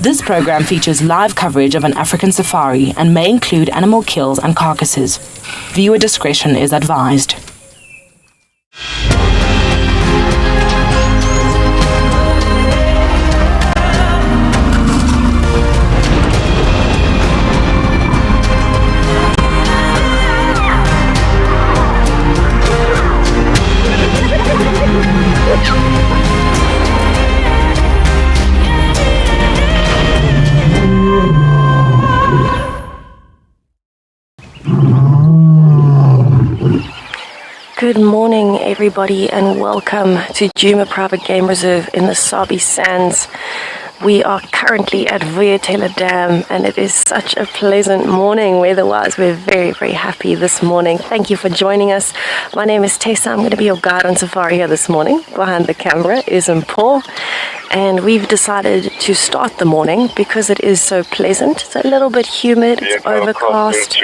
This program features live coverage of an African safari and may include animal kills and carcasses. Viewer discretion is advised. Good morning, everybody, and welcome to Djuma Private Game Reserve in the Sabi Sands. We are currently at WildEarth Dam, and it is such a pleasant morning weather-wise. We're very, very happy this morning. Thank you for joining us. My name is Tessa. I'm going to be your guide on safari here this morning. Behind the camera is Paul, and we've decided to start the morning because it is so pleasant. It's a little bit humid, it's overcast.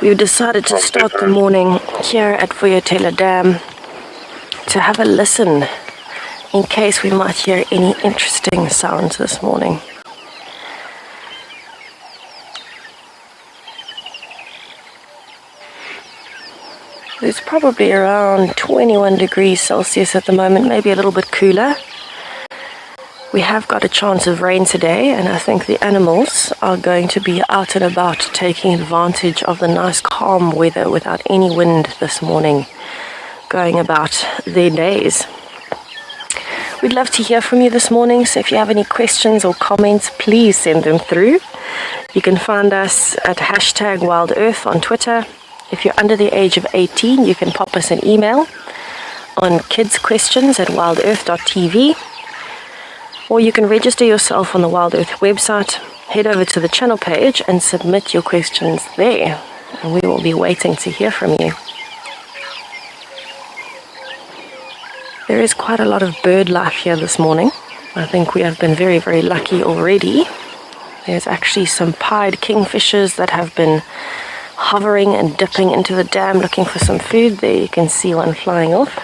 We've decided to start the morning here at WildEarth Dam to have a listen in case we might hear any interesting sounds this morning. It's probably around 21 degrees Celsius at the moment, maybe a little bit cooler. We have got a chance of rain today, and I think the animals are going to be out and about taking advantage of the nice calm weather without any wind this morning, going about their days. We'd love to hear from you this morning, so if you have any questions or comments, please send them through. You can find us at #WildEarth on Twitter. If you're under the age of 18, you can pop us an email on kidsquestions@wildearth.tv, or you can register yourself on the WildEarth website, head over to the channel page and submit your questions there, and we will be waiting to hear from you. There is quite a lot of bird life here this morning. I think we have been very, very lucky already. There's actually some pied kingfishers that have been hovering and dipping into the dam looking for some food. There you can see one flying off.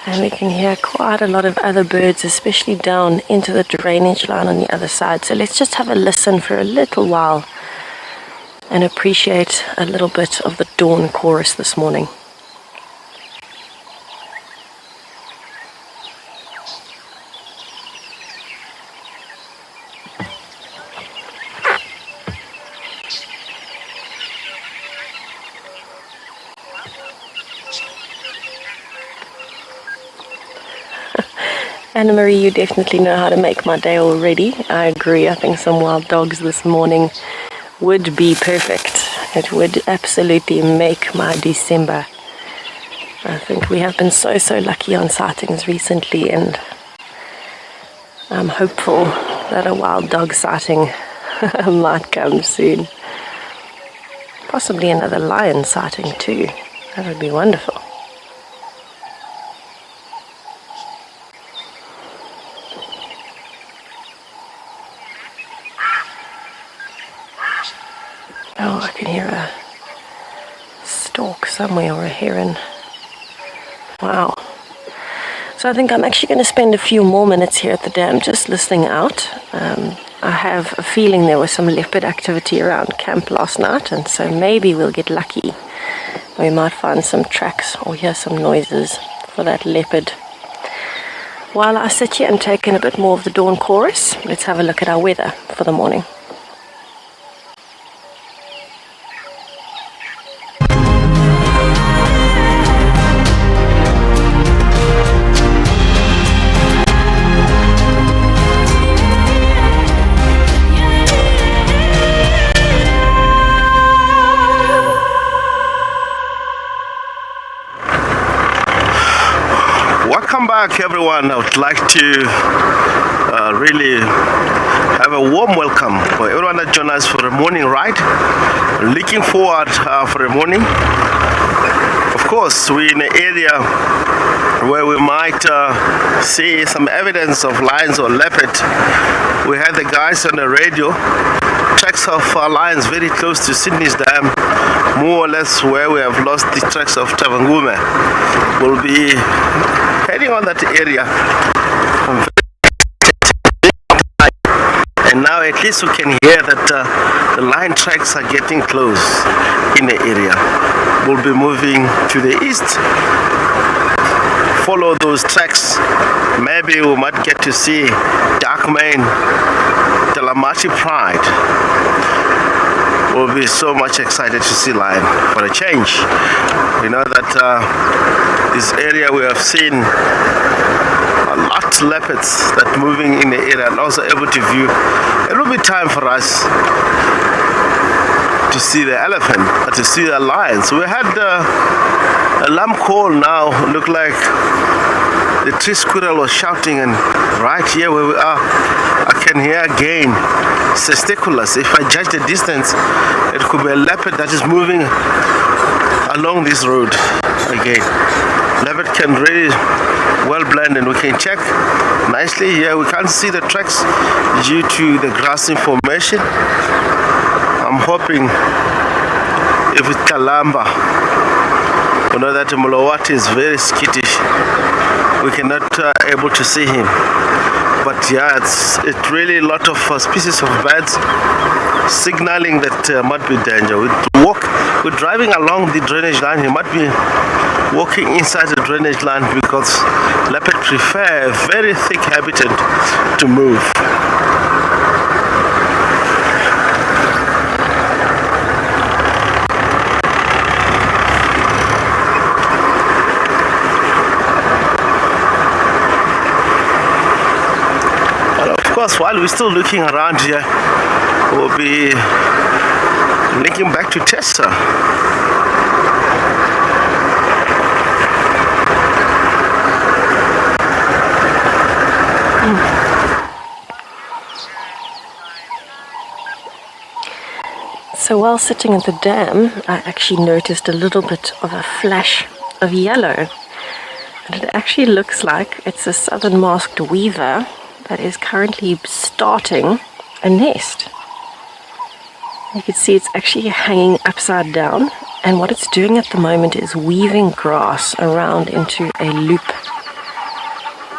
And we can hear quite a lot of other birds, especially down into the drainage line on the other side. So let's just have a listen for a little while and appreciate a little bit of the dawn chorus this morning. Anna Marie, you definitely know how to make my day already. I agree. I think some wild dogs this morning would be perfect. It would absolutely make my December. I think we have been so lucky on sightings recently, and I'm hopeful that a wild dog sighting might come soon. Possibly another lion sighting too. That would be wonderful. Oh, I can hear a stork somewhere, or a heron. Wow. So I think I'm actually going to spend a few more minutes here at the dam just listening out. I have a feeling there was some leopard activity around camp last night, and so maybe we'll get lucky. We might find some tracks or hear some noises for that leopard. While I sit here and take in a bit more of the dawn chorus, let's have a look at our weather for the morning. Welcome back, everyone. I would like to really have a warm welcome for everyone that joined us for a morning ride. Looking forward for a morning. Of course, we're in an area where we might see some evidence of lions or leopard. We had the guys on the radio, tracks of lions very close to Sydney's Dam, more or less where we have lost the tracks of Tavangume. We'll be waiting on that area. And now at least we can hear that the line tracks are getting close in the area. We'll be moving to the east, follow those tracks. Maybe we might get to see Darkmane, Telamati Pride. We'll be so much excited to see lion for a change. We know that this area we have seen a lot of leopards that moving in the area and also able to view. It will be time for us to see the elephant, to see the lions. We had a lamb call now. Look like the tree squirrel was shouting, and right here where we are, I can hear again Sesticulus. If I judge the distance, it could be a leopard that is moving along this road again. Leopard can really well blend, and we can check nicely here. We can't see the tracks due to the grassy formation. I'm hoping if it's Kalamba, we know that Mulawati is very skittish. We cannot able to see him. But yeah, it's really a lot of species of birds signaling that might be danger. We're driving along the drainage line. He might be walking inside the drainage line because leopards prefer a very thick habitat to move. Of course, while we're still looking around here, we'll be linking back to Tessa. So while sitting at the dam, I actually noticed a little bit of a flash of yellow. And it actually looks like it's a southern masked weaver that is currently starting a nest. You can see it's actually hanging upside down, and what it's doing at the moment is weaving grass around into a loop.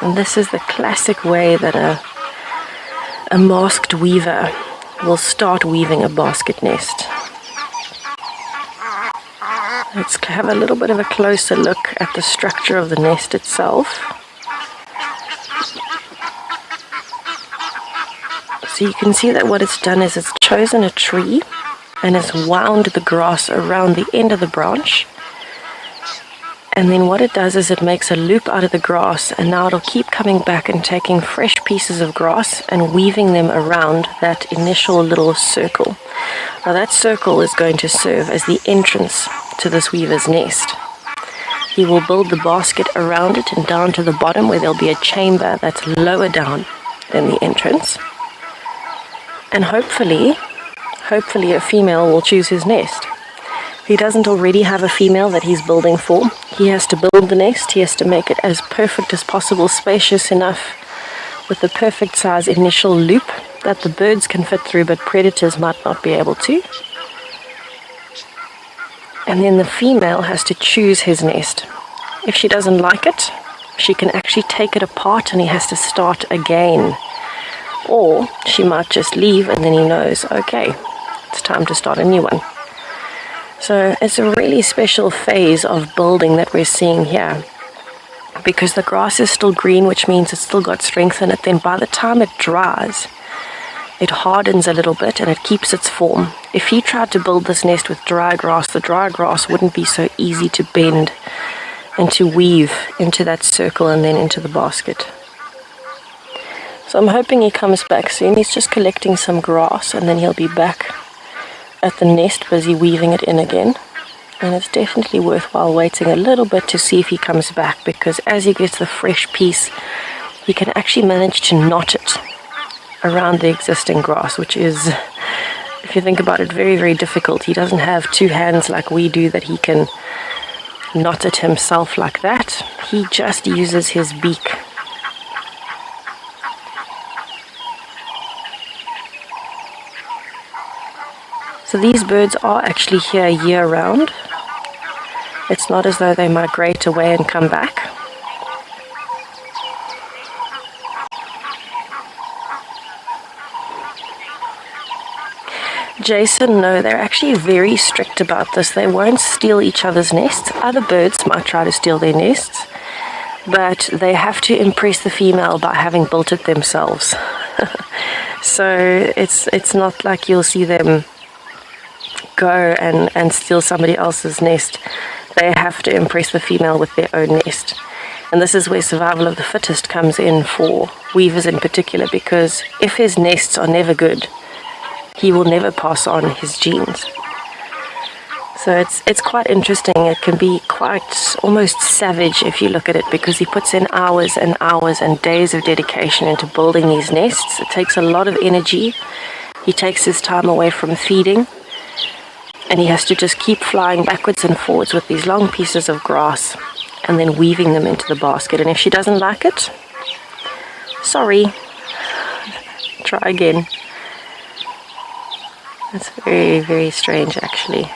And this is the classic way that a masked weaver will start weaving a basket nest. Let's have a little bit of a closer look at the structure of the nest itself. So you can see that what it's done is it's chosen a tree and has wound the grass around the end of the branch. And then what it does is it makes a loop out of the grass, and now it'll keep coming back and taking fresh pieces of grass and weaving them around that initial little circle. Now that circle is going to serve as the entrance to this weaver's nest. He will build the basket around it and down to the bottom where there'll be a chamber that's lower down than the entrance. And hopefully a female will choose his nest. If he doesn't already have a female that he's building for, he has to build the nest. He has to make it as perfect as possible, spacious enough, with the perfect size initial loop that the birds can fit through, but predators might not be able to. And then the female has to choose his nest. If she doesn't like it, she can actually take it apart and he has to start again. Or she might just leave and then he knows, okay, it's time to start a new one. So it's a really special phase of building that we're seeing here, because the grass is still green, which means it's still got strength in it. Then by the time it dries, it hardens a little bit and it keeps its form. If he tried to build this nest with dry grass, the dry grass wouldn't be so easy to bend and to weave into that circle and then into the basket. So I'm hoping he comes back soon. He's just collecting some grass and then he'll be back at the nest, busy weaving it in again. And it's definitely worthwhile waiting a little bit to see if he comes back, because as he gets the fresh piece, he can actually manage to knot it around the existing grass, which is, if you think about it, very, very difficult. He doesn't have two hands like we do that he can knot it himself like that. He just uses his beak. So these birds are actually here year-round. It's not as though they migrate away and come back. Jason, no, they're actually very strict about this. They won't steal each other's nests. Other birds might try to steal their nests, but they have to impress the female by having built it themselves. So it's not like you'll see them go and steal somebody else's nest. They have to impress the female with their own nest. And this is where survival of the fittest comes in for weavers in particular, because if his nests are never good, he will never pass on his genes. So it's quite interesting. It can be quite almost savage if you look at it, because he puts in hours and hours and days of dedication into building these nests. It takes a lot of energy. He takes his time away from feeding, and he has to just keep flying backwards and forwards with these long pieces of grass and then weaving them into the basket. And if she doesn't like it, sorry, try again. It's very, very strange, actually.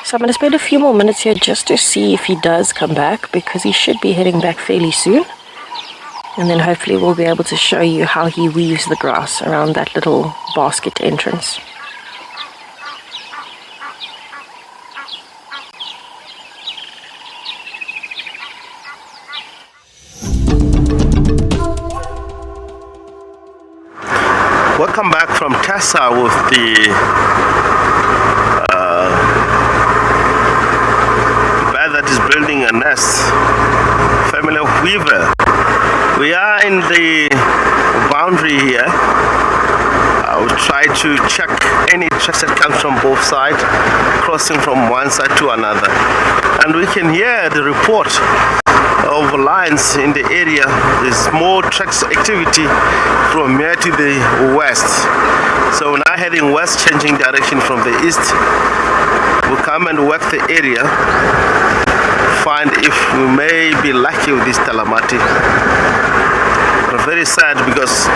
So I'm going to spend a few more minutes here just to see if he does come back, because he should be heading back fairly soon. And then hopefully we'll be able to show you how he weaves the grass around that little basket entrance. Welcome back from Tessa with the bird that is building a nest, family of weaver. We are in the boundary here. I will try to check any tracks that comes from both sides, crossing from one side to another. And we can hear the report of lions in the area. There's more tracks activity from here to the west. So now heading west, changing direction from the east. We'll come and work the area, find if we may be lucky with this Talamati. But very sad because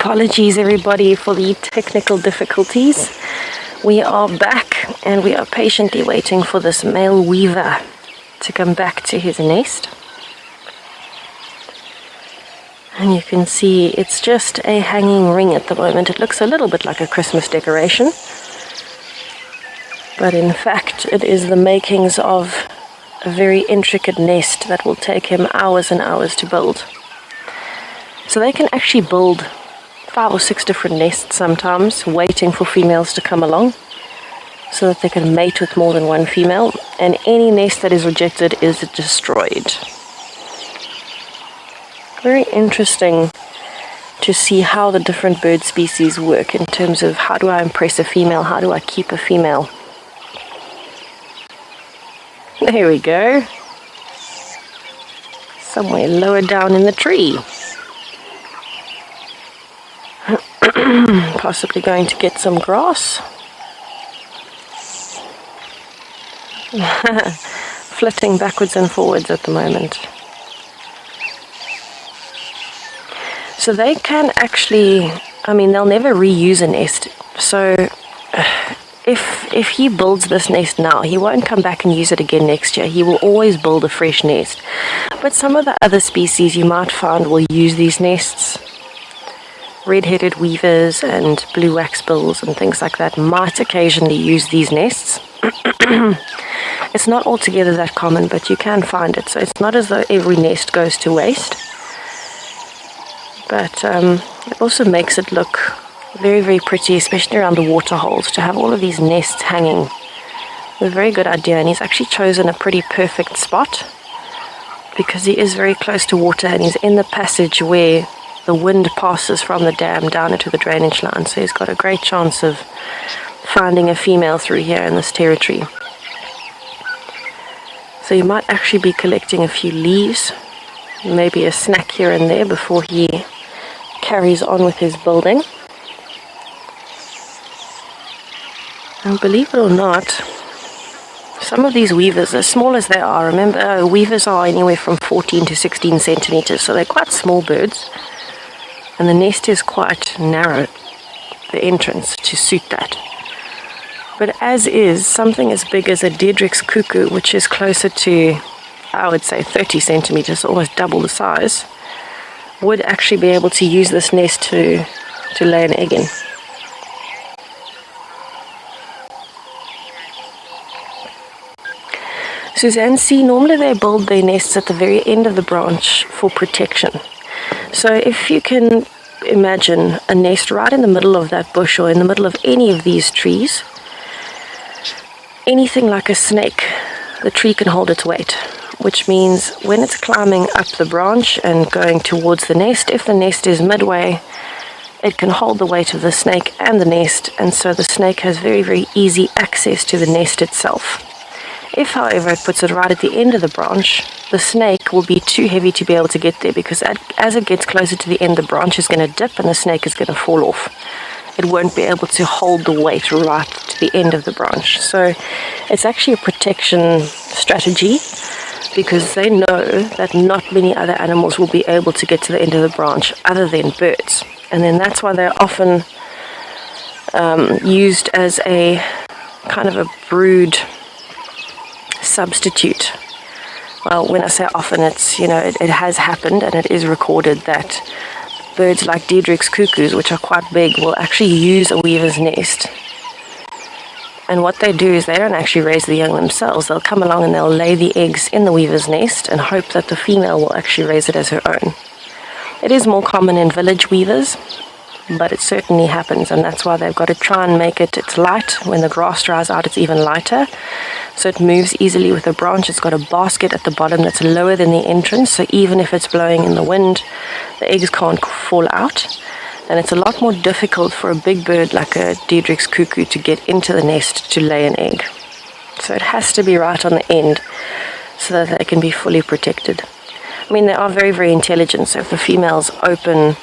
Apologies everybody for the technical difficulties. We are back and we are patiently waiting for this male weaver to come back to his nest. And you can see it's just a hanging ring at the moment. It looks a little bit like a Christmas decoration, but in fact it is the makings of a very intricate nest that will take him hours and hours to build. So they can actually build 5 or 6 different nests sometimes, waiting for females to come along so that they can mate with more than one female, and any nest that is rejected is destroyed. Very interesting to see how the different bird species work in terms of how do I impress a female, how do I keep a female. There we go. Somewhere lower down in the tree. Possibly going to get some grass. Flitting backwards and forwards at the moment. So they can actually, they'll never reuse a nest. So if he builds this nest now, he won't come back and use it again next year. He will always build a fresh nest. But some of the other species you might find will use these nests. Red-headed weavers and blue waxbills and things like that might occasionally use these nests. It's not altogether that common, but you can find it. So it's not as though every nest goes to waste. But it also makes it look very, very pretty, especially around the water holes, to have all of these nests hanging. A very good idea, and he's actually chosen a pretty perfect spot because he is very close to water and he's in the passage where the wind passes from the dam down into the drainage line, so he's got a great chance of finding a female through here in this territory. So you might actually be collecting a few leaves, maybe a snack here and there before he carries on with his building. And believe it or not, some of these weavers, as small as they are, remember weavers are anywhere from 14 to 16 centimeters, so they're quite small birds. And the nest is quite narrow, the entrance, to suit that. But as is, something as big as a Diedrich's cuckoo, which is closer to, I would say, 30 centimeters, almost double the size, would actually be able to use this nest to lay an egg in. Suzanne, see, normally they build their nests at the very end of the branch for protection. So if you can imagine a nest right in the middle of that bush or in the middle of any of these trees, anything like a snake, the tree can hold its weight, which means when it's climbing up the branch and going towards the nest, if the nest is midway, it can hold the weight of the snake and the nest, and so the snake has very, very easy access to the nest itself. If, however, it puts it right at the end of the branch, the snake will be too heavy to be able to get there, because as it gets closer to the end, the branch is going to dip and the snake is going to fall off. It won't be able to hold the weight right to the end of the branch. So it's actually a protection strategy, because they know that not many other animals will be able to get to the end of the branch other than birds. And then that's why they're often used as a kind of a brood substitute. Well, when I say often, it's, it has happened and it is recorded that birds like Diedrich's cuckoos, which are quite big, will actually use a weaver's nest. And what they do is they don't actually raise the young themselves. They'll come along and they'll lay the eggs in the weaver's nest and hope that the female will actually raise it as her own. It is more common in village weavers, but it certainly happens, and that's why they've got to try and make it's light. When the grass dries out, it's even lighter, so it moves easily with the branch. It's got a basket at the bottom that's lower than the entrance, so even if it's blowing in the wind, the eggs can't fall out. And it's a lot more difficult for a big bird like a Diedrich's cuckoo to get into the nest to lay an egg. So it has to be right on the end so that they can be fully protected. They are very, very intelligent, so if the females open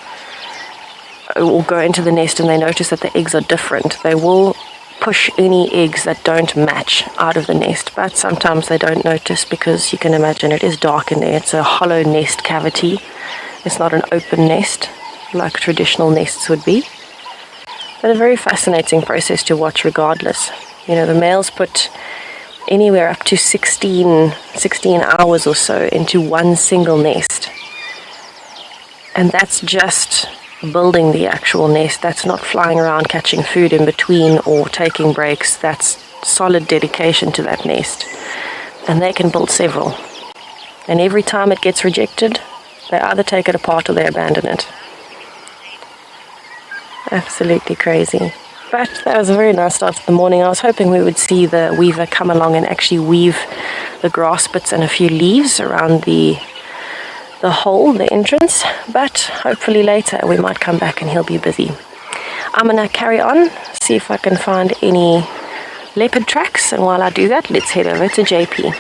or go into the nest and they notice that the eggs are different, they will push any eggs that don't match out of the nest. But sometimes they don't notice, because you can imagine it is dark in there. It's a hollow nest cavity. It's not an open nest. like traditional nests would be. But a very fascinating process to watch regardless. You know, the males put anywhere up to 16 hours or so into one single nest. And that's just building the actual nest. That's not flying around catching food in between or taking breaks. That's solid dedication to that nest. And they can build several. And every time it gets rejected, they either take it apart or they abandon it. Absolutely crazy. But that was a very nice start to the morning. I was hoping we would see the weaver come along and actually weave the grass bits and a few leaves around the hole, the entrance. But hopefully later we might come back and he'll be busy. I'm going to carry on, see if I can find any leopard tracks. And while I do that, let's head over to JP.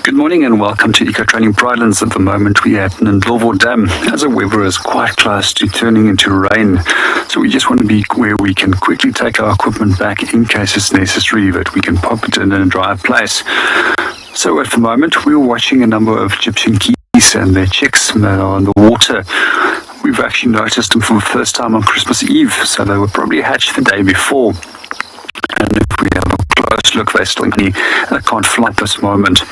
Good morning and welcome to Eco Training Pridelands. At the moment we are at Ndlovu Dam as the weather is quite close to turning into rain. So we just want to be where we can quickly take our equipment back in case it's necessary, that we can pop it in a dry place. So at the moment we're watching a number of Egyptian geese and their chicks on the water. We've actually noticed them for the first time on Christmas Eve, so they were probably hatched the day before. And if we have a close look, they're still they can't fly at this moment.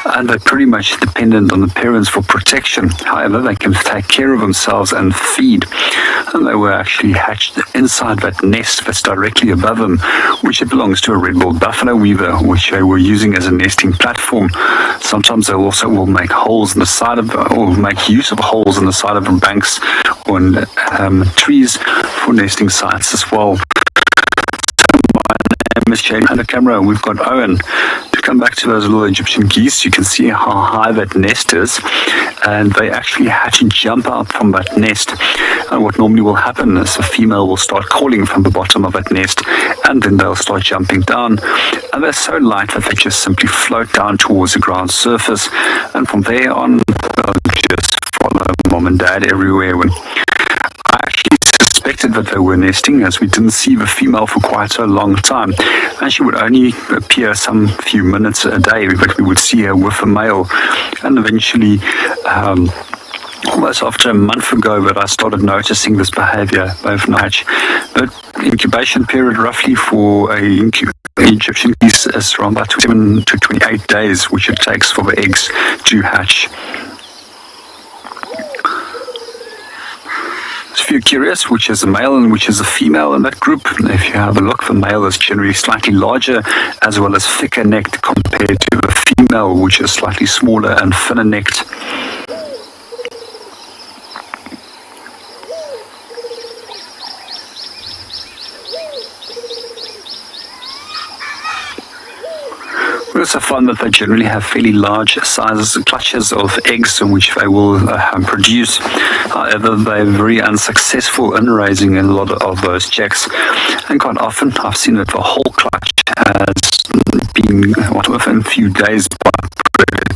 And they're pretty much dependent on the parents for protection. However, they can take care of themselves and feed. And they were actually hatched inside that nest that's directly above them, which belongs to a red-billed buffalo weaver, which they were using as a nesting platform. Sometimes they also will make holes in the side of, or make use of holes in the side of the banks or in trees for nesting sites as well. Under camera, we've got Owen. To come back to those little Egyptian geese, you can see how high that nest is, and they actually hatch and jump out from that nest. And what normally will happen is the female will start calling from the bottom of that nest, and then they'll start jumping down. And they're so light that they just simply float down towards the ground surface, and from there on, they'll just follow mom and dad everywhere. I actually suspected that they were nesting, as we didn't see the female for quite a long time, and she would only appear some few minutes a day, but we would see her with a male. And eventually, almost after a month ago, that I started noticing this behavior, both hatch. The incubation period roughly for a Egyptian geese is around about 7 to 28 days, which it takes for the eggs to hatch. If you're curious which is a male and which is a female in that group, if you have a look, the male is generally slightly larger as well as thicker necked compared to the female, which is slightly smaller and thinner necked. We also find that they generally have fairly large sizes, clutches of eggs in which they will produce. However, they're very unsuccessful in raising a lot of those chicks. And quite often, I've seen that the whole clutch has been within a few days by predators.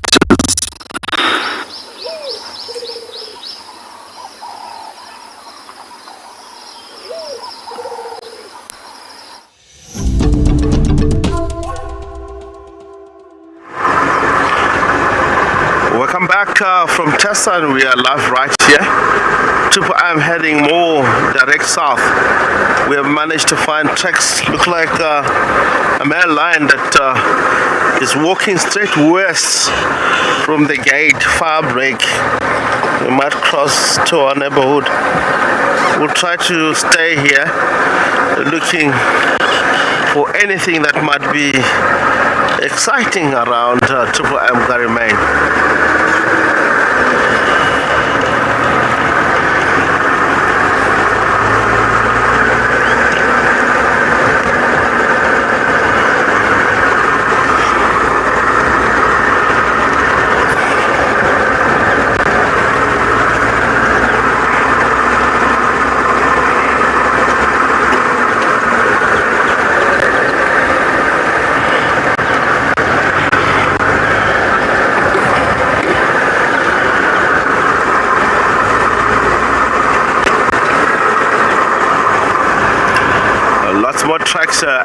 Welcome back from Tessa, and we are live right here. I'm heading more direct south. We have managed to find tracks, look like a male lion that is walking straight west from the gate, fire break. We might cross to our neighborhood. We'll try to stay here looking for anything that might be exciting around Garri Main.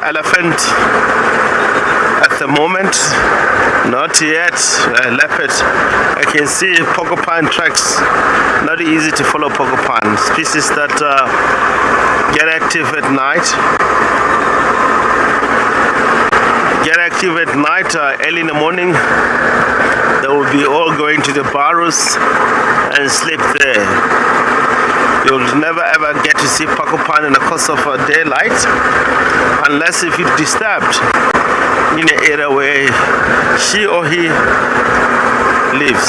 elephant at the moment, not yet. Leopard. I can see porcupine tracks. Not easy to follow porcupine. Species that get active at night. Early in the morning. They will be all going to the burrows and sleep there. You'll never ever get to see porcupine in the course of daylight unless if it's disturbed in the area where she or he lives.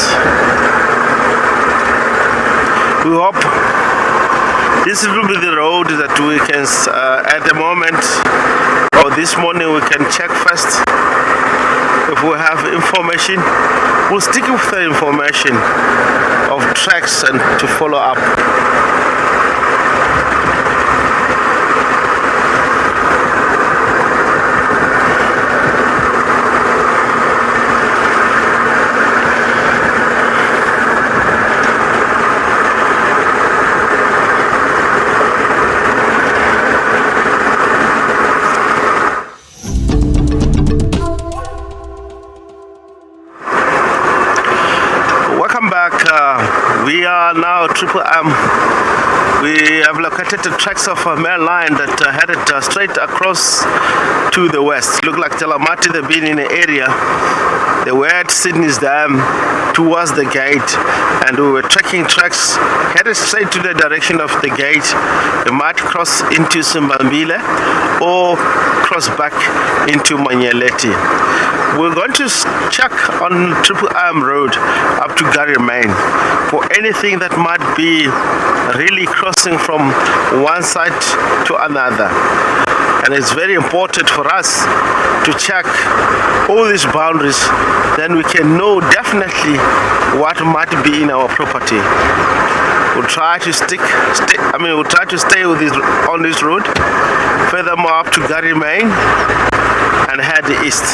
We hope this will be the road that we can, at the moment, or this morning, we can check first. If we have information, we'll stick with the information of tracks and to follow up. We are now Triple M. We have located the tracks of a main line that headed straight across to the west. Look like Telemati, they've been in the area. They were at Sydney's Dam towards the gate, and we were tracking tracks headed straight to the direction of the gate. They might cross into Simbambile or cross back into Manyeleti. We're going to check on Triple M Road up to Gary Main for anything that might be really crossing from one side to another. And it's very important for us to check all these boundaries, then we can know definitely what might be in our property. We'll try to we'll try to stay with on this road, furthermore up to Gary Main and head east.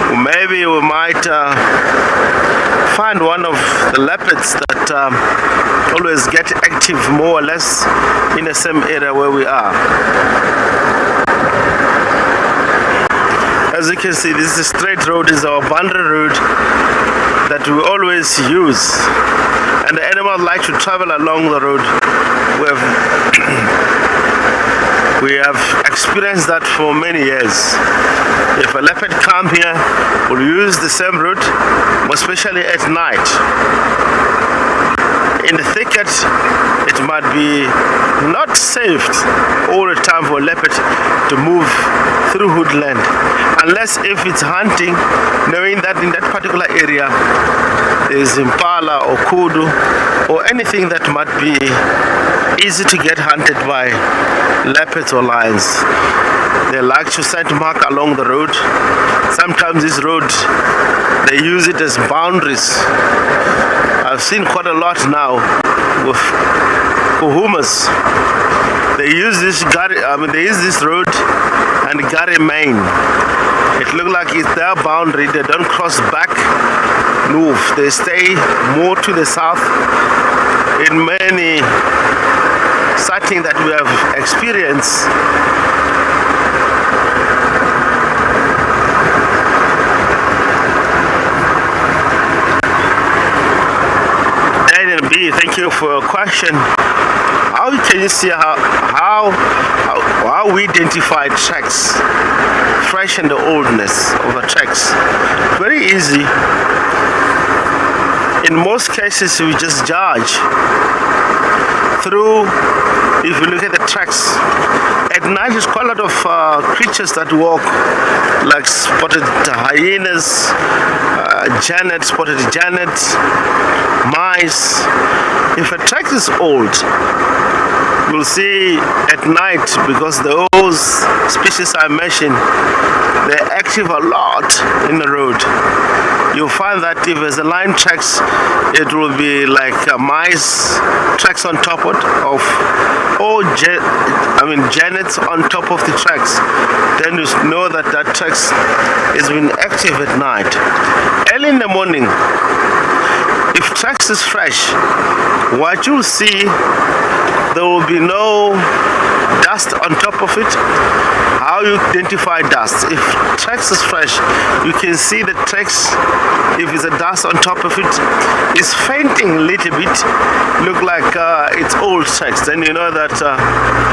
Maybe we might find one of the leopards that always get active more or less in the same area where we are. As you can see, this is a straight road, this is our boundary road that we always use. And the animals like to travel along the road. We have experienced that for many years. If a leopard comes here, we'll use the same route, especially at night. In the thicket, it might be not safe all the time for a leopard to move through woodland, unless if it's hunting, knowing that in that particular area there is impala or kudu or anything that might be easy to get hunted by leopards or lions. They like to set mark along the road. Sometimes this road, they use it as boundaries. I've seen quite a lot now with kuhumas. They use this road and Gary Main. It looks like it's their boundary. They don't cross back, move. They stay more to the south. In many sightings that we have experienced, thank you for your question. How can you see how we identify tracks, fresh and the oldness of the tracks? Very easy. In most cases, we just judge through, if you look at the tracks. At night, there's quite a lot of creatures that walk, like spotted hyenas, spotted janet, mice. If a track is old, you'll see at night, because those species I mentioned, they're active a lot in the road. You'll find that if there's a line tracks, it will be like mice tracks on top of janets on top of the tracks. Then you know that that tracks has been active at night. Early in the morning, if tracks is fresh, what you'll see, there will be no dust on top of it. how you identify dust. If tracks is fresh, you can see the tracks. If it's a dust on top of it, it's fainting a little bit, look like it's old tracks. Then you know that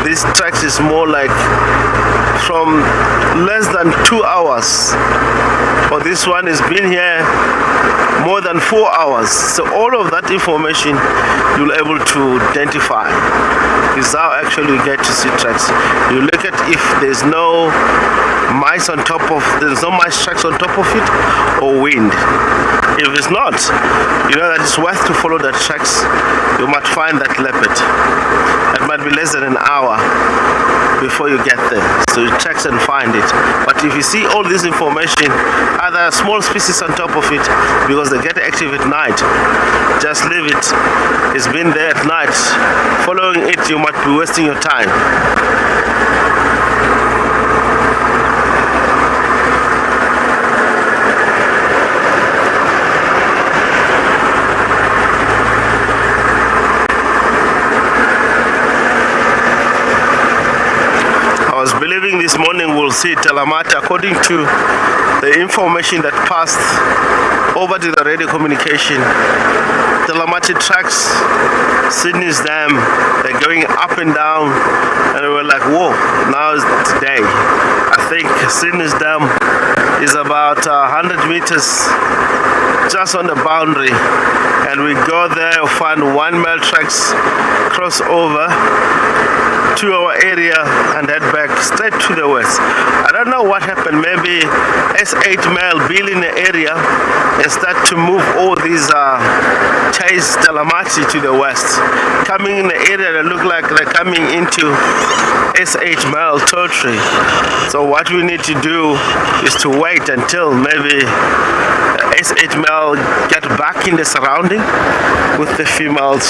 this tracks is more like from less than 2 hours. But this one has been here more than 4 hours. So all of that information you'll be able to identify. Is how actually you get to see tracks. You look at if there's no mice on top of, there's no mice tracks on top of it, or wind. If it's not, you know that it's worth to follow the tracks. You might find that leopard. It might be less than an hour before you get there. So you check and find it. But if you see all this information, other small species on top of it, because they get active at night, just leave it. It's been there at night. Following it, you might be wasting your time. Believing this morning we'll see Talamata according to the information that passed over to the radio communication. Talamata tracks, Sydney's Dam, they're going up and down, and we were like, whoa, now is today. I think Sydney's Dam is about 100 meters just on the boundary, and we go there, find 1 mile tracks, cross over to our area and head back straight to the west. I don't know what happened. Maybe S8 male built in the area and start to move all these chase Talamati to the west. Coming in the area, they look like they're coming into S8 male territory. So what we need to do is to wait until maybe S8 male get back in the surrounding with the females.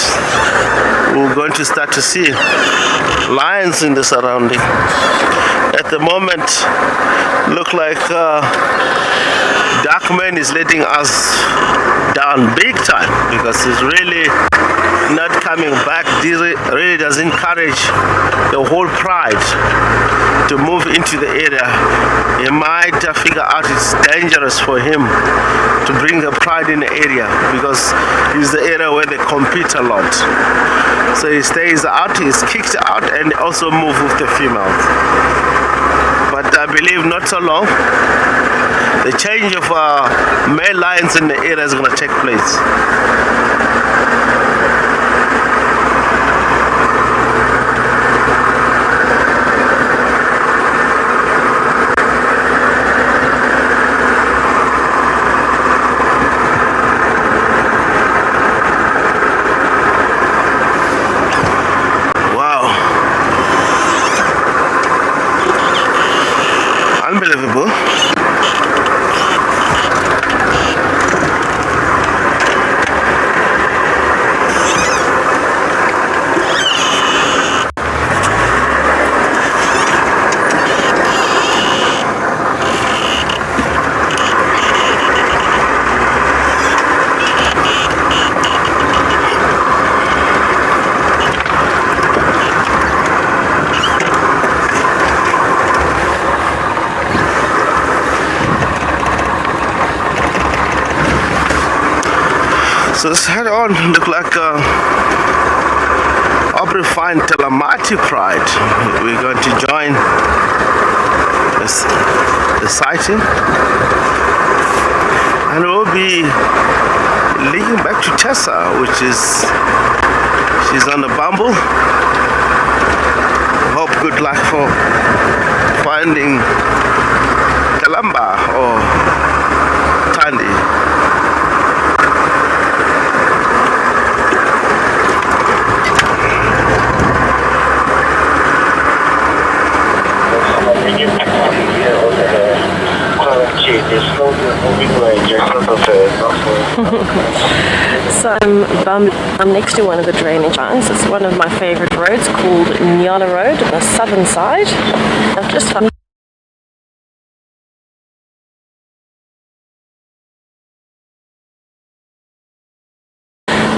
We're going to start to see lions in the surrounding. At the moment, look like Darkman is letting us down big time because he's really not coming back. This really does encourage the whole pride to move into the area. He might figure out it's dangerous for him to bring the pride in the area because it's the area where they compete a lot. So he stays out, he's kicked out, and also move with the females. But I believe not so long, the change of male lions in the area is going to take place. Unbelievable. So let's head on. Look like Aubrey Fine Talamati Pride. We're going to join the sighting, and we'll be leading back to Tessa, which is she's on the Bumble. Hope good luck for finding Kalamba or Tandy. So I'm next to one of the drainage lines. It's one of my favorite roads called Nyala Road on the southern side. I've just found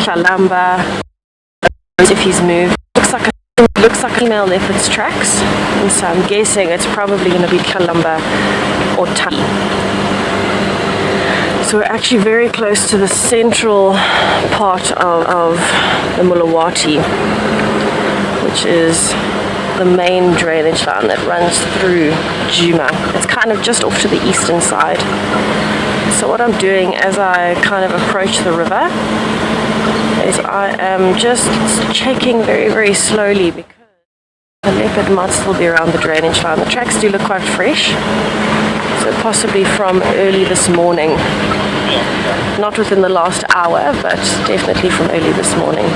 Kalamba, if he's moved. Looks like a looks like female leopard's tracks, and so I'm guessing it's probably going to be Kalamba or Taki. So we're actually very close to the central part of the Mulawati, which is the main drainage line that runs through Djuma. It's kind of just off to the eastern side. So what I'm doing as I kind of approach the river is I am just checking very, very slowly because the leopard might still be around the drainage line. The tracks do look quite fresh, so possibly from early this morning. Not within the last hour, but definitely from early this morning.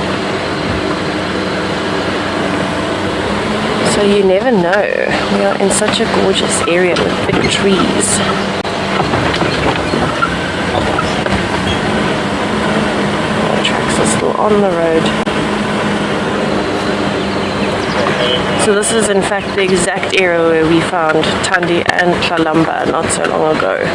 So you never know. We are in such a gorgeous area with big trees. The tracks are still on the road. So this is in fact the exact area where we found Thandi and Kalamba not so long ago.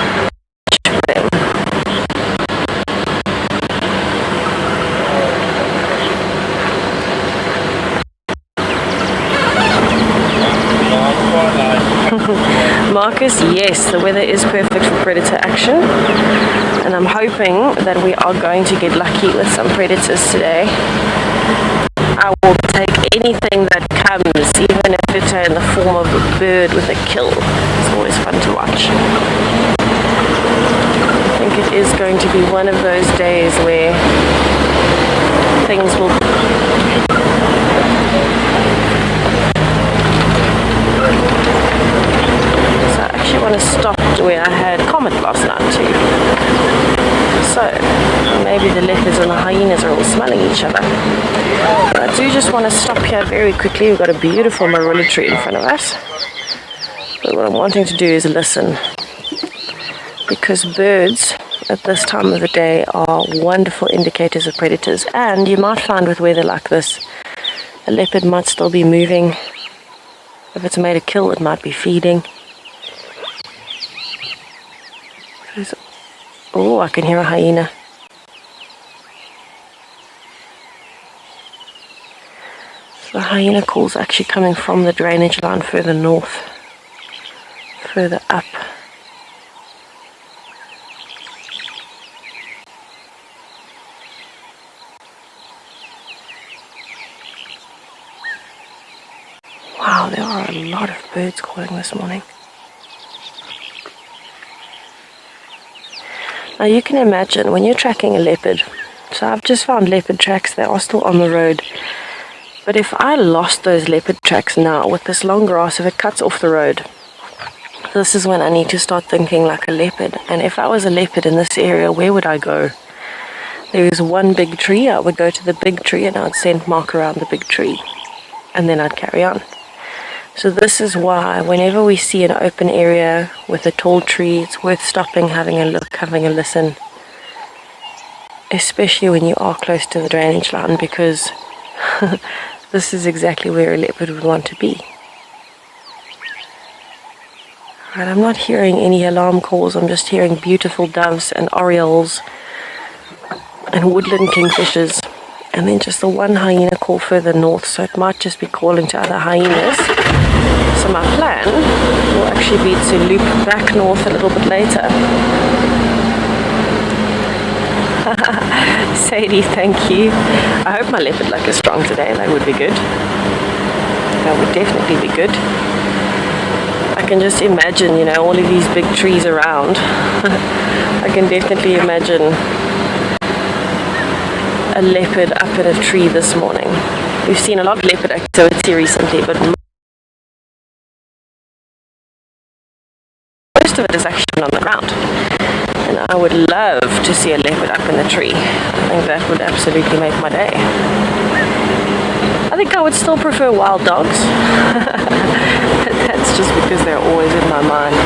Marcus, yes, the weather is perfect for predator action, and I'm hoping that we are going to get lucky with some predators today. I will take anything that comes, even if it's in the form of a bird with a kill. It's always fun to watch. I think it is going to be one of those days where things will I want to stop where I had Comet last night too. So maybe the leopards and the hyenas are all smelling each other. But I do just want to stop here very quickly. We've got a beautiful marula tree in front of us. But what I'm wanting to do is listen. Because birds at this time of the day are wonderful indicators of predators. And you might find with weather like this, a leopard might still be moving. If it's made a kill, it might be feeding. Oh, I can hear a hyena. So the hyena call's actually coming from the drainage line further north, further up. Wow, there are a lot of birds calling this morning. Now you can imagine when you're tracking a leopard, so I've just found leopard tracks, they are still on the road, but if I lost those leopard tracks now with this long grass, if it cuts off the road, this is when I need to start thinking like a leopard. And if I was a leopard in this area, where would I go? There is one big tree, I would go to the big tree and I'd scent mark around the big tree, and then I'd carry on. So this is why whenever we see an open area with a tall tree, it's worth stopping, having a look, having a listen. Especially when you are close to the drainage line, because this is exactly where a leopard would want to be. Right, I'm not hearing any alarm calls, I'm just hearing beautiful doves and orioles and woodland kingfishers. And then just the one hyena call further north, so it might just be calling to other hyenas. So my plan will actually be to loop back north a little bit later. Sadie, thank you. I hope my leopard luck is strong today. That would be good. That would definitely be good. I can just imagine, you know, all of these big trees around. I can definitely imagine a leopard up in a tree this morning. We've seen a lot of leopard activity recently, but most of it is actually on the ground. And I would love to see a leopard up in the tree. I think that would absolutely make my day. I think I would still prefer wild dogs. That's just because they're always in my mind.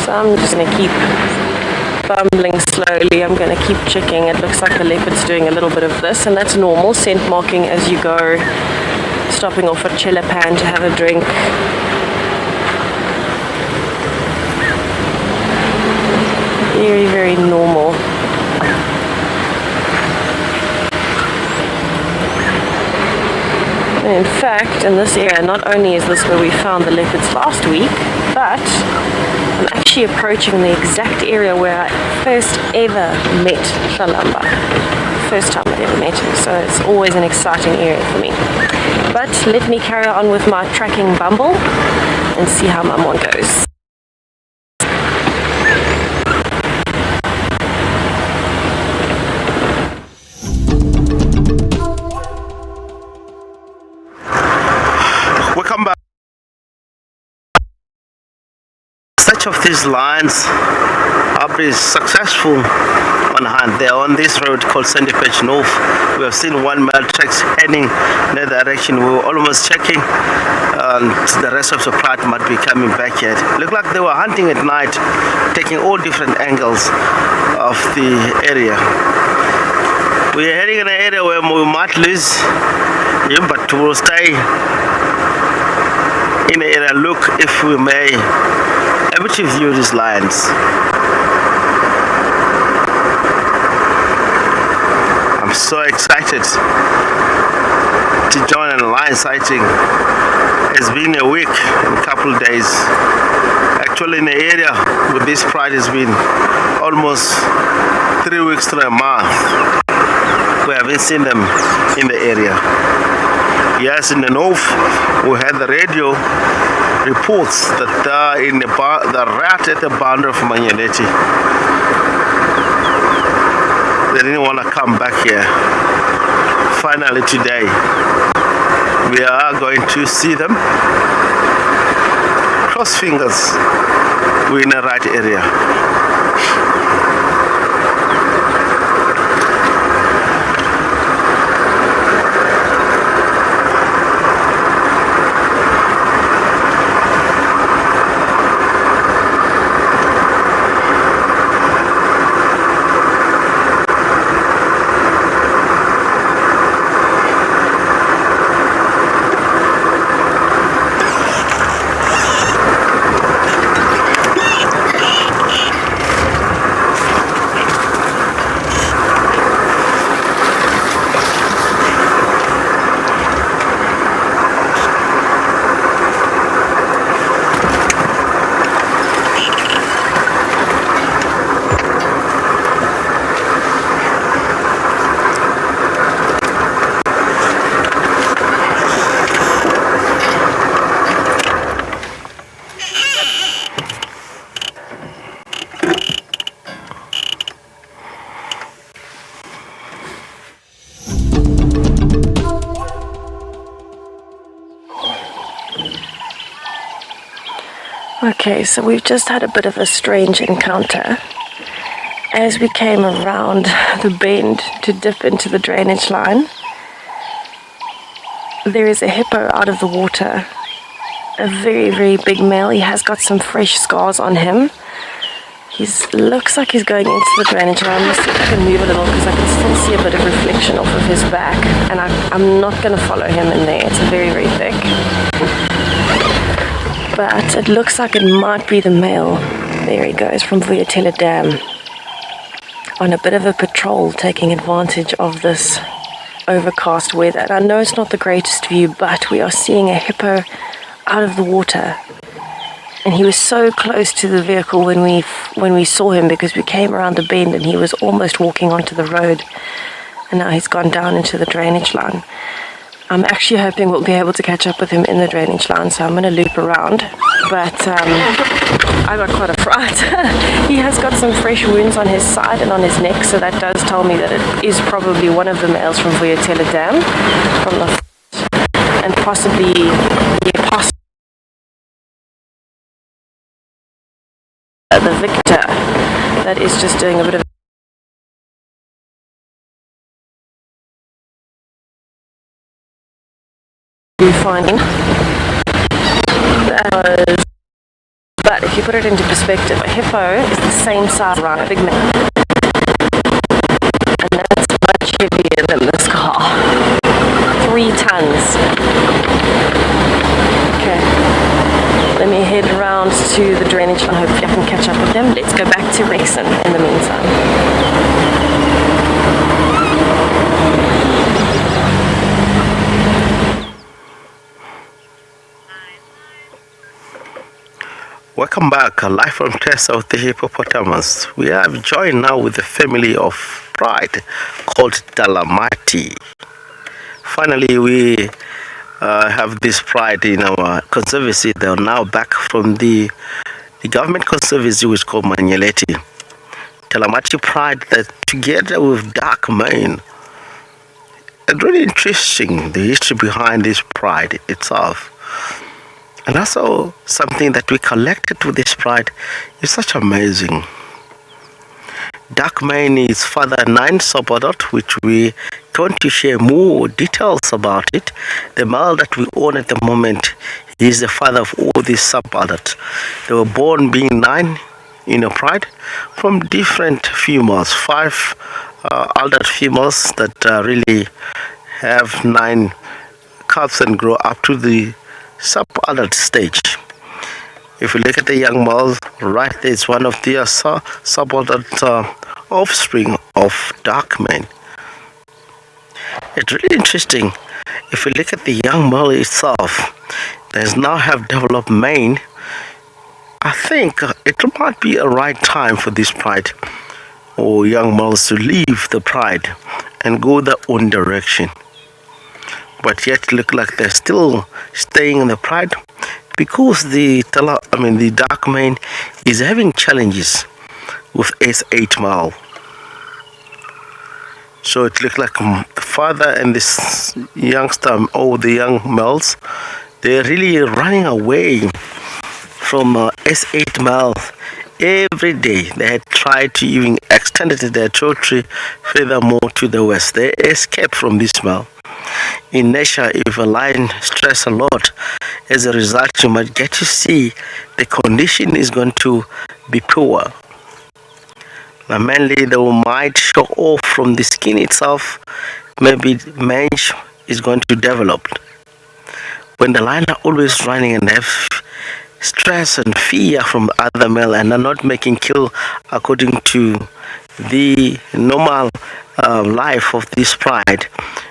So I'm just going to keep bumbling slowly. I'm going to keep checking. It looks like the leopard's doing a little bit of this, and that's normal, scent marking as you go, stopping off at Chelapan to have a drink. Very, very normal. In fact, in this area, not only is this where we found the leopards last week, but I'm actually approaching the exact area where I first ever met Shalamba. First time I'd ever met him, so it's always an exciting area for me. But let me carry on with my tracking bumble and see how my morning goes. Welcome back. Search of these lions have been successful on hand. They're on this road called Sandy Patch North. We have seen one male tracks heading in that direction. We were almost checking, and the rest of the pride might be coming back yet. Look like they were hunting at night, taking all different angles of the area. We are heading in an area where we might lose him, but we will stay in the area. Look if we may able to view these lions. I'm so excited to join a lion sighting. It's been a week and a couple of days. Actually, in the area with this pride, it's been almost 3 weeks to a month. We haven't seen them in the area. Yes, in the north, we had the radio reports that they're in the right at the boundary of Manyeleti. They didn't want to come back here. Finally today, we are going to see them. Cross fingers, we're in the right area. Okay, so we've just had a bit of a strange encounter. As we came around the bend to dip into the drainage line, there is a hippo out of the water. A very, very big male. He has got some fresh scars on him. He looks like he's going into the drainage line. I'm going to see if I can move a little because I can still see a bit of reflection off of his back. And I'm not going to follow him in there. It's very, very thick. But it looks like it might be the male. There he goes from Vuyatela Dam on a bit of a patrol, taking advantage of this overcast weather. And I know it's not the greatest view, but we are seeing a hippo out of the water. And he was so close to the vehicle when we saw him, because we came around the bend and he was almost walking onto the road. And now he's gone down into the drainage line. I'm actually hoping we'll be able to catch up with him in the drainage line, so I'm going to loop around. But I got quite a fright. He has got some fresh wounds on his side and on his neck, so that does tell me that it is probably one of the males from Vuyatela Dam, from the and possibly the victor that is just doing a bit of finding. But if you put it into perspective, a hippo is the same size around a big man, and that's much heavier than this car. 3 tons. Okay, let me head around to the drainage and hopefully I can catch up with them. Let's go back to Rexon in the meantime. Welcome back, live from Test of the Hippopotamus. We have joined now with the family of pride called Talamati. Finally, we have this pride in our conservancy. They are now back from the government conservancy, which is called Manyeleti. Talamati pride that together with Dark Mane. It's really interesting, the history behind this pride itself. And also something that we collected with this pride is such amazing. Dark Mane is father 9 subadult, which we going to share more details about it. The male that we own at the moment is the father of all these subadults. They were born being 9 in a pride from different females, 5 adult females that really have 9 cubs and grow up to the sub-adult stage. If you look at the young male, right there is one of the sub-adult offspring of Dark Mane. It's really interesting. If you look at the young male itself, there's now have developed mane. I think it might be a right time for this pride or young males to leave the pride and go their own direction. But yet look like they're still staying in the pride because the Dark Mane is having challenges with S8 male. So it looks like the father and this youngster, or the young males, they're really running away from S8 male. Every day they had tried to even extend their territory furthermore to the west. They escaped from this male. In nature, if a lion stress a lot, as a result, you might get to see the condition is going to be poor. Now, mainly, they might show off from the skin itself. Maybe mange is going to develop. When the lion are always running and have stress and fear from other male and are not making kill according to the normal life of this pride,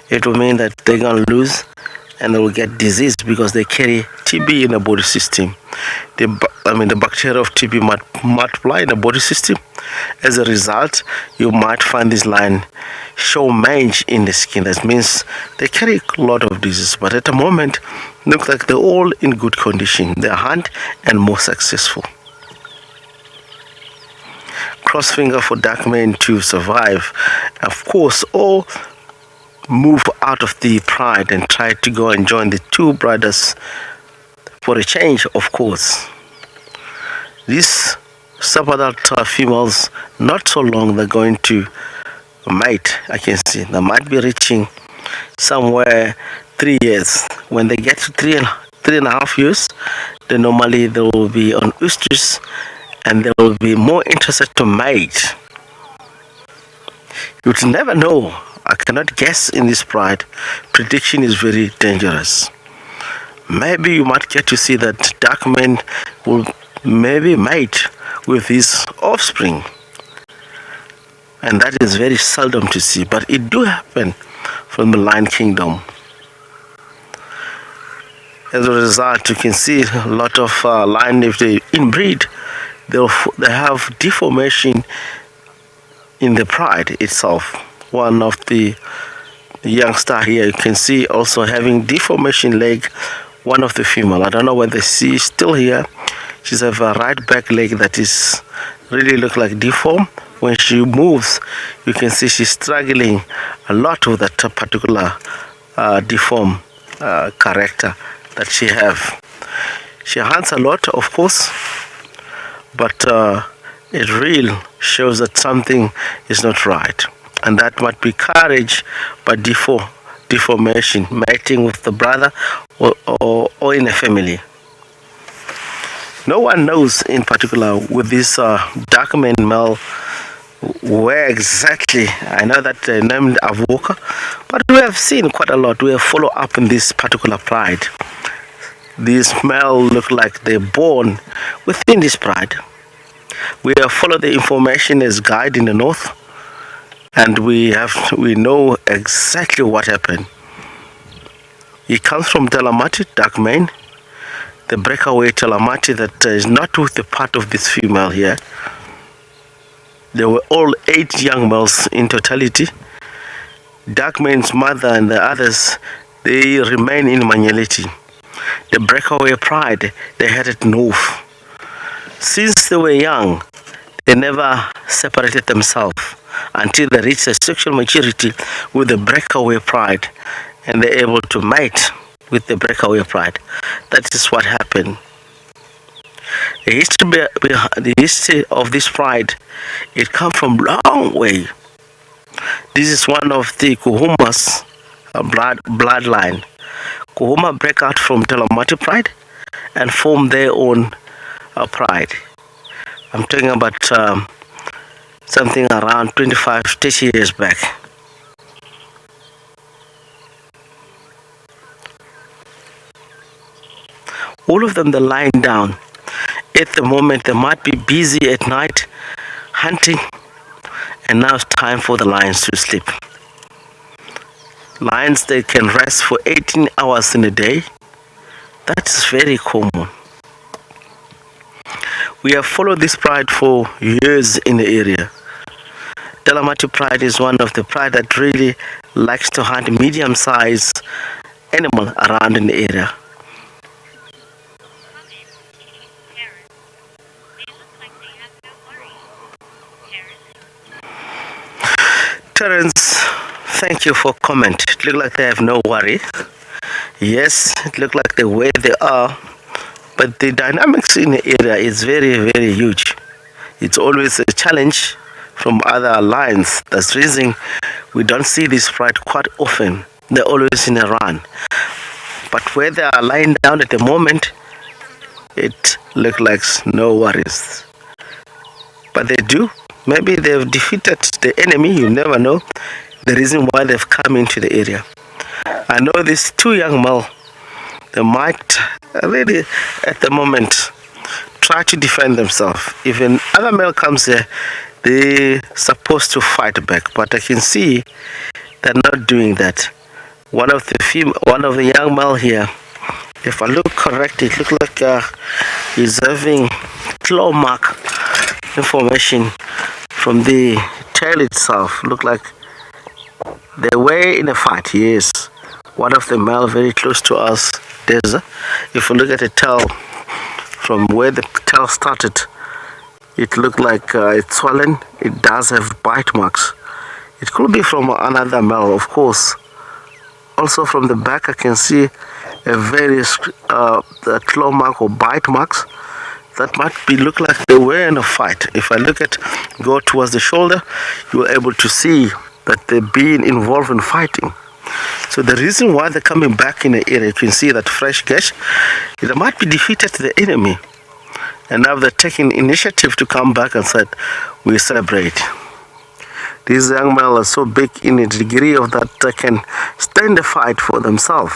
it will mean that they're going to lose and they will get disease because they carry TB in the body system. The bacteria of TB might multiply in the body system. As a result, you might find this line show mange in the skin. That means they carry a lot of disease, but at the moment, look like they're all in good condition. They're hunt and more successful. Cross finger for Dark Mane to survive. Of course, all move out of the pride and try to go and join the two brothers for a change, of course. These subadult females, not so long they're going to mate. I can see they might be reaching somewhere 3 years. When they get to 3.5 years, then normally they will be on oestrus and they will be more interested to mate. You'd never know. I cannot guess in this pride. Prediction is very dangerous. Maybe you might get to see that Dark Mane will maybe mate with his offspring. And that is very seldom to see, but it do happen from the Lion Kingdom. As a result, you can see a lot of lion, if they inbreed, they have deformation in the pride itself. One of the youngster here, you can see also having deformation leg. One of the female, I don't know whether she's still here. She's have a right back leg that is really look like deformed. When she moves, you can see she's struggling a lot with that particular deformed character that she have. She hunts a lot, of course, but it really shows that something is not right. And that might be courage by deformation, mating with the brother or in a family. No one knows in particular with this Dark Mane male where exactly. I know that they named Avoka, but we have seen quite a lot. We have followed up in this particular pride. These male look like they're born within this pride. We have followed the information as guide in the north, and we know exactly what happened. He comes from Talamati, Dark Mane. the breakaway Talamati that is not with the part of this female here. There were all 8 young males in totality. Darkman's mother and the others, they remain in Manyeleti. The breakaway pride, they headed north. Since they were young, they never separated themselves until they reached a sexual maturity with the breakaway pride, and they're able to mate with the breakaway pride. That is what happened. The history of this pride, it comes from long way. This is one of the Kuhuma's bloodline. Kuhuma break out from Talamati pride and form their own pride. I'm talking about something around 25-30 years back. All of them, they're lying down. At the moment, they might be busy at night hunting, and now it's time for the lions to sleep. Lions, they can rest for 18 hours in a day. That's very common. We have followed this pride for years in the area. Talamati pride is one of the pride that really likes to hunt medium-sized animal around in the area. Terence, thank you for comment. It looks like they have no worry. Yes, it looks like the way they are, but the dynamics in the area is very, very huge. It's always a challenge from other lions. That's the reason we don't see this pride quite often. They're always in a run. But where they are lying down at the moment, it looks like no worries. But they do. Maybe they've defeated the enemy, you never know the reason why they've come into the area. I know these 2 young males, they might really at the moment try to defend themselves. If another male comes there, they're supposed to fight back, but I can see they're not doing that. One of the young male here, if I look correctly, it looks like he's having claw mark information from the tail itself. Look like they were in a fight. Yes, one of the male very close to us. If you look at the tail from where the tail started, it looked like it's swollen. It does have bite marks. It could be from another male, of course. Also from the back, I can see a various claw mark or bite marks. That might look like they were in a fight. If I go towards the shoulder, you're able to see that they're being involved in fighting. So the reason why they're coming back in the area, you can see that fresh gash, they might be defeated the enemy. And now they're taking initiative to come back and said, we celebrate. These young men are so big in a degree of that they can stand the fight for themselves.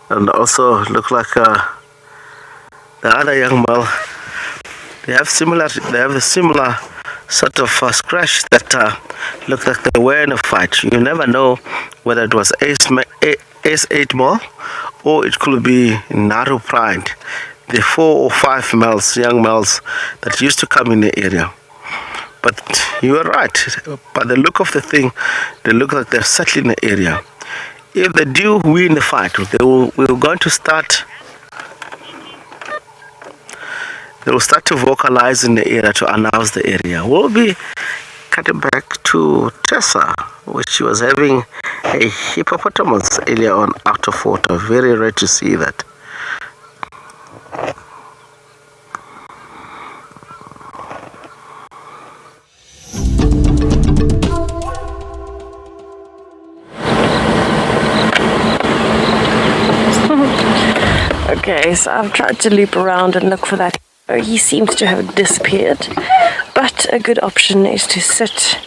And also look like the other young male, they have the similar sort of scratch that look like they were in a fight. You never know whether it was S8 male or it could be narrow pride. The 4 or 5 males, young males that used to come in the area. But you are right. By the look of the thing, they look like they're settling the area. If they do win the fight, we're going to start. They will start to vocalize in the area to announce the area. We'll be cutting back to Tessa, which was having a hippopotamus earlier on out of water. Very rare to see that. Okay, so I've tried to loop around and look for that. He seems to have disappeared, but a good option is to sit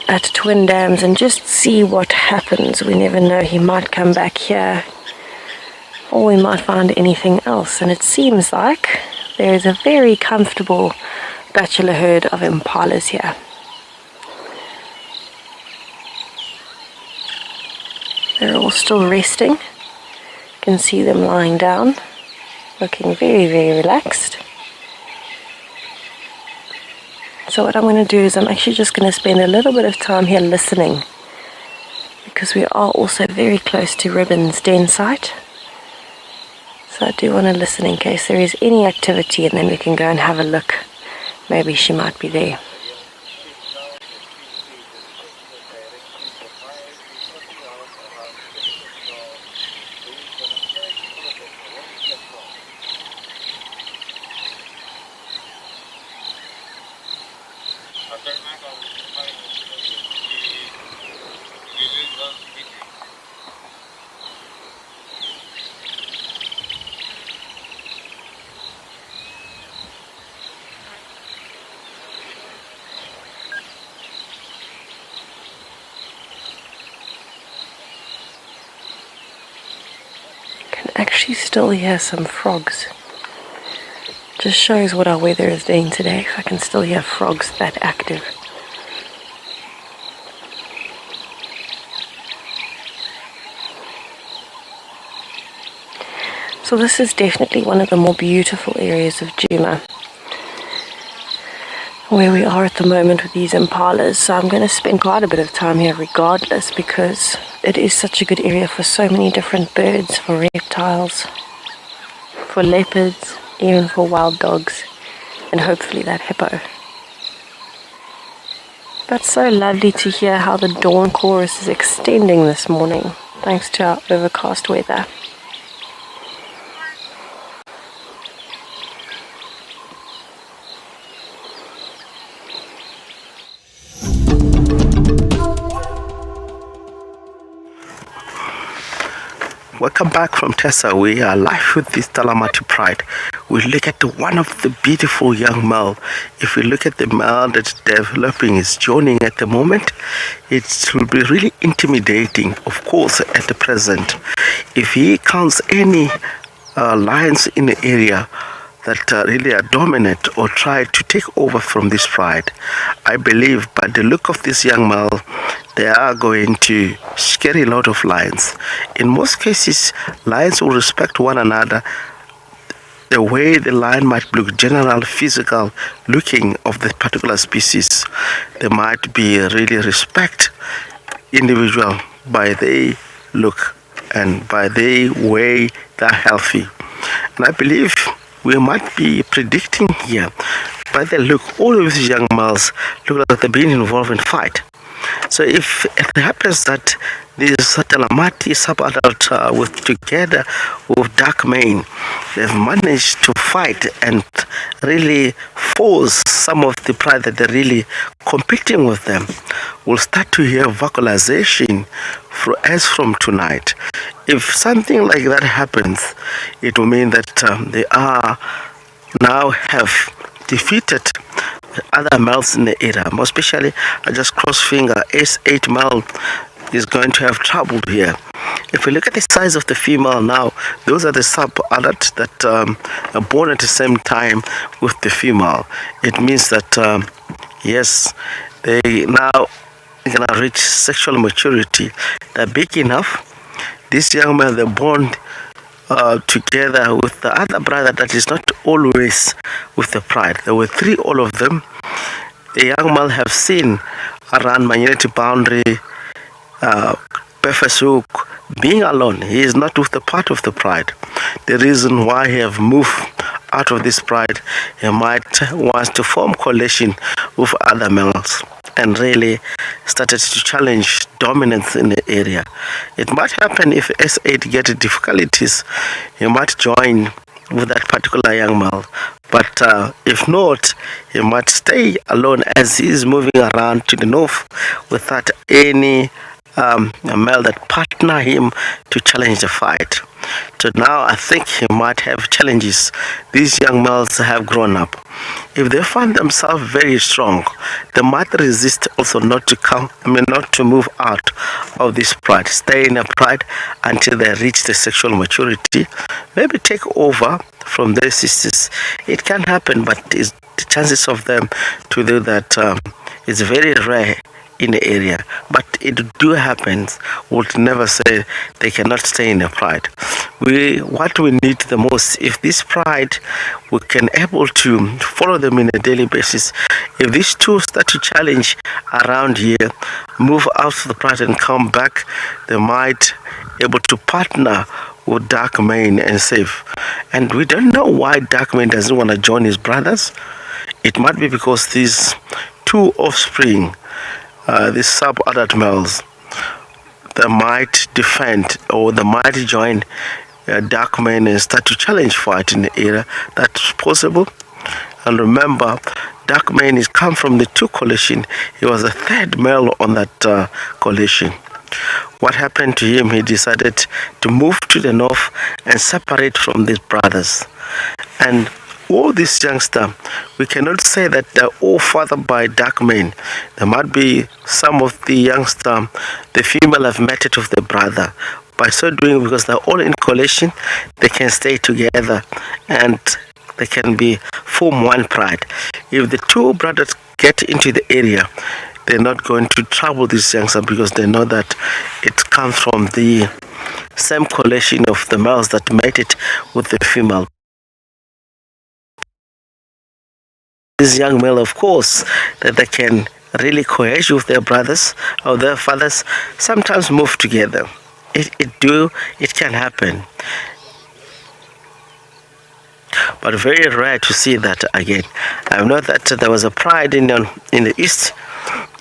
at Twin Dams and just see what happens. We never know, he might come back here, or we might find anything else. And it seems like there is a very comfortable bachelor herd of impalas here. They're all still resting. You can see them lying down, looking very, very relaxed. So what I'm going to do is I'm actually just going to spend a little bit of time here listening, because we are also very close to Ribbon's den site. So I do want to listen in case there is any activity, and then we can go and have a look. Maybe she might be there. Actually still hear some frogs. Just shows what our weather is doing today. If I can still hear frogs that active. So this is definitely one of the more beautiful areas of Djuma, where we are at the moment with these impalas. So I'm going to spend quite a bit of time here regardless, because it is such a good area for so many different birds, for reptiles, for leopards, even for wild dogs, and hopefully that hippo. But so lovely to hear how the dawn chorus is extending this morning, thanks to our overcast weather. Welcome back from Tessa. We are live with this Talamati Pride. We look at one of the beautiful young male. If we look at the male that's developing, is joining at the moment, it will be really intimidating, of course, at the present. If he counts any lions in the area that really are dominant or try to take over from this pride, I believe by the look of this young male, they are going to scare a lot of lions. In most cases, lions will respect one another. The way the lion might look, general physical looking of the particular species, they might be really respect individual by their look and by their way they're healthy. And I believe we might be predicting here, by the look, all of these young males look like they're being involved in fight. So if it happens that this Talamati sub-adult together with dark mane, they've managed to fight and really force some of the pride that they're really competing with them, we'll start to hear vocalization as from tonight. If something like that happens, it will mean that they are now have defeated other males in the area. More especially, I just cross finger, S8 male is going to have trouble here. If we look at the size of the female now, those are the sub-adults that are born at the same time with the female. It means that, yes, they now gonna reach sexual maturity. They're big enough. This young man, they're born together with the other brother that is not always with the pride. There were three, all of them. The young man have seen around Minority Boundary, Pefesuk, being alone. He is not with the part of the pride. The reason why he have moved out of this pride, he might want to form coalition with other males and really started to challenge dominance in the area. It might happen if S8 get difficulties, he might join with that particular young male. But if not, he might stay alone as he is moving around to the north without any male that partner him to challenge the fight. So now I think he might have challenges. These young males have grown up. If they find themselves very strong, they might resist also not to move out of this pride, stay in a pride until they reach the sexual maturity, maybe take over from their sisters. It can happen, but the chances of them to do that is very rare in the area. But it do happen. Would never say they cannot stay in the pride. What we need the most, if this pride, we can able to follow them in a daily basis. If these two start to challenge around here, move out of the pride and come back, they might able to partner with Darkman and save. And we don't know why Darkman doesn't want to join his brothers. It might be because these two offspring, these sub-adult males, they might defend or they might join Darkman and start to challenge fight in the area. That's possible. And remember, Darkman is come from the two coalition. He was the third male on that coalition. What happened to him? He decided to move to the north and separate from his brothers. And all these youngsters, we cannot say that they're all fathered by Darkman. There might be some of the youngsters, the female have mated with the brother. By so doing, because they're all in coalition, they can stay together and they can form one pride. If the two brothers get into the area, they're not going to trouble these youngsters because they know that it comes from the same coalition of the males that mated with the female. This young male, of course, that they can really cohere with their brothers or their fathers, sometimes move together. It can happen. But very rare to see that again. I know that there was a pride in the east.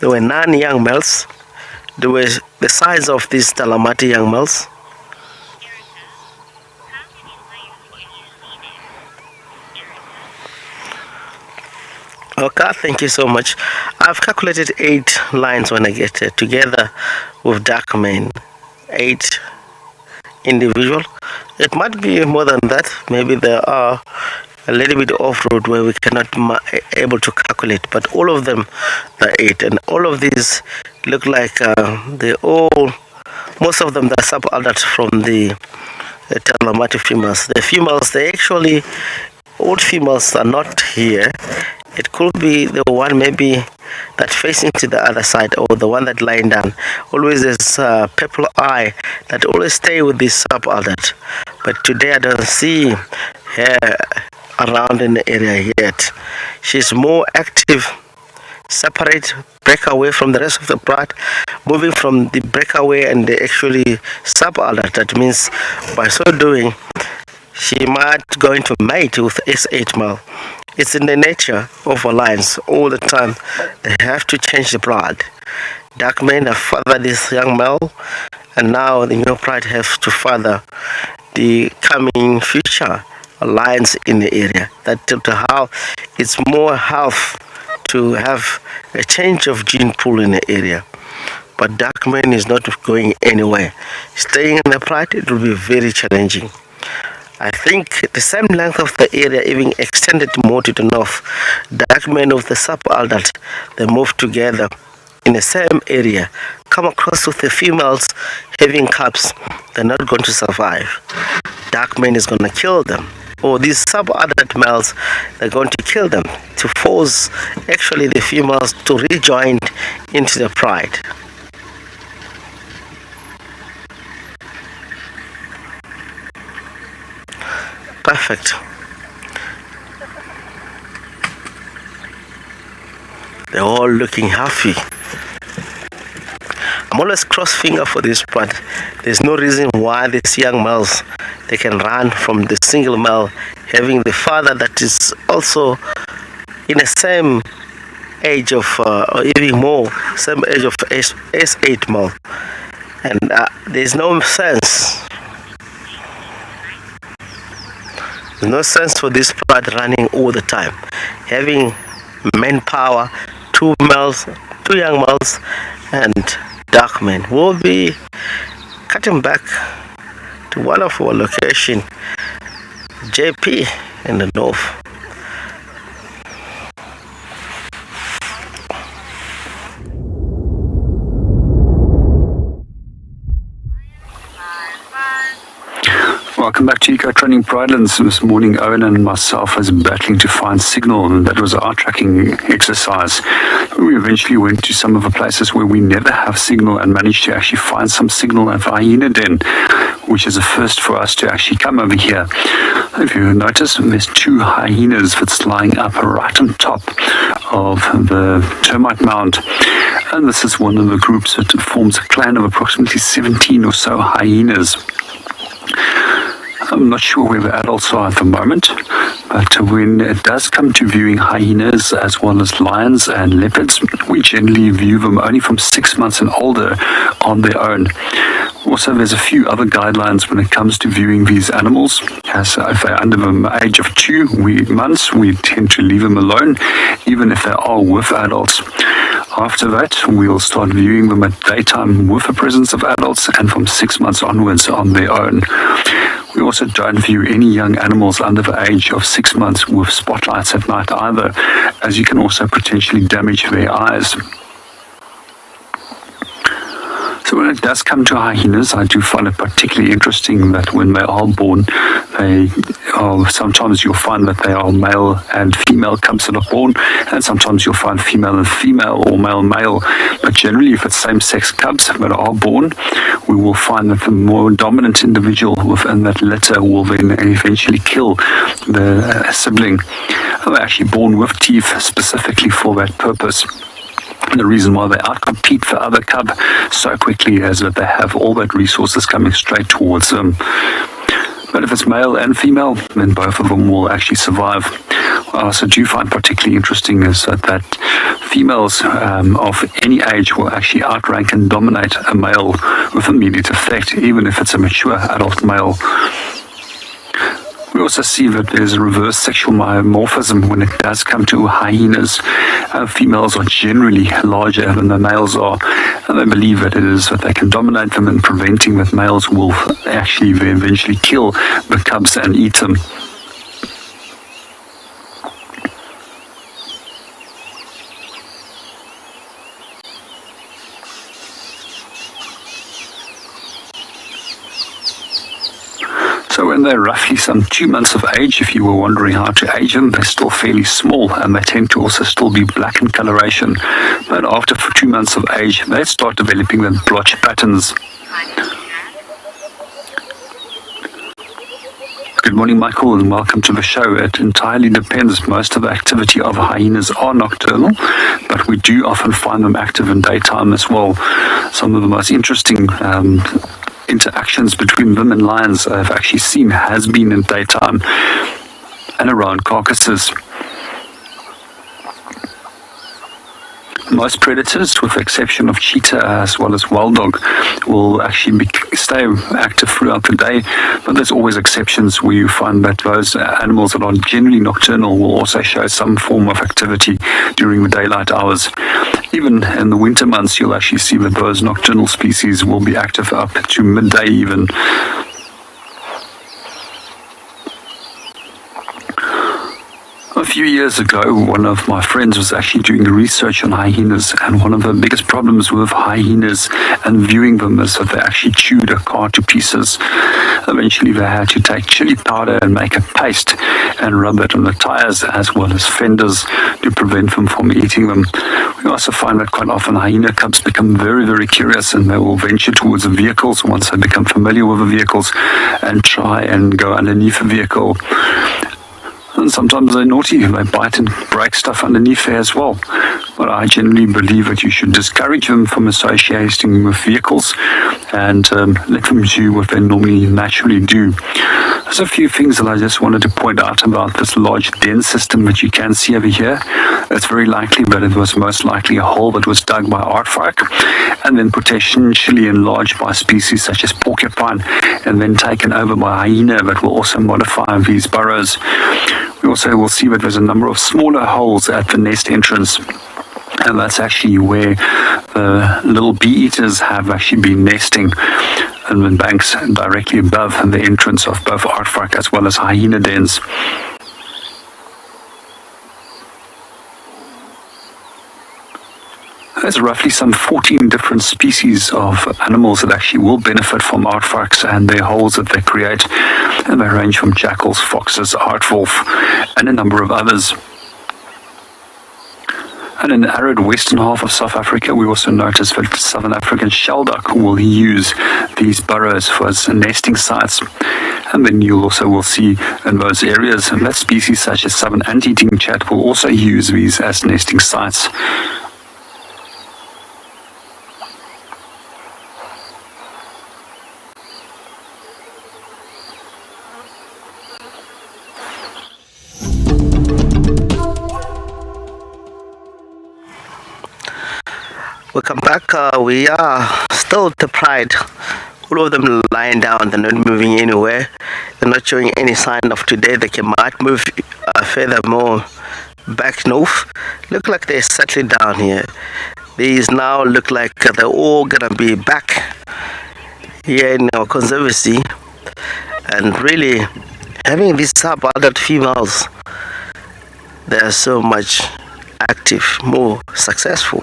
There were 9 young males. They were the size of these Talamati young males. Okay, thank you so much. I've calculated 8 lines when I get together with Darkman. 8 individual. It might be more than that. Maybe there are a little bit off-road where we cannot able to calculate, but all of them are 8, and all of these look like most of them are sub-adults from the Talamati females. The females, they actually, all females are not here. It could be the one maybe that facing to the other side, or the one that lying down. Always there's a purple eye that always stay with this sub-adult. But today I don't see her around in the area yet. She's more active, separate, break away from the rest of the pride, moving from the breakaway and the actually sub-adult. That means by so doing, she might going to mate with S8 male. It's in the nature of alliance all the time. They have to change the pride. Darkman have fathered this young male, and now the new pride has to father the coming future alliance in the area. That to how it's more health to have a change of gene pool in the area. But Darkman is not going anywhere. Staying in the pride, it will be very challenging. I think the same length of the area even extended more to the north. Darkmen of the sub-adult, they move together in the same area, come across with the females having cubs. They're not going to survive. Darkman is going to kill them. Or these sub-adult males, they're going to kill them to force actually the females to rejoin into the pride. Perfect. They're all looking happy. I'm always cross finger for this part. There's no reason why these young males, they can run from the single male having the father that is also in the same age of or even more, same age of S8 male. And there's no sense. There's no sense for this pride running all the time. Having manpower, 2 males, 2 young males, and Darkman will be cutting back to one of our location, JP in the north. Welcome back to Eco Training Pridelands. This morning, Owen and myself was battling to find signal, and that was our tracking exercise. We eventually went to some of the places where we never have signal and managed to actually find some signal at the hyena den, which is a first for us to actually come over here. If you notice, there's 2 hyenas that's lying up right on top of the termite mound. And this is one of the groups that forms a clan of approximately 17 or so hyenas. I'm not sure where the adults are at the moment, but when it does come to viewing hyenas as well as lions and leopards, we generally view them only from 6 months and older on their own. Also, there's a few other guidelines when it comes to viewing these animals. As if they're under the age of 2 months, we tend to leave them alone, even if they are with adults. After that, we'll start viewing them at daytime with the presence of adults, and from 6 months onwards on their own. We also don't view any young animals under the age of 6 months with spotlights at night either, as you can also potentially damage their eyes. So when it does come to hyenas, I do find it particularly interesting that when they are born, sometimes you'll find that they are male and female cubs that are born, and sometimes you'll find female and female or male. But generally, if it's same-sex cubs that are born, we will find that the more dominant individual within that litter will then eventually kill the sibling. They're actually born with teeth specifically for that purpose. And the reason why they outcompete the other cub so quickly is that they have all that resources coming straight towards them. But if it's male and female, then both of them will actually survive. What I also do find particularly interesting is that females of any age will actually outrank and dominate a male with immediate effect, even if it's a mature adult male. We also see that there's a reverse sexual dimorphism when it does come to hyenas. Females are generally larger than the males are, and they believe that it is that they can dominate them, and preventing that males will actually eventually kill the cubs and eat them. So when they're roughly some 2 months of age, if you were wondering how to age them, they're still fairly small, and they tend to also still be black in coloration. But after 2 months of age, they start developing the blotch patterns. Good morning, Michael, and welcome to the show. It entirely depends. Most of the activity of hyenas are nocturnal, but we do often find them active in daytime as well. Some of the most interesting interactions between them and lions I've actually seen has been in daytime and around carcasses. Most predators, with the exception of cheetah as well as wild dog, will actually stay active throughout the day, but there's always exceptions where you find that those animals that are generally nocturnal will also show some form of activity during the daylight hours. Even in the winter months, you'll actually see that those nocturnal species will be active up to midday even. A few years ago, one of my friends was actually doing research on hyenas, and one of the biggest problems with hyenas and viewing them is that they actually chewed a car to pieces. Eventually, they had to take chili powder and make a paste and rub it on the tires as well as fenders to prevent them from eating them. We also find that quite often hyena cubs become very, very curious, and they will venture towards the vehicles once they become familiar with the vehicles and try and go underneath the vehicle. And sometimes they're naughty, they bite and break stuff underneath there as well. But I generally believe that you should discourage them from associating with vehicles and let them do what they normally naturally do. There's a few things that I just wanted to point out about this large den system that you can see over here. It's very likely that it was most likely a hole that was dug by aardvark and then potentially enlarged by species such as porcupine and then taken over by hyena that will also modify these burrows. We also will see that there's a number of smaller holes at the nest entrance, and that's actually where the little bee-eaters have actually been nesting in the banks directly above the entrance of both aardvark as well as hyena dens. There's roughly some 14 different species of animals that actually will benefit from aardvarks and their holes that they create, and they range from jackals, foxes, aardwolf, and a number of others. And in the arid western half of South Africa, we also notice that Southern African shelduck will use these burrows for its nesting sites. And then you also will see in those areas that species such as southern anteating chat will also use these as nesting sites. Welcome back. We are still at the Pride. All of them lying down. They're not moving anywhere. They're not showing any sign of today. They might move further more back north. Look like they're settling down here. These now look like they're all gonna be back here in our conservancy. And really, having these sub-adult females, they are so much active, more successful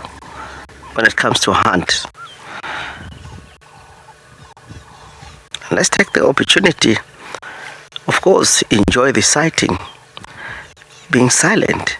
when it comes to hunt. Let's take the opportunity, of course, enjoy the sighting, being silent.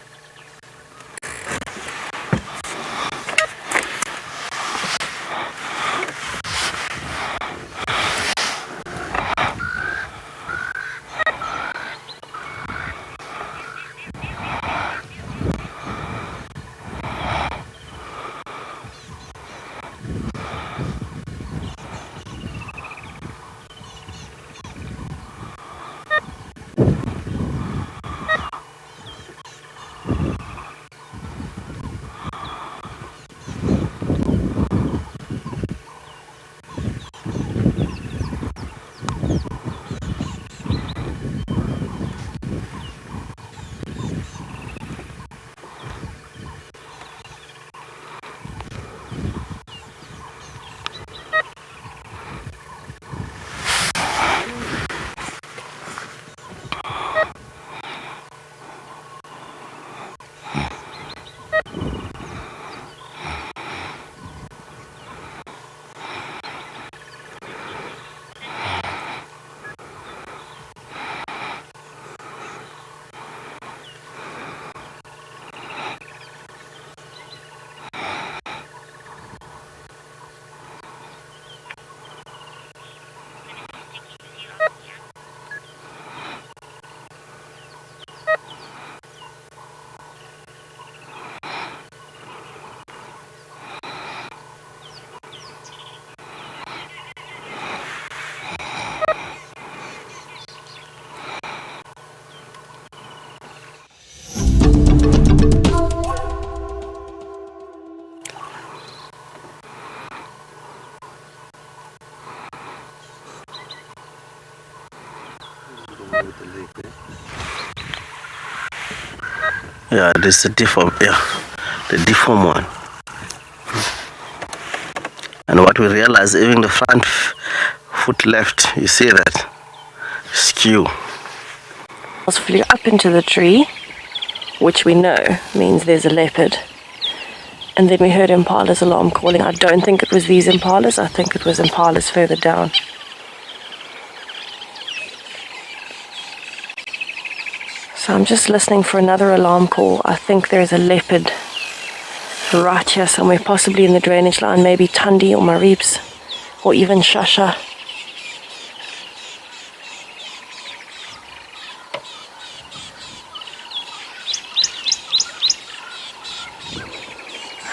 Yeah, this is the deform. Yeah, the deform one. And what we realize, even the front foot left, you see that skew. Flew up into the tree, which we know means there's a leopard. And then we heard Impala's alarm calling. I don't think it was these Impalas. I think it was Impalas further down. So I'm just listening for another alarm call. I think there's a leopard right here somewhere, possibly in the drainage line, maybe Tundi or Maribs, or even Shasha.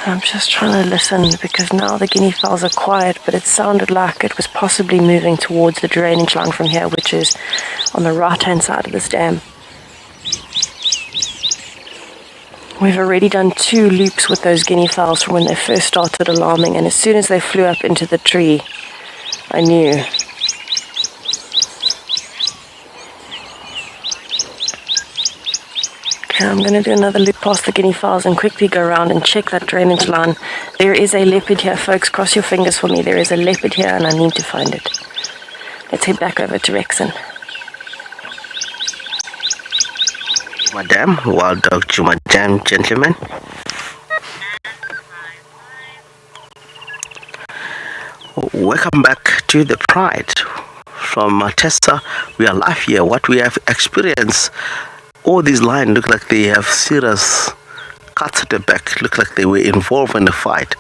I'm just trying to listen because now the guinea fowls are quiet, but it sounded like it was possibly moving towards the drainage line from here, which is on the right-hand side of this dam. We've already done 2 loops with those guinea fowls from when they first started alarming, and as soon as they flew up into the tree, I knew. Okay, I'm going to do another loop past the guinea fowls and quickly go around and check that drainage line. There is a leopard here, folks. Cross your fingers for me. There is a leopard here and I need to find it. Let's head back over to Rexon. Madam, wild dog to madam, gentlemen. Welcome back to the Pride from Tessa. We are live here. What we have experienced, all these lions look like they have serious cuts at the back, look like they were involved in the fight.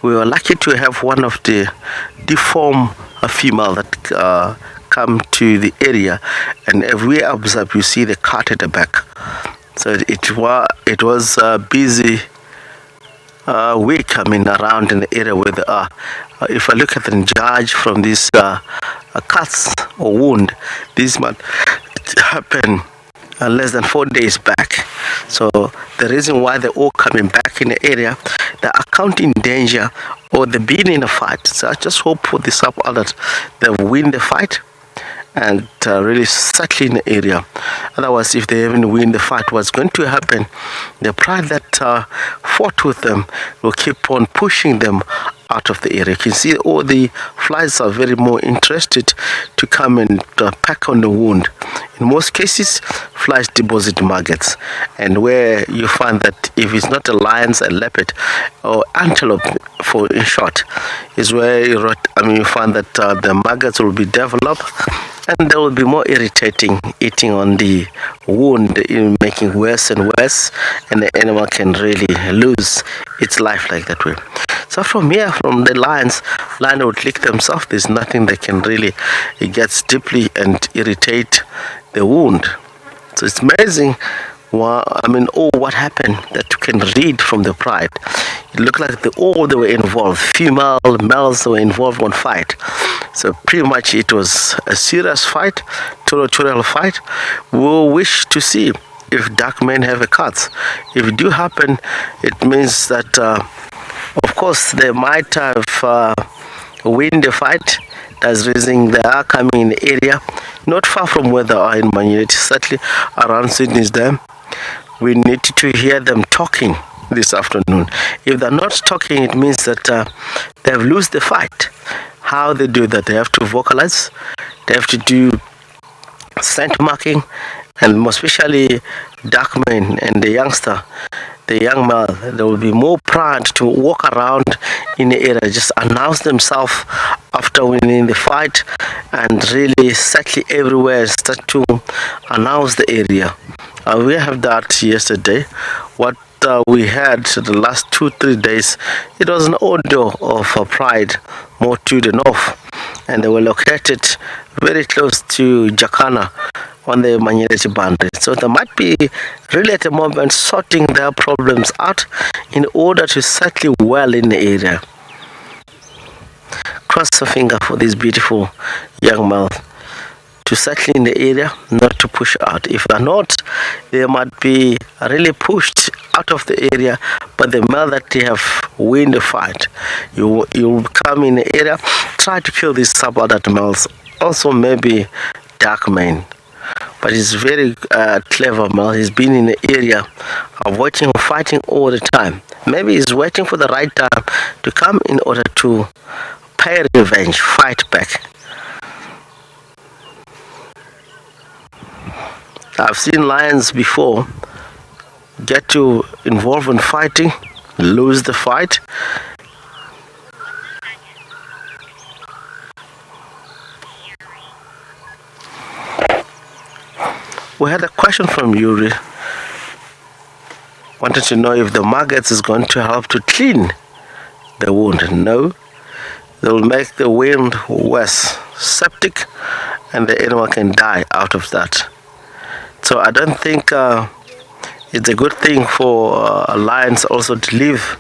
We were lucky to have one of the deformed female that come to the area, and if we observe, you see the cut at the back. So it was busy week, around in the area where they are. If I look at the judge from these cuts or wound, this might happen less than 4 days back. So the reason why they're all coming back in the area, the account in danger or they've been in a fight. So I just hope for this up that they win the fight and really settle in the area. Otherwise, if they even win the fight, what's going to happen, the pride that fought with them will keep on pushing them out of the area. You can see all the flies are very more interested to come and peck on the wound. In most cases, flies deposit maggots, and where you find that if it's not a lion, a leopard, or antelope, in short, is where you find that the maggots will be developed, and they will be more irritating, eating on the wound, making worse and worse, and the animal can really lose its life like that way. So from here, from the lion would lick themselves. There's nothing they can really, it gets deeply and irritate the wound. So it's amazing. What happened that you can read from the pride. It looked like they were involved. Female, males were involved in fight. So pretty much it was a serious fight, territorial fight. We'll wish to see if dark men have a cut. If it do happen, it means that, of course, they might have win the fight. That's the reason they are coming in the area, not far from where they are in Manuel, certainly around Sydney's Dam. We need to hear them talking this afternoon. If they're not talking, it means that they have lost the fight. How they do that? They have to vocalize, they have to do scent marking, and most especially dark men and the youngster, the young male, they will be more proud to walk around in the area, just announce themselves after winning the fight, and really settle everywhere, start to announce the area. We have that yesterday. What we had the last 2-3 days, it was an audio of pride more to the north, and they were located very close to Jacana on the Manyeleti boundary. So they might be really at the moment sorting their problems out in order to settle well in the area. Cross the finger for this beautiful young male to settle in the area, not to push out. If they're not, they might be really pushed out of the area, but the male that they have win the fight, you come in the area, try to kill these sub-adult males, also maybe dark men. But he's very clever male. He's been in the area avoiding fighting all the time. Maybe he's waiting for the right time to come in order to pay revenge, fight back. I've seen lions before get to involve in fighting, lose the fight. We had a question from Yuri. Wanted to know if the maggots is going to help to clean the wound. No, they'll make the wound worse, septic, and the animal can die out of that. So I don't think it's a good thing for lions also to leave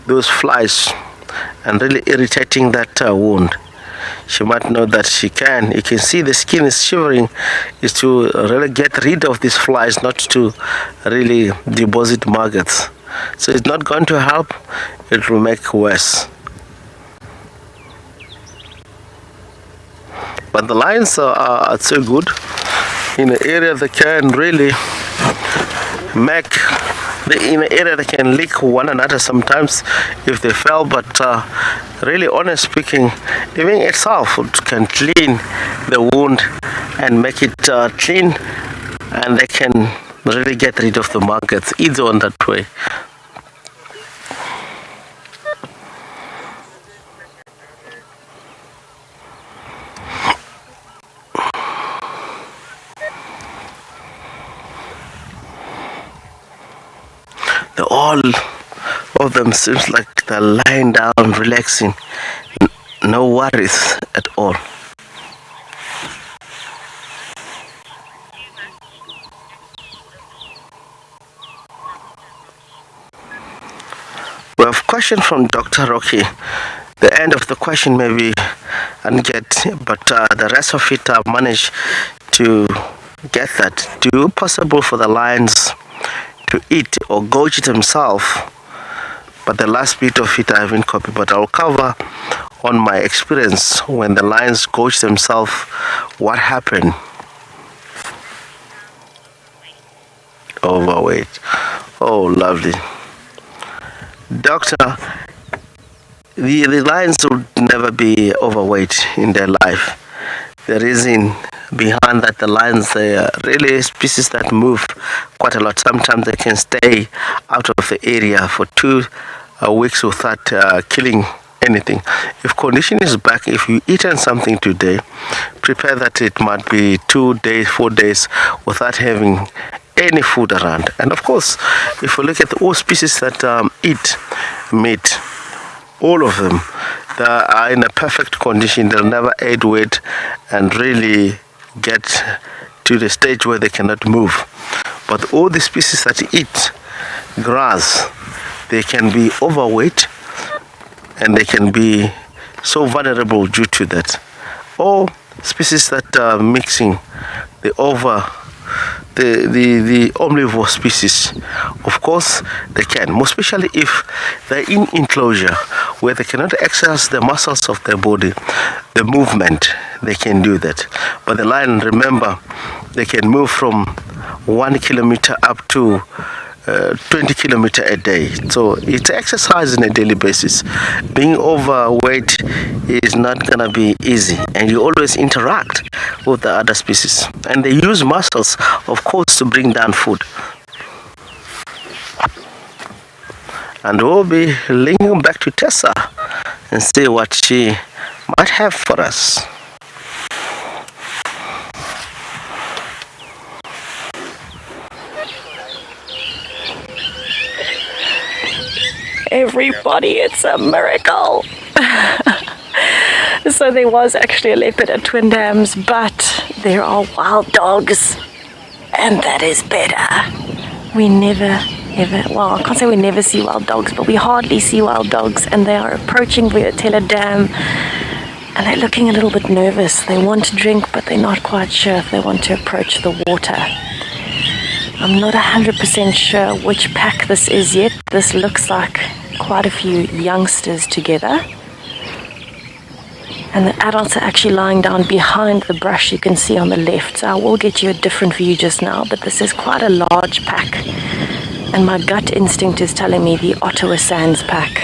those flies and really irritating that wound. She might know that she can. You can see the skin is shivering, is to really get rid of these flies, not to really deposit maggots. So it's not going to help, it will make worse. But the lions are so good. In the area they can really in the area they can lick one another sometimes if they fell, but really honest speaking, even itself can clean the wound and make it clean, and they can really get rid of the maggots either on that way. all of them seems like they're lying down, relaxing, no worries at all. We have a question from Dr. Rocky. The end of the question maybe I didn't get, but the rest of it I managed to get that. Do it possible for the lions to eat or gorge themselves? But the last bit of it I haven't copied, but I'll cover on my experience when the lions gorge themselves, what happened. Overweight. Oh, lovely. Doctor, the lions would never be overweight in their life. The reason behind that, the lions, they are really species that move quite a lot. Sometimes they can stay out of the area for 2 weeks without killing anything. If condition is back, if you eaten something today, prepare that it might be 2 days, 4 days without having any food around. And of course, if we look at all species that eat meat, all of them, they are in a perfect condition. They'll never add weight and really get to the stage where they cannot move. But all the species that eat grass, they can be overweight and they can be so vulnerable due to that. Or species that are mixing the omnivore species, of course they can, more especially if they're in enclosure where they cannot exercise the muscles of their body, the movement, they can do that. But the lion, remember, they can move from 1 kilometer up to 20 kilometers a day. So it's exercise on a daily basis. Being overweight is not gonna be easy, and you always interact with the other species, and they use muscles, of course, to bring down food. And we'll be linking back to Tessa and see what she might have for us. Everybody, it's a miracle. So there was actually a leopard at Twin Dams, but there are wild dogs, and that is better. We never, ever, well, I can't say we never see wild dogs, but we hardly see wild dogs, and they are approaching Vuyatela Dam, and they're looking a little bit nervous. They want to drink, but they're not quite sure if they want to approach the water. I'm not 100% sure which pack this is yet. This looks like quite a few youngsters together. And the adults are actually lying down behind the brush you can see on the left. So I will get you a different view just now, but this is quite a large pack. And my gut instinct is telling me the Ottawa Sands pack.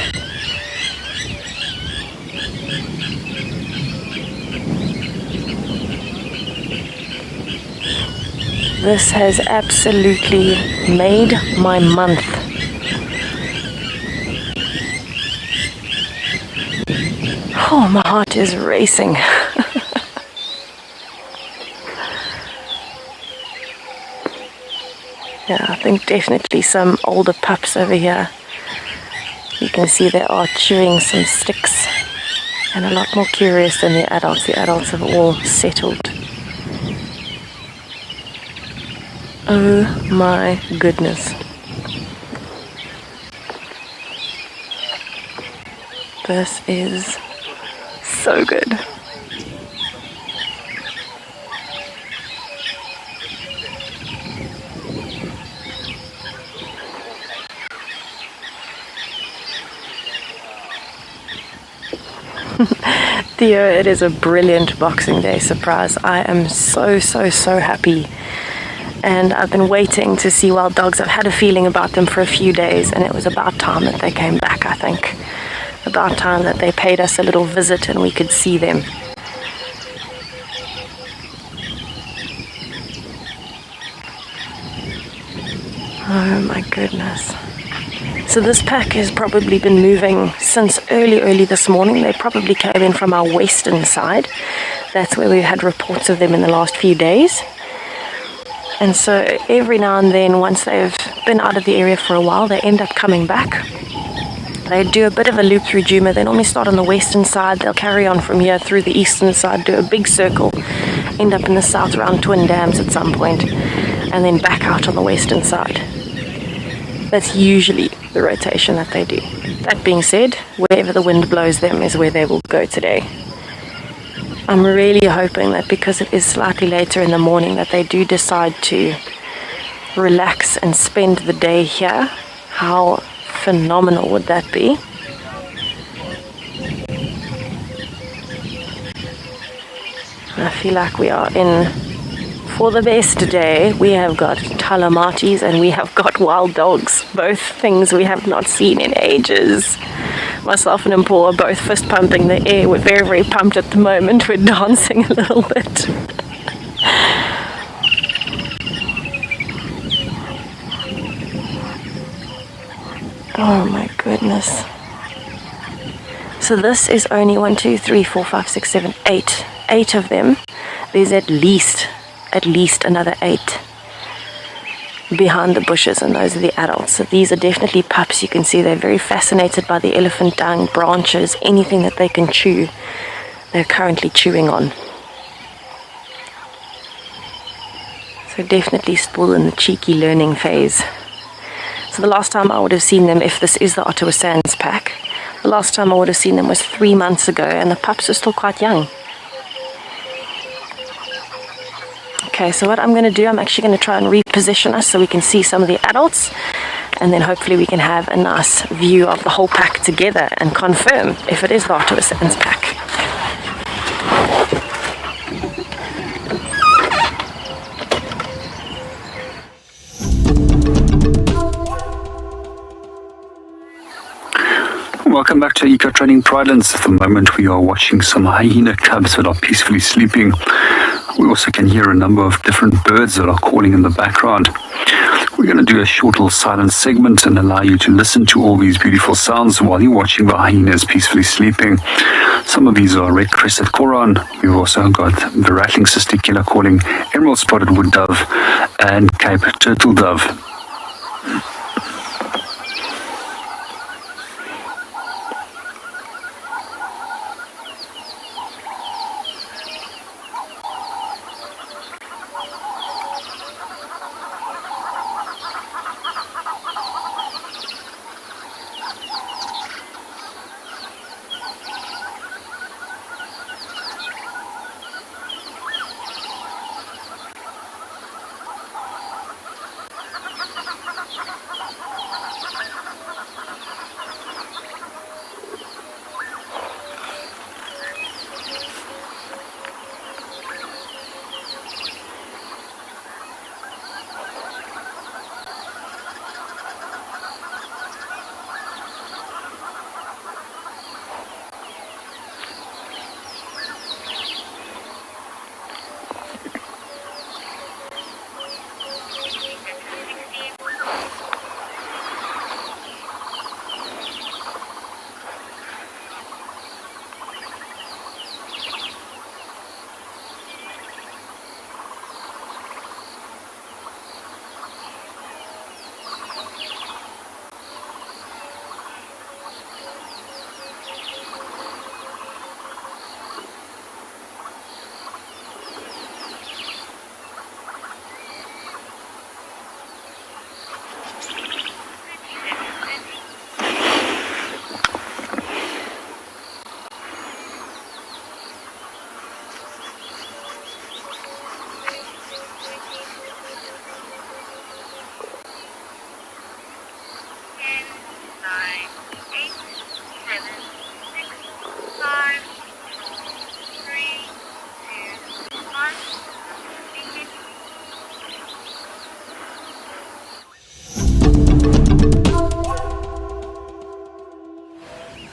This has absolutely made my month. Oh, my heart is racing. Yeah, I think definitely some older pups over here. You can see they are chewing some sticks and a lot more curious than the adults. The adults have all settled. Oh my goodness. This is so good. Theo, it is a brilliant Boxing Day surprise. I am so happy. And I've been waiting to see wild dogs. I've had a feeling about them for a few days, and it was about time that they came back, I think. About time that they paid us a little visit and we could see them. Oh my goodness. So this pack has probably been moving since early this morning. They probably came in from our western side. That's where we had reports of them in the last few days. And so every now and then, once they've been out of the area for a while, they end up coming back. They do a bit of a loop through Djuma. They normally start on the western side. They'll carry on from here through the eastern side, do a big circle, end up in the south around Twin Dams at some point, and then back out on the western side. That's usually the rotation that they do. That being said, wherever the wind blows them is where they will go today. I'm really hoping that because it is slightly later in the morning that they do decide to relax and spend the day here. How phenomenal would that be? I feel like we are in for the best day. We have got talamatis and we have got wild dogs, both things we have not seen in ages. Myself and Paul are both fist pumping the air. We're very, very pumped at the moment. We're dancing a little bit. Oh my goodness. So this is only 1, 2, 3, 4, 5, 6, 7, 8. 8 of them. There's at least another 8 behind the bushes, and those are the adults. So these are definitely pups. You can see they're very fascinated by the elephant dung, branches, anything that they can chew. They're currently chewing on. So definitely still in the cheeky learning phase. So the last time I would have seen them, if this is the Ottawa Sands pack, the last time I would have seen them was 3 months ago, and the pups are still quite young. Okay, so what I'm going to do, I'm actually going to try and reposition us so we can see some of the adults, and then hopefully we can have a nice view of the whole pack together and confirm if it is the Ottawa Sands pack. Welcome back to Eco Training Pridelands. At the moment we are watching some hyena cubs that are peacefully sleeping. We also can hear a number of different birds that are calling in the background. We're going to do a short little silent segment and allow you to listen to all these beautiful sounds while you're watching the hyenas peacefully sleeping. Some of these are red-crested coron. We've also got the rattling cisticola calling, emerald-spotted wood dove, and Cape turtle dove.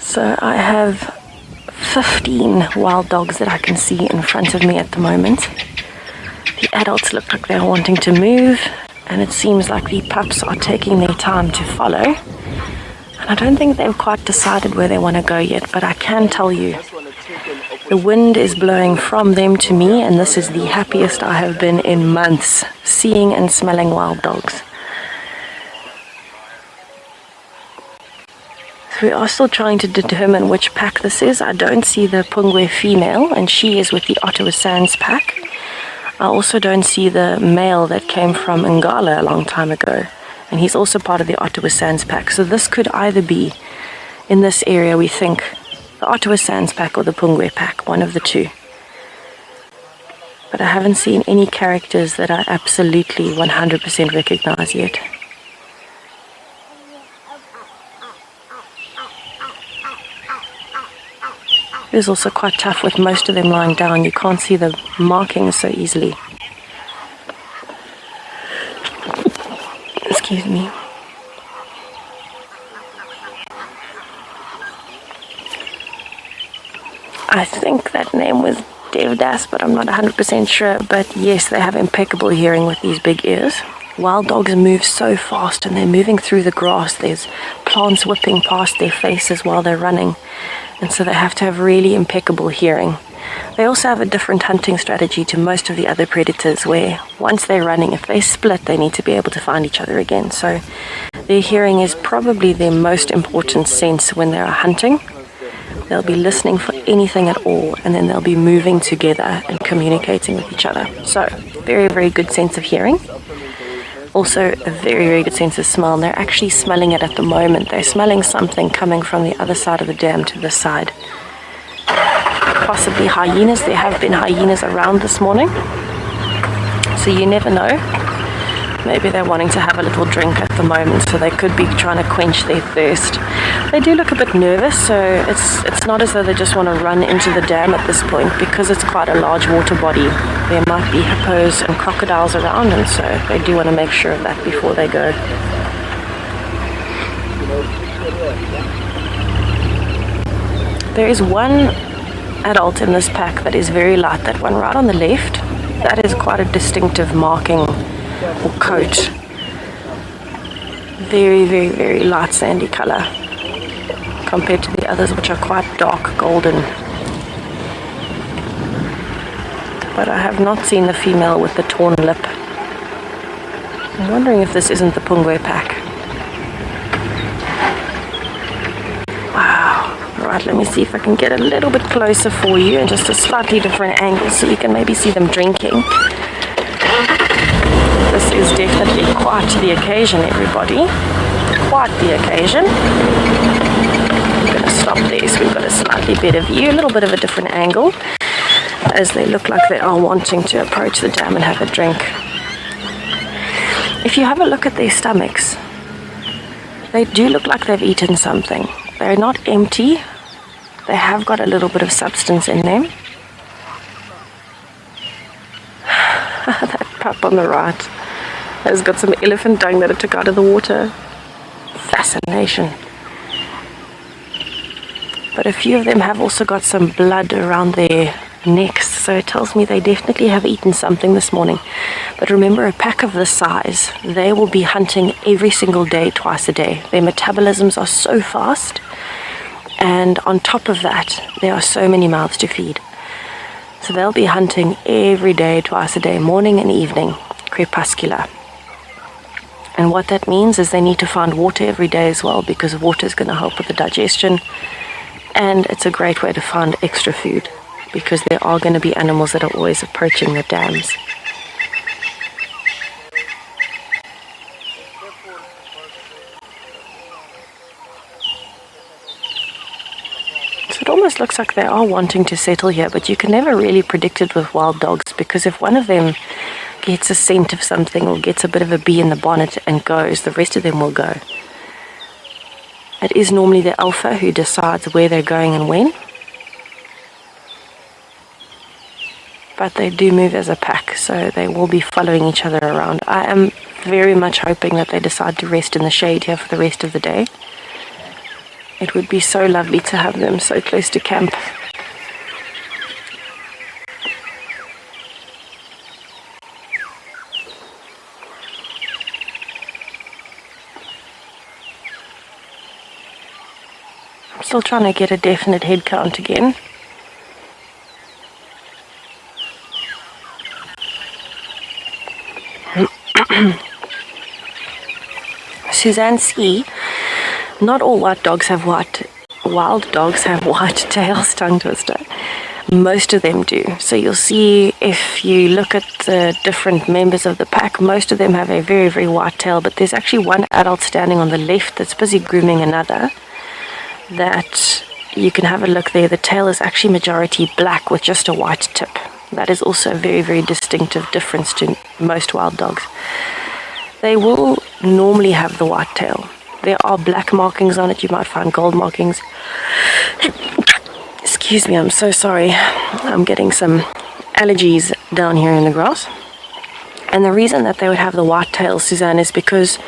So I have 15 wild dogs that I can see in front of me at the moment. The adults look like they're wanting to move, and it seems like the pups are taking their time to follow. And I don't think they've quite decided where they want to go yet, but I can tell you The wind is blowing from them to me, and this is the happiest I have been in months, seeing and smelling wild dogs. So we are still trying to determine which pack this is. I don't see the Pungwe female, and she is with the Ottawa Sands pack. I also don't see the male that came from Ngala a long time ago, and he's also part of the Ottawa Sands pack. So this could either be, in this area we think, the Ottawa Sands pack or the Pungwe pack, one of the two. But I haven't seen any characters that I absolutely 100% recognize yet. It is also quite tough with most of them lying down. You can't see the markings so easily. Excuse me. I think that name was Devdas, but I'm not 100% sure. But yes, they have impeccable hearing with these big ears. Wild dogs move so fast, and they're moving through the grass. There's plants whipping past their faces while they're running. And so they have to have really impeccable hearing. They also have a different hunting strategy to most of the other predators, where once they're running, if they split, they need to be able to find each other again. So their hearing is probably their most important sense when they're hunting. They'll be listening for anything at all, and then they'll be moving together and communicating with each other. So, very, very good sense of hearing. Also, a very, very good sense of smell, and they're actually smelling it at the moment. They're smelling something coming from the other side of the dam to this side. Possibly hyenas. There have been hyenas around this morning, so you never know. Maybe they're wanting to have a little drink at the moment, so they could be trying to quench their thirst. They do look a bit nervous, so it's not as though they just want to run into the dam at this point, because it's quite a large water body. There might be hippos and crocodiles around, and so they do want to make sure of that before they go. There is one adult in this pack that is very light, that one right on the left. That is quite a distinctive marking or coat. Very, very, very light sandy color compared to the others, which are quite dark golden. But I have not seen the female with the torn lip. I'm wondering if this isn't the Pungwe pack. Wow. Right, let me see if I can get a little bit closer for you, and just a slightly different angle so you can maybe see them drinking. This is definitely quite the occasion, everybody. Quite the occasion. I'm going to stop there so we've got a slightly better view, a little bit of a different angle, as they look like they are wanting to approach the dam and have a drink. If you have a look at their stomachs, they do look like they've eaten something. They're not empty. They have got a little bit of substance in them. That pup on the right has got some elephant dung that it took out of the water. Fascination. But a few of them have also got some blood around their necks, so it tells me they definitely have eaten something this morning. But remember, a pack of this size, they will be hunting every single day, twice a day. Their metabolisms are so fast, and on top of that, there are so many mouths to feed. So they'll be hunting every day, twice a day, morning and evening, crepuscular. And what that means is they need to find water every day as well, because water is going to help with the digestion. And it's a great way to find extra food, because there are going to be animals that are always approaching the dams. So it almost looks like they are wanting to settle here, but you can never really predict it with wild dogs, because if one of them gets a scent of something or gets a bit of a bee in the bonnet and goes, the rest of them will go. It is normally the alpha who decides where they're going and when. But they do move as a pack, so they will be following each other around. I am very much hoping that they decide to rest in the shade here for the rest of the day. It would be so lovely to have them so close to camp. I'm still trying to get a definite head count again. Suzanne C. Not all wild dogs have white tails, tongue twister. Most of them do. So you'll see if you look at the different members of the pack, most of them have a very, very white tail, but there's actually one adult standing on the left that's busy grooming another that you can have a look there. The tail is actually majority black with just a white tip. That is also a very, very distinctive difference to most wild dogs. They will normally have the white tail. There are black markings on it. You might find gold markings. Excuse me, I'm so sorry. I'm getting some allergies down here in the grass. And the reason that they would have the white tail, Suzanne, is because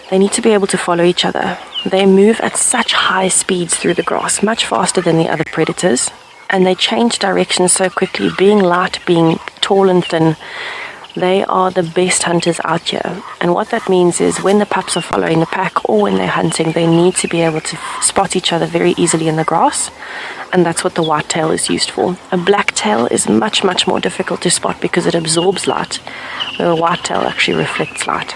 they need to be able to follow each other. They move at such high speeds through the grass, much faster than the other predators. And they change direction so quickly, being light, being tall and thin. They are the best hunters out here. And what that means is when the pups are following the pack or when they're hunting, they need to be able to spot each other very easily in the grass. And that's what the white tail is used for. A black tail is much, much more difficult to spot because it absorbs light, where a white tail actually reflects light.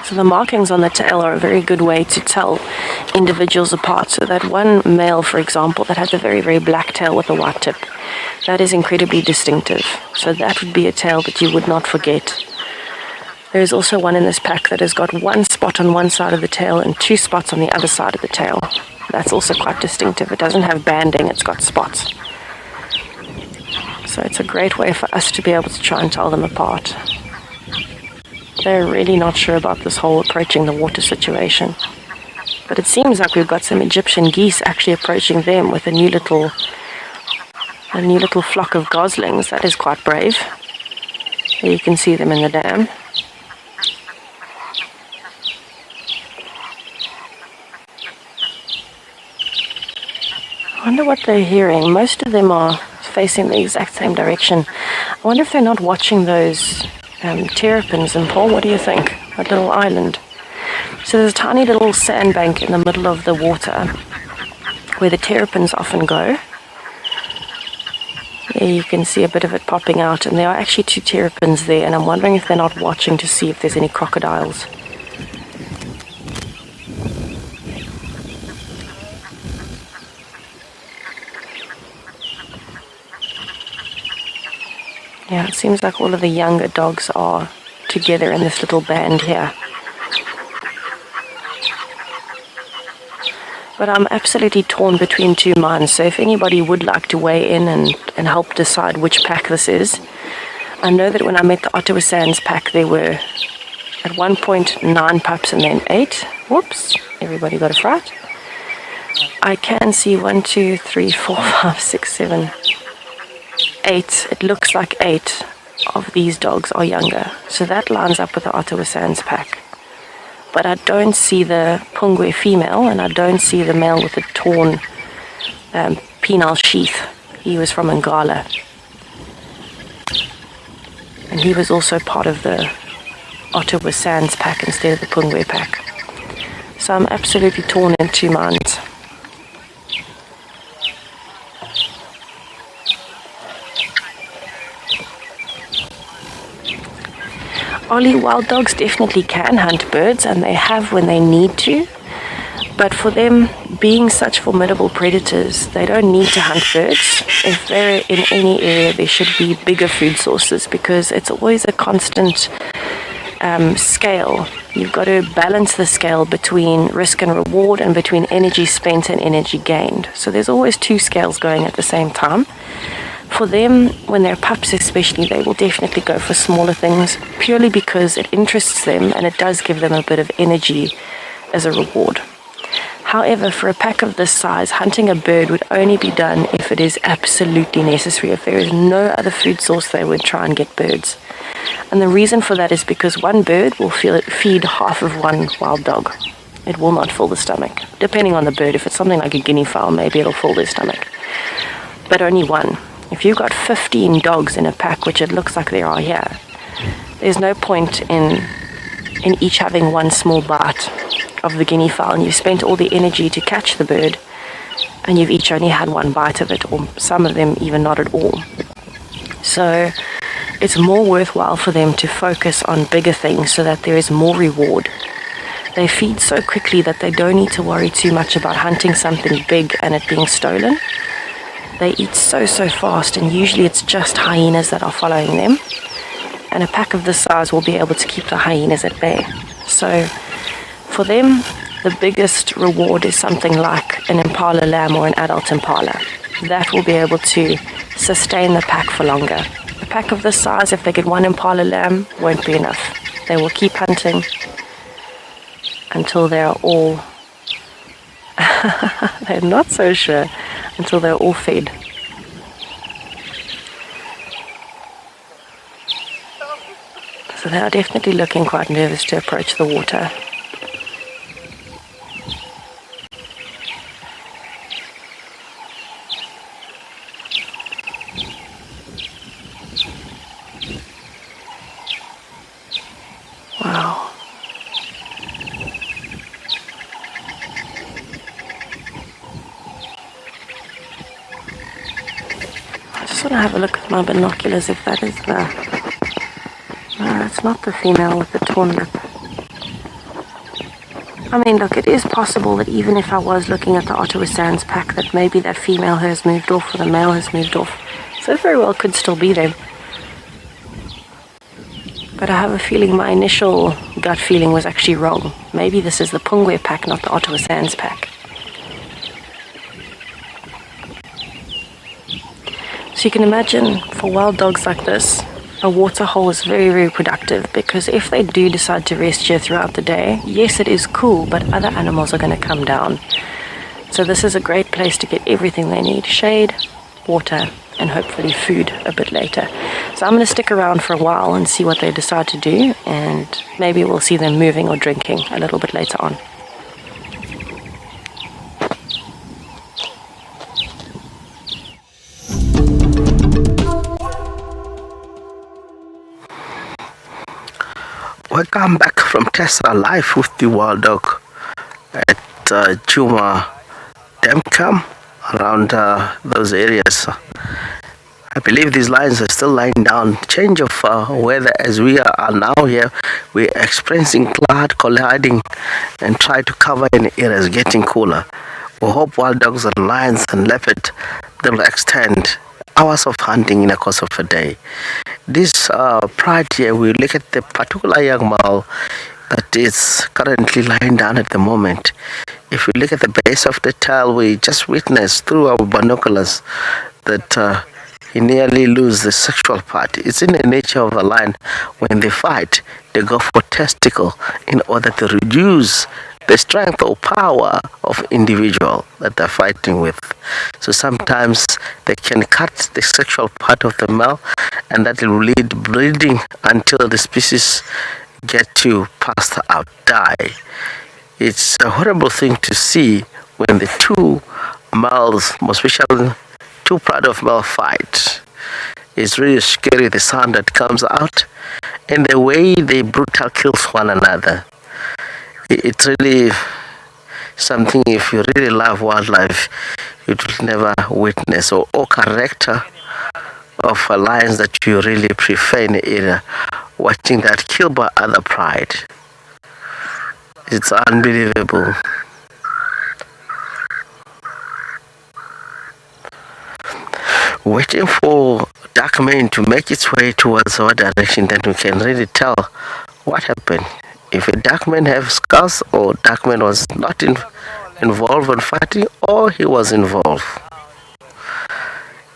So the markings on the tail are a very good way to tell individuals apart. So that one male, for example, that has a very, very black tail with a white tip, that is incredibly distinctive. So that would be a tail that you would not forget. There is also one in this pack that has got one spot on one side of the tail and two spots on the other side of the tail. That's also quite distinctive. It doesn't have banding, it's got spots. So it's a great way for us to be able to try and tell them apart. They're really not sure about this whole approaching the water situation. But it seems like we've got some Egyptian geese actually approaching them with a new little flock of goslings. That is quite brave. There you can see them in the dam. I wonder what they're hearing. Most of them are facing the exact same direction. I wonder if they're not watching those terrapins. And Paul, what do you think? That little island. So there's a tiny little sandbank in the middle of the water where the terrapins often go. There you can see a bit of it popping out, and there are actually two terrapins there, and I'm wondering if they're not watching to see if there's any crocodiles. Yeah, it seems like all of the younger dogs are together in this little band here. But I'm absolutely torn between two minds, so if anybody would like to weigh in and help decide which pack this is. I know that when I met the Ottawa Sands pack, there were at one point 9 pups and then 8. Whoops, everybody got a fright. I can see 1, 2, 3, 4, 5, 6, 7, 8. It looks like 8 of these dogs are younger. So that lines up with the Ottawa Sands pack. But I don't see the Pungwe female, and I don't see the male with the torn penile sheath. He was from Ngala. And he was also part of the Ottawa Sands pack instead of the Pungwe pack. So I'm absolutely torn in two minds. Ollie, wild dogs definitely can hunt birds, and they have when they need to. But for them, being such formidable predators, they don't need to hunt birds. If they're in any area, there should be bigger food sources, because it's always a constant scale. You've got to balance the scale between risk and reward and between energy spent and energy gained. So there's always two scales going at the same time. For them, when they're pups especially, they will definitely go for smaller things purely because it interests them and it does give them a bit of energy as a reward. However, for a pack of this size, hunting a bird would only be done if it is absolutely necessary. If there is no other food source, they would try and get birds. And the reason for that is because one bird will feed half of one wild dog. It will not fill the stomach. Depending on the bird, if it's something like a guinea fowl, maybe it'll fill their stomach. But only one. If you've got 15 dogs in a pack, which it looks like there are here, there's no point in each having one small bite of the guinea fowl, and you've spent all the energy to catch the bird, and you've each only had one bite of it, or some of them even not at all. So it's more worthwhile for them to focus on bigger things so that there is more reward. They feed so quickly that they don't need to worry too much about hunting something big and it being stolen. They eat so fast, and usually it's just hyenas that are following them. And a pack of this size will be able to keep the hyenas at bay. So for them, the biggest reward is something like an impala lamb or an adult impala. That will be able to sustain the pack for longer. A pack of this size, if they get one impala lamb, won't be enough. They will keep hunting until they're all, they're not so sure, until they're all fed. So they are definitely looking quite nervous to approach the water. Wow. I just want to have a look with my binoculars if that is the... No, that's not the female with the torn lip. I mean, look, it is possible that even if I was looking at the Ottawa Sands pack, that maybe that female has moved off or the male has moved off. So it very well could still be there. But I have a feeling my initial gut feeling was actually wrong. Maybe this is the Pungwe pack, not the Ottawa Sands pack. So you can imagine, for wild dogs like this, a water hole is very productive, because if they do decide to rest here throughout the day, yes, it is cool, but other animals are going to come down. So this is a great place to get everything they need: shade, water, and hopefully food a bit later. So I'm going to stick around for a while and see what they decide to do, and maybe we'll see them moving or drinking a little bit later on. Welcome back from Tesla Live with the Wild Dog at Djuma Dam Camp, around those areas. I believe these lions are still lying down. Change of weather as we are now here. We're experiencing cloud colliding and try to cover in areas getting cooler. We hope wild dogs and lions and leopard, they will extend hours of hunting in the course of a day. This pride here, we look at the particular young male that is currently lying down at the moment. If we look at the base of the tail, we just witnessed through our binoculars that he nearly loses the sexual part. It's in the nature of a lion. When they fight, they go for testicle in order to reduce the strength or power of individual that they're fighting with. So sometimes they can cut the sexual part of the male, and that will lead bleeding until the species get to pass out, die. It's a horrible thing to see when the two males, most especially two pride of male, fight. It's really scary, the sound that comes out and the way they brutal kills one another. It's really something, if you really love wildlife, you will never witness, or character of lions that you really prefer in the area, watching that killed by other pride. It's unbelievable. Waiting for dark mane to make its way towards our direction, then we can really tell what happened. If a dark man have scars, or dark man was not involved in fighting, or he was involved.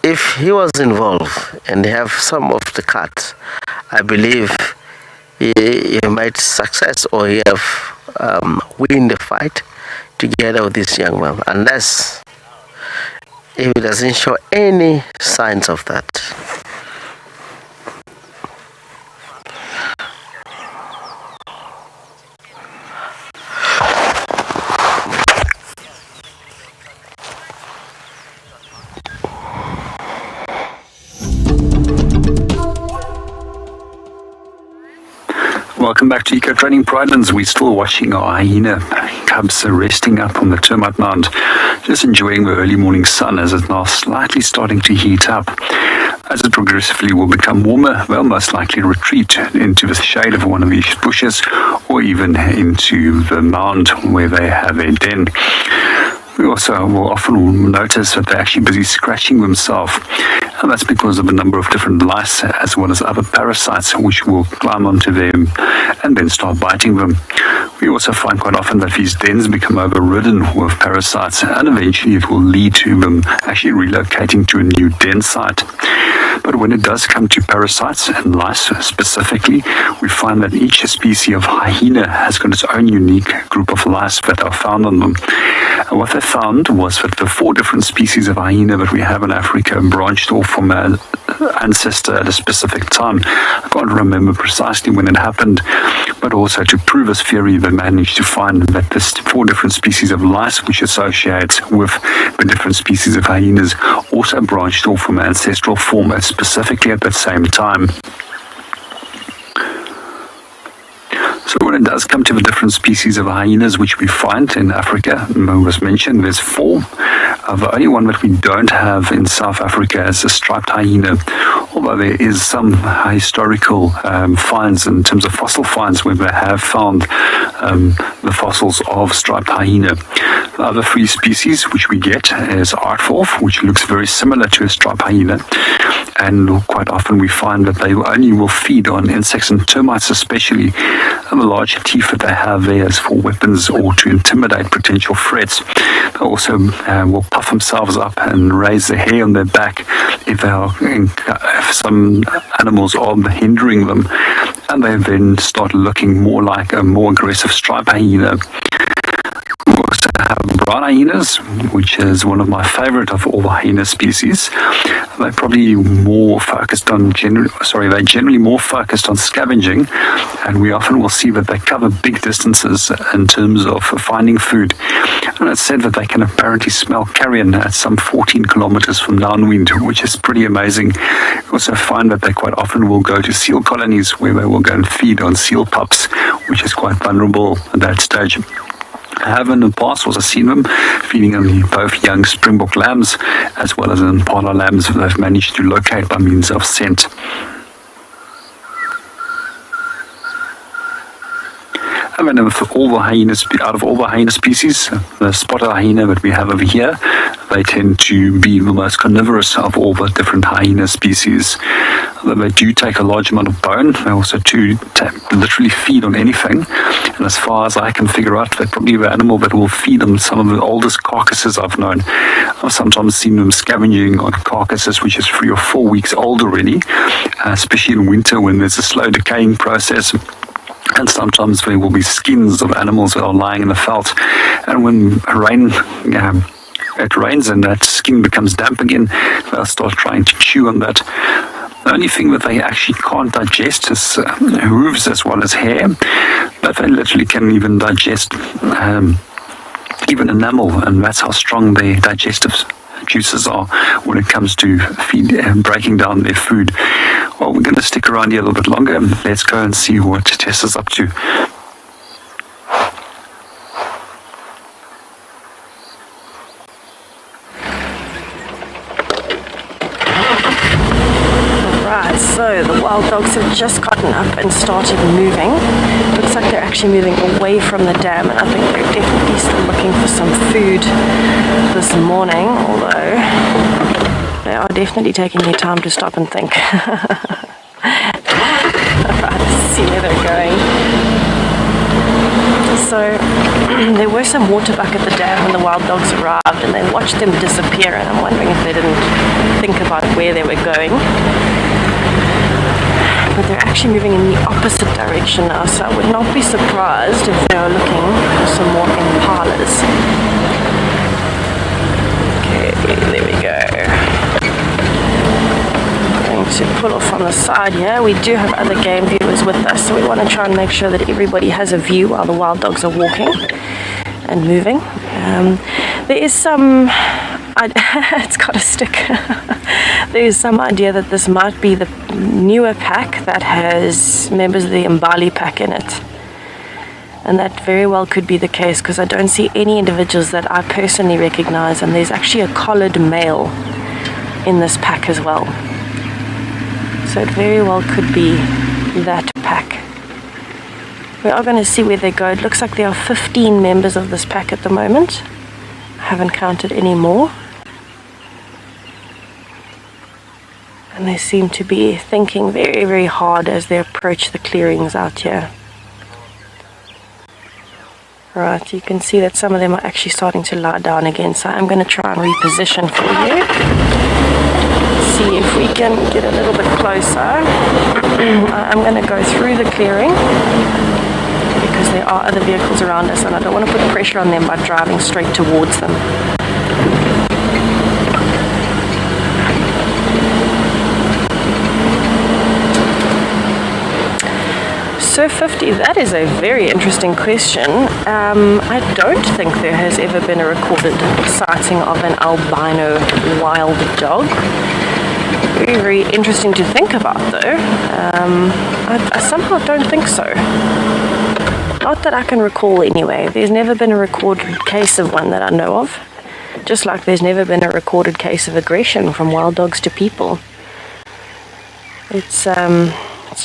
If he was involved and they have some of the cuts, I believe he might success, or he have win the fight together with this young man, unless he doesn't show any signs of that. Welcome back to Eco Training Pridelands. We're still watching our hyena cubs are resting up on the termite mound, just enjoying the early morning sun as it's now slightly starting to heat up. As it progressively will become warmer, they'll most likely retreat into the shade of one of these bushes or even into the mound where they have their den. We also will often notice that they're actually busy scratching themselves, and that's because of a number of different lice as well as other parasites which will climb onto them and then start biting them. We also find quite often that these dens become overridden with parasites, and eventually it will lead to them actually relocating to a new den site. But when it does come to parasites and lice specifically, we find that each species of hyena has got its own unique group of lice that are found on them. And what they found was that the 4 different species of hyena that we have in Africa branched off from an ancestor at a specific time. I can't remember precisely when it happened, but also to prove this theory, they managed to find that there's 4 different species of lice which associate with the different species of hyenas also branched off from ancestral form specifically at that same time. So when it does come to the different species of hyenas which we find in Africa, it was mentioned there's 4. The only one that we don't have in South Africa is a striped hyena, although there is some historical finds in terms of fossil finds where they have found the fossils of striped hyena. The other 3 species which we get is Aardwolf, which looks very similar to a striped hyena, and quite often we find that they only will feed on insects and termites especially, and the large teeth that they have there is for weapons or to intimidate potential threats. They also will puff themselves up and raise the hair on their back if some animals are hindering them, and they then start looking more like a more aggressive striped hyena. We also have brown hyenas, which is one of my favorite of all the hyena species. They're probably more focused on they're generally more focused on scavenging, and we often will see that they cover big distances in terms of finding food. And it's said that they can apparently smell carrion at some 14 kilometers from downwind, which is pretty amazing. We also find that they quite often will go to seal colonies where they will go and feed on seal pups, which is quite vulnerable at that stage. I have in the past also seen them feeding on both young springbok lambs as well as impala lambs that they've managed to locate by means of scent. And then out of all the hyena species, the spotted hyena that we have over here, they tend to be the most carnivorous of all the different hyena species. They do take a large amount of bone. They also do literally feed on anything. And as far as I can figure out, they're probably the animal that will feed on some of the oldest carcasses I've known. I've sometimes seen them scavenging on carcasses which is 3 or 4 weeks old already, especially in winter when there's a slow decaying process. And sometimes there will be skins of animals that are lying in the veldt. And when it rains and that skin becomes damp again, they'll start trying to chew on that. The only thing that they actually can't digest is hooves as well as hair, but they literally can even digest even enamel, and that's how strong their digestive juices are when it comes to breaking down their food. Well, we're going to stick around here a little bit longer. Let's go and see what Tess is up to. So the wild dogs have just gotten up and started moving. Looks like they're actually moving away from the dam, and I think they're definitely still looking for some food this morning, although they are definitely taking their time to stop and think. Alright, let's see where they're going. So there were some water back at the dam when the wild dogs arrived, and they watched them disappear, and I'm wondering if they didn't think about where they were going. But they're actually moving in the opposite direction now, so I would not be surprised if they are looking for some more impalas. Okay, there we go. Going to pull off on the side here. We do have other game viewers with us, so we want to try and make sure that everybody has a view while the wild dogs are walking and moving. There is some... it's got a stick. There is some idea that this might be the newer pack that has members of the Mbali pack in it. And that very well could be the case because I don't see any individuals that I personally recognize, and there's actually a collared male in this pack as well. So it very well could be that pack. We are going to see where they go. It looks like there are 15 members of this pack at the moment. I haven't counted any more. And they seem to be thinking very, very hard as they approach the clearings out here. Right, you can see that some of them are actually starting to lie down again, so I'm going to try and reposition for you. See if we can get a little bit closer. I'm going to go through the clearing because there are other vehicles around us and I don't want to put pressure on them by driving straight towards them. So 50, that is a very interesting question. I don't think there has ever been a recorded sighting of an albino wild dog. Very, very interesting to think about though. I somehow don't think so. Not that I can recall anyway. There's never been a recorded case of one that I know of. Just like there's never been a recorded case of aggression from wild dogs to people. It's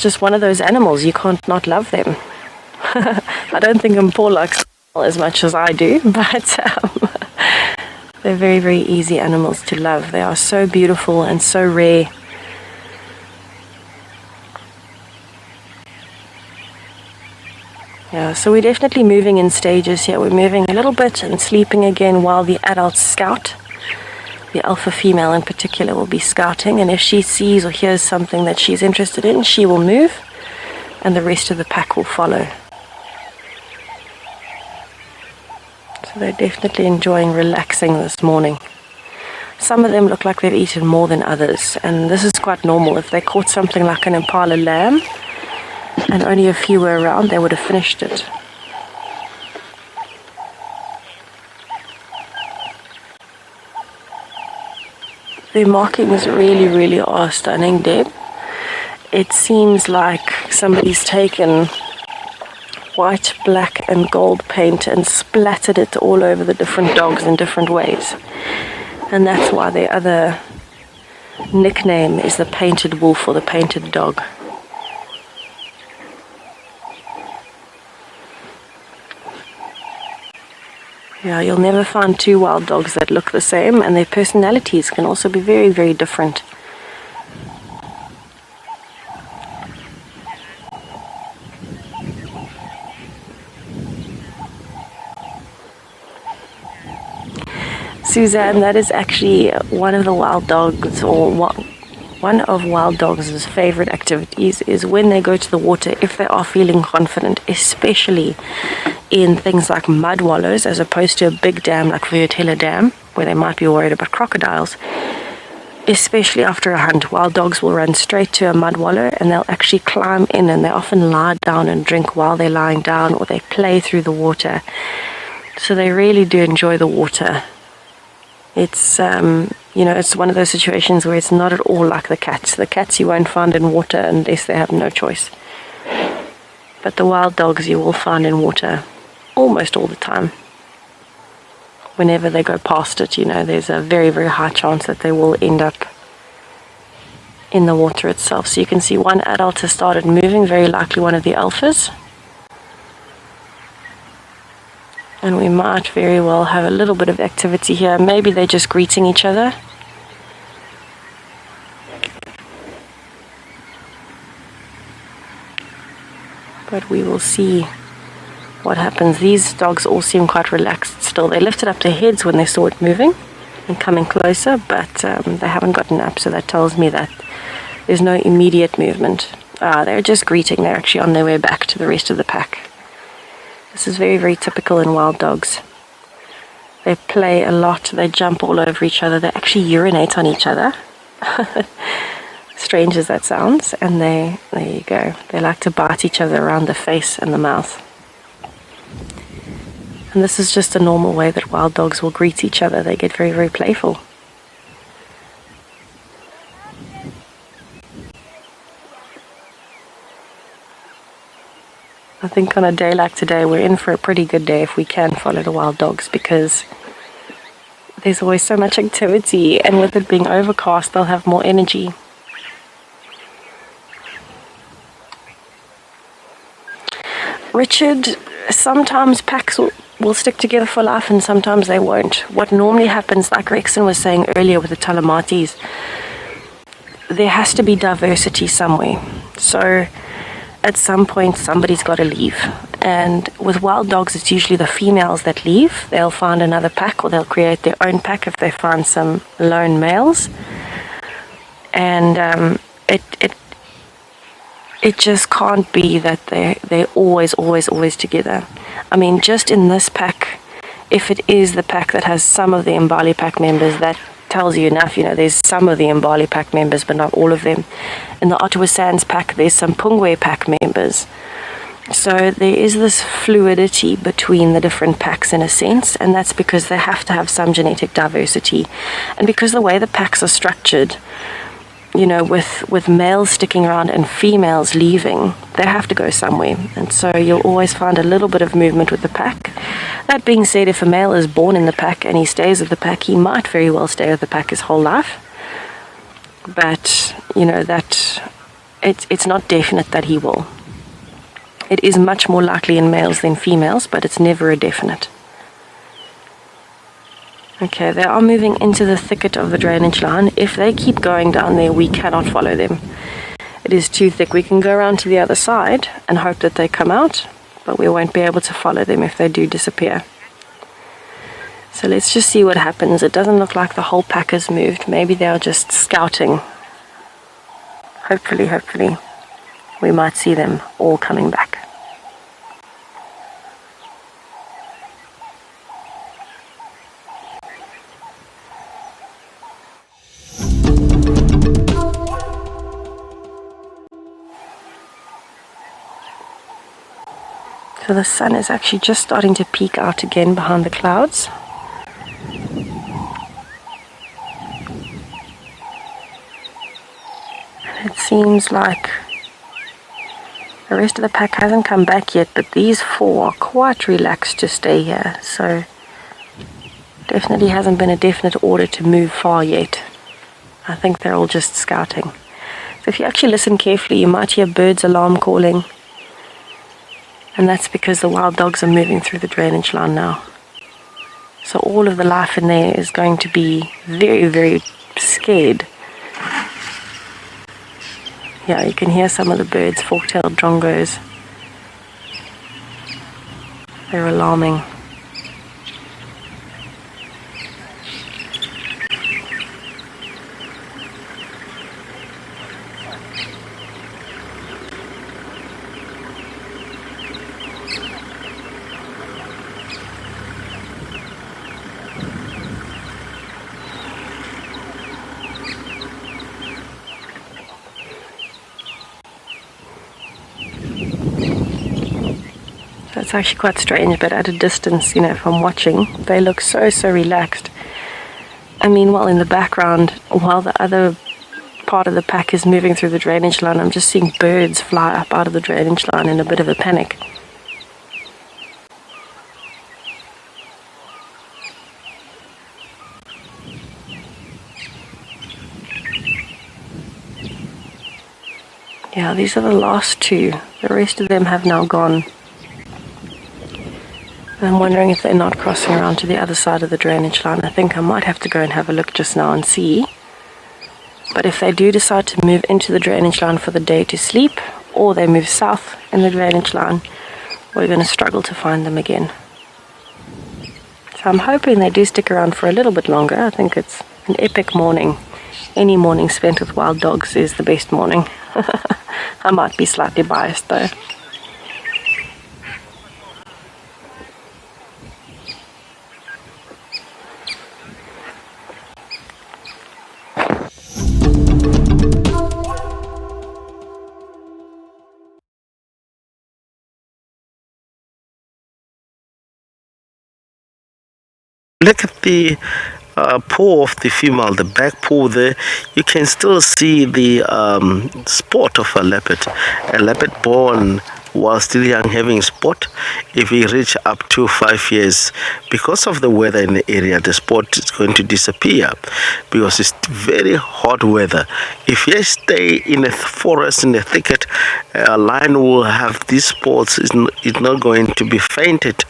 just one of those animals, you can't not love them. I don't think Paul likes as much as I do, but they're very, very easy animals to love. They are so beautiful and so rare. Yeah, so we're definitely moving in stages here. We're moving a little bit and sleeping again while the adults scout. The alpha female in particular will be scouting, and if she sees or hears something that she's interested in, she will move and the rest of the pack will follow. So they're definitely enjoying relaxing this morning. Some of them look like they've eaten more than others, and this is quite normal. If they caught something like an impala lamb and only a few were around, they would have finished it. The markings really, really are stunning, Deb. It seems like somebody's taken white, black and gold paint and splattered it all over the different dogs in different ways. And that's why their other nickname is the painted wolf or the painted dog. Yeah, you'll never find two wild dogs that look the same, and their personalities can also be very, very different. Suzanne, that is actually one of the wild dogs, or one of wild dogs' favorite activities is when they go to the water, if they are feeling confident, especially in things like mud wallows, as opposed to a big dam like WildEarth Dam, where they might be worried about crocodiles. Especially after a hunt, wild dogs will run straight to a mud wallow and they'll actually climb in, and they often lie down and drink while they're lying down, or they play through the water. So they really do enjoy the water. It's it's one of those situations where it's not at all like the cats. The cats you won't find in water unless they have no choice. But the wild dogs you will find in water almost all the time. Whenever they go past it, there's a very, very high chance that they will end up in the water itself. So you can see one adult has started moving, very likely one of the alphas. And we might very well have a little bit of activity here. Maybe they're just greeting each other. But we will see what happens. These dogs all seem quite relaxed still. They lifted up their heads when they saw it moving and coming closer, but they haven't gotten up, so that tells me that there's no immediate movement. They're just greeting. They're actually on their way back to the rest of the pack. This is very, very typical in wild dogs. They play a lot. They jump all over each other. They actually urinate on each other. Strange as that sounds. And there you go. They like to bite each other around the face and the mouth. And this is just a normal way that wild dogs will greet each other. They get very, very playful. I think on a day like today, we're in for a pretty good day if we can follow the wild dogs, because there's always so much activity, and with it being overcast, they'll have more energy. Richard, sometimes packs will stick together for life and sometimes they won't. What normally happens, like Rexon was saying earlier with the Talamatis, there has to be diversity somewhere. So at some point somebody's got to leave. And with wild dogs, it's usually the females that leave. They'll find another pack, or they'll create their own pack if they find some lone males. And it just can't be that they're always together. I mean, just in this pack, if it is the pack that has some of the Mbali pack members, that tells you enough. You know, there's some of the Mbali pack members, but not all of them. In the Ottawa Sands pack, there's some Pungwe pack members. So there is this fluidity between the different packs in a sense, and that's because they have to have some genetic diversity. And because the way the packs are structured, you know, with males sticking around and females leaving, they have to go somewhere. And so you'll always find a little bit of movement with the pack. That being said, if a male is born in the pack and he stays with the pack, he might very well stay with the pack his whole life. But, you know, that it's not definite that he will. It is much more likely in males than females, but it's never a definite. Okay, they are moving into the thicket of the drainage line. If they keep going down there, we cannot follow them. It is too thick. We can go around to the other side and hope that they come out, but we won't be able to follow them if they do disappear. So let's just see what happens. It doesn't look like the whole pack has moved. Maybe they are just scouting. Hopefully, we might see them all coming back. So the sun is actually just starting to peek out again behind the clouds. And it seems like the rest of the pack hasn't come back yet, but these four are quite relaxed to stay here. So definitely hasn't been a definite order to move far yet. I think they're all just scouting. So if you actually listen carefully, you might hear birds' alarm calling. And that's because the wild dogs are moving through the drainage line now. So all of the life in there is going to be very, very scared. Yeah, you can hear some of the birds, fork-tailed drongos. They're alarming. It's actually quite strange, but at a distance, you know, if I'm watching, they look so relaxed. And meanwhile, in the background, while the other part of the pack is moving through the drainage line, I'm just seeing birds fly up out of the drainage line in a bit of a panic. Yeah, these are the last two. The rest of them have now gone. I'm wondering if they're not crossing around to the other side of the drainage line. I think I might have to go and have a look just now and see. But if they do decide to move into the drainage line for the day to sleep, or they move south in the drainage line, we're going to struggle to find them again. So I'm hoping they do stick around for a little bit longer. I think it's an epic morning. Any morning spent with wild dogs is the best morning. I might be slightly biased though. Look at the paw of the female, the back paw there. You can still see the spot of a leopard born while still young having spot. If he reach up to 5 years, because of the weather in the area, the spot is going to disappear because it's very hot weather. If you stay in a forest, in a thicket, a lion will have these spots. It's not going to be fainted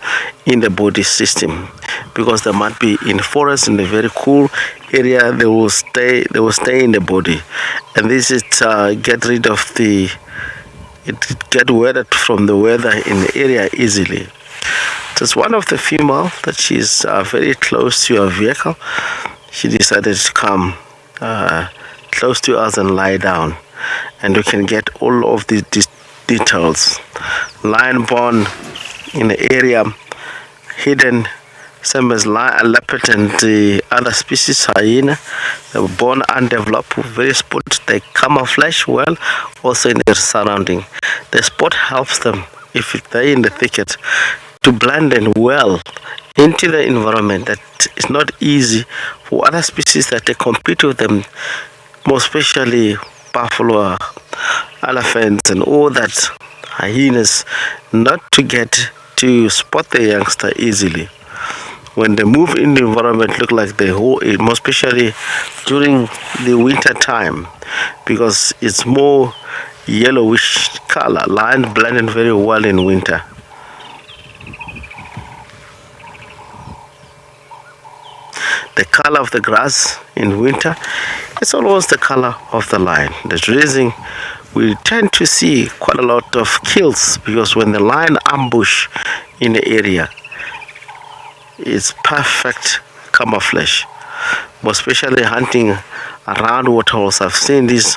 in the body system because they might be in forest in a very cool area. They will stay in the body, and this is get rid of get weathered from the weather in the area easily. Just one of the female that she's very close to her vehicle. She decided to come close to us and lie down, and we can get all of these details. Lion born in the area, hidden, same as leopard and the other species, hyena. They were born undeveloped, very spotted. They camouflage well also in their surrounding. The spot helps them, if they're in the thicket, to blend in well into the environment. That is not easy for other species that they compete with them, more especially buffalo, elephants, and all that, hyenas, not to get to spot the youngster easily. When they move in the environment, look like the whole, more especially during the winter time, because it's more yellowish color. Lions blend in very well in winter. The color of the grass in winter is almost the color of the lion. That's the reason we tend to see quite a lot of kills, because when the lion ambush in the area, it's perfect camouflage, more especially hunting around waterholes. I've seen this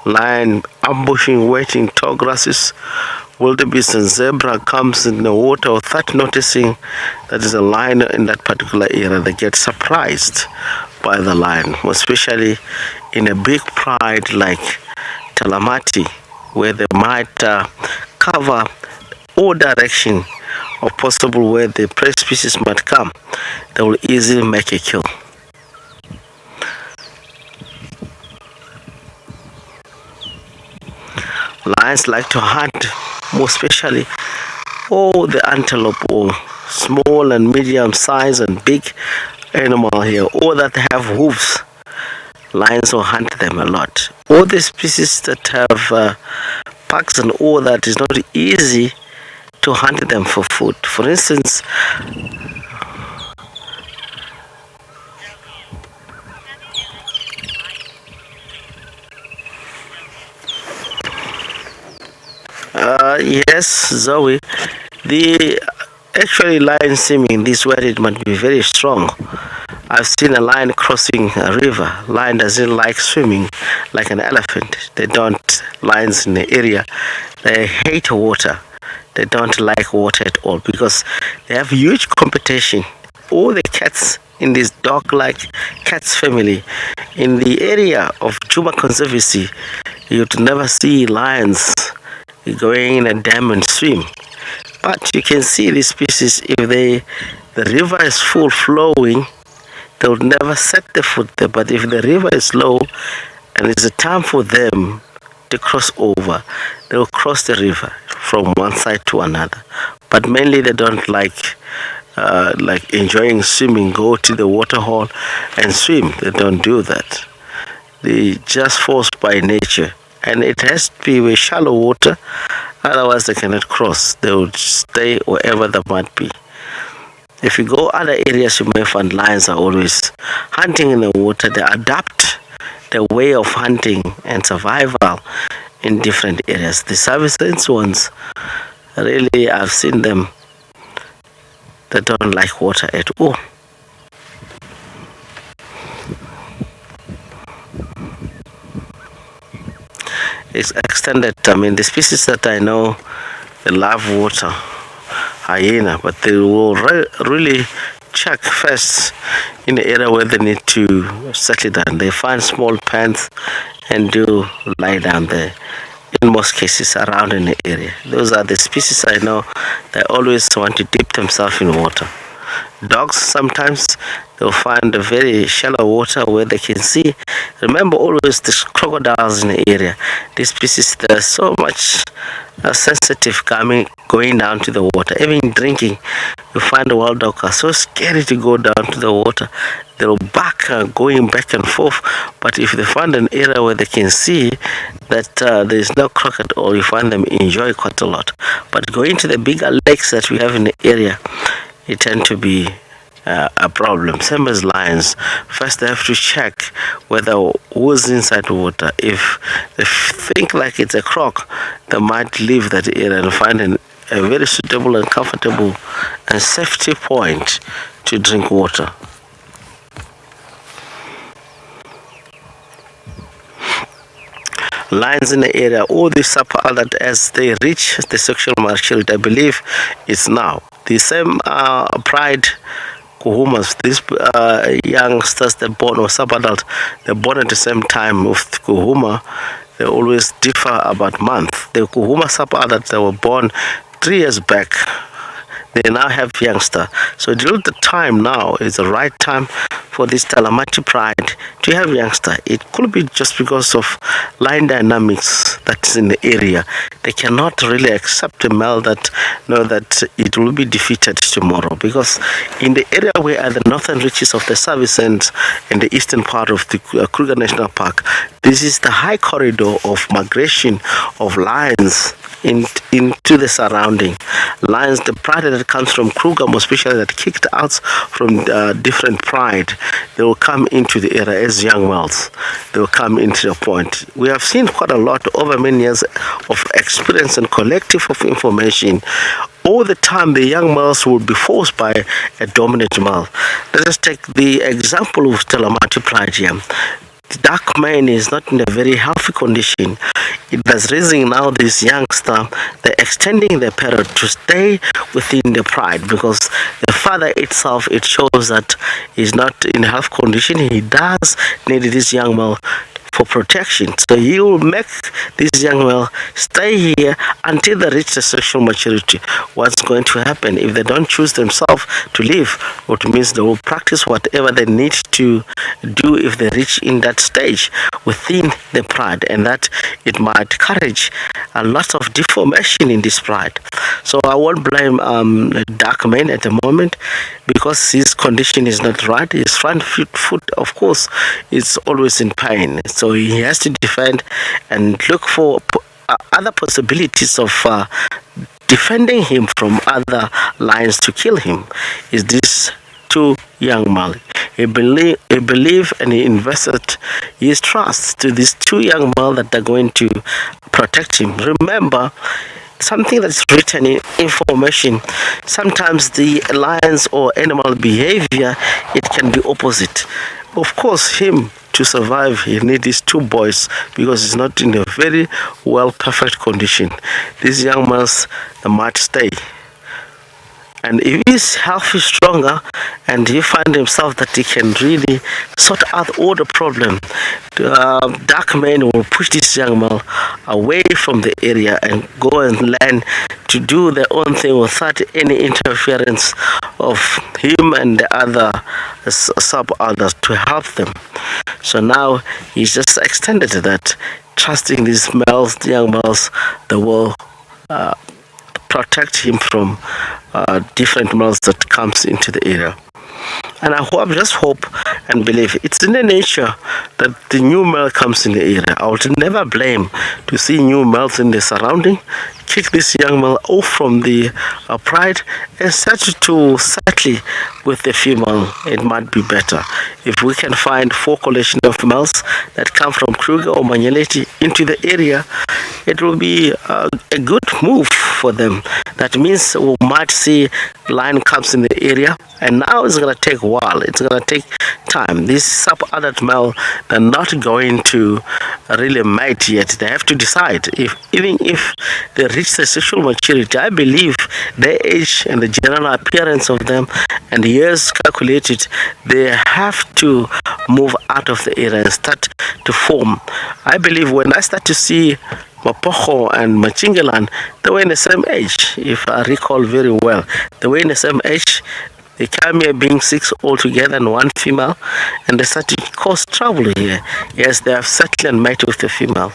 lion ambushing, waiting tall grasses. Wildebeest and zebra comes in the water without noticing that there's a lion in that particular area. They get surprised by the lion, more especially in a big pride like Talamati, where they might cover all direction or possible where the prey species might come. They will easily make a kill. Lions like to hunt, more especially all the antelope, or small and medium size and big animal here, all that have hooves. Lions will hunt them a lot. All the species that have packs and all that, is not easy to hunt them for food. For instance, yes, Zoe, the actually lion swimming, this where it might be very strong. I've seen a lion crossing a river. Lion doesn't like swimming like an elephant. They don't. Lions in the area, they hate water. They don't like water at all because they have huge competition. All the cats in this dog-like cats family in the area of Djuma Conservancy, you'd never see lions going in a dam and swim. But you can see these species, if the river is full flowing, they would never set the foot there. But if the river is low and it's a time for them to cross over, they will cross the river from one side to another. But mainly they don't like enjoying swimming, go to the water hole and swim. They don't do that. They just forced by nature, and it has to be with shallow water, otherwise they cannot cross. They will stay wherever they might be. If you go other areas, you may find lions are always hunting in the water. They adapt their way of hunting and survival in different areas. The service ones, really, I've seen them, they don't like water at all. It's extended. I mean, the species that I know, they love water, hyena, but they will really check first in the area where they need to settle down. They find small pens and do lie down there. In most cases, around in the area. Those are the species I know that always want to dip themselves in water. Dogs sometimes they'll find a very shallow water where they can see. Remember always the crocodiles in the area. These species, they're so much sensitive going down to the water. Even drinking, you find the wild dog are so scary to go down to the water. They'll back, going back and forth. But if they find an area where they can see that there's no croc at all, you find them enjoy quite a lot. But going to the bigger lakes that we have in the area, it tend to be a problem. Same as lions. First, they have to check whether who's inside the water. If they think like it's a croc, they might leave that area and find a very suitable and comfortable and safety point to drink water. Lions in the area, all these sub-adult, as they reach the sexual maturity, I believe it's now. The same pride kuhumas, these youngsters, they're born, or sub-adult, they're born at the same time with kuhuma. They always differ about month. The kuhuma sub-adults, they were born 3 years back. They now have youngster. So during the time now is the right time for this Talamati pride to have youngster. It could be just because of line dynamics that's in the area. They cannot really accept a male that know that it will be defeated tomorrow, because in the area where are the northern reaches of the Service and in the eastern part of the Kruger National Park, this is the high corridor of migration of lions into the surrounding. Lions, the pride that comes from Kruger, most especially that kicked out from different pride, they will come into the area as young males. They will come into the point. We have seen quite a lot over many years of experience and collective of information. All the time, the young males will be forced by a dominant male. Let us take the example of Talamati pride here. The dark mane is not in a very healthy condition. It was raising now this youngster, they're extending the period to stay within the pride, because the father itself, it shows that he's not in health condition. He does need this young male for protection. So he will make this young male stay here until they reach the sexual maturity. What's going to happen if they don't choose themselves to leave? What means they will practice whatever they need to do if they reach in that stage within the pride, and that it might encourage a lot of deformation in this pride. So I won't blame dark man at the moment, because his condition is not right. His front foot, of course, is always in pain. So he has to defend and look for other possibilities of defending him from other lions to kill him. Is this too young Mali? He believe and he invested his trust to these 2 young men that are going to protect him. Remember, something that's written in information, sometimes the lion's or animal behavior, it can be opposite. Of course, him to survive, he needs these 2 boys, because he's not in a very well perfect condition. These young men, they might stay. And if his health is stronger and he finds himself that he can really sort out all the problem, the dark man will push this young man away from the area and go and learn to do their own thing without any interference of him and the other sub-others to help them. So now he's just extended that, trusting these males, the young males, they will protect him from different males that comes into the area. And I just hope and believe it's in the nature that the new male comes in the area. I would never blame to see new males in the surrounding. Kick this young male off from the pride and start to settle with the female. It might be better if we can find 4 collection of males that come from Kruger or Manyeleti into the area. It will be a good move for them. That means we might see lion comes in the area, and now it's going to take a while. It's going to take time. These sub-adult male, they're not going to really mate yet. They have to decide. Even if they reach the sexual maturity, I believe their age and the general appearance of them and the years calculated, they have to move out of the area and start to form. I believe when I start to see Mapocho and Machingalan, they were in the same age, if I recall very well. They were in the same age. They came here being 6 altogether and 1 female, and they started to cause trouble here. Yes, they have settled and mate with the female.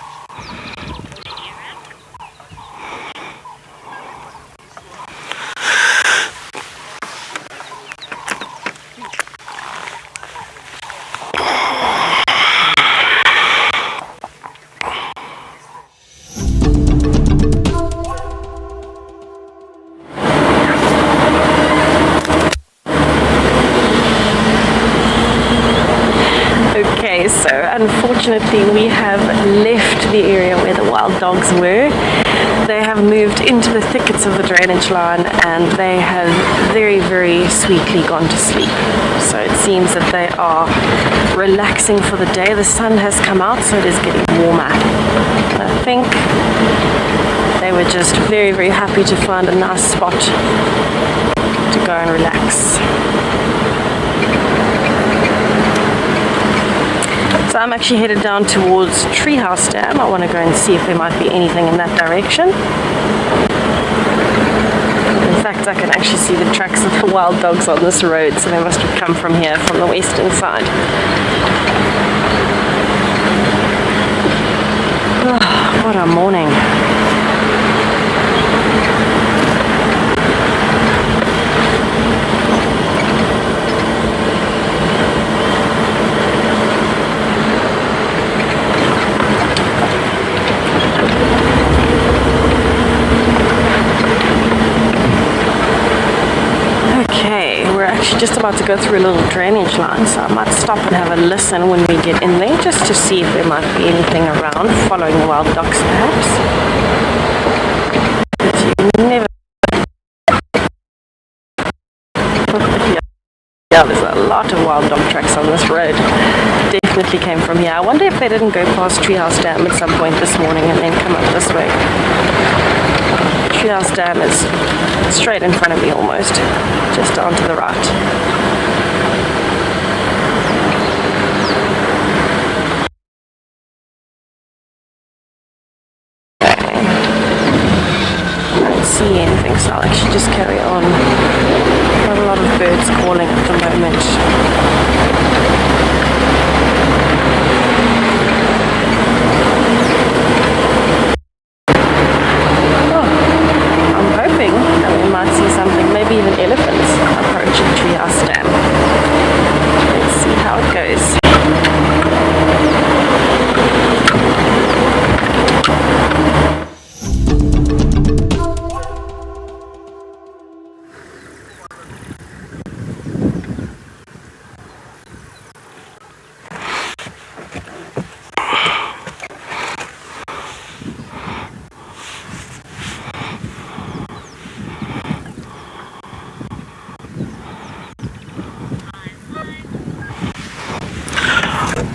Okay, so unfortunately we have left the area where the wild dogs were. They have moved into the thickets of the drainage line and they have very, very sweetly gone to sleep. So it seems that they are relaxing for the day. The sun has come out, so it is getting warmer. And I think they were just very, very happy to find a nice spot to go and relax. So I'm actually headed down towards Treehouse Dam. I want to go and see if there might be anything in that direction. In fact, I can actually see the tracks of the wild dogs on this road, so they must have come from here, from the western side. Oh, what a morning. Just about to go through a little drainage line, so I might stop and have a listen when we get in there, just to see if there might be anything around following the wild dogs perhaps. But you never... Yeah, there's a lot of wild dog tracks on this road. Definitely came from here. I wonder if they didn't go past Treehouse Dam at some point this morning and then come up this way. Treehouse Dam is straight in front of me almost, just on to the right. Okay. I don't see anything, so I'll actually just carry on. Not a lot of birds calling at the moment. Maybe even elephants approaching Treehouse Dam. Let's see how it goes.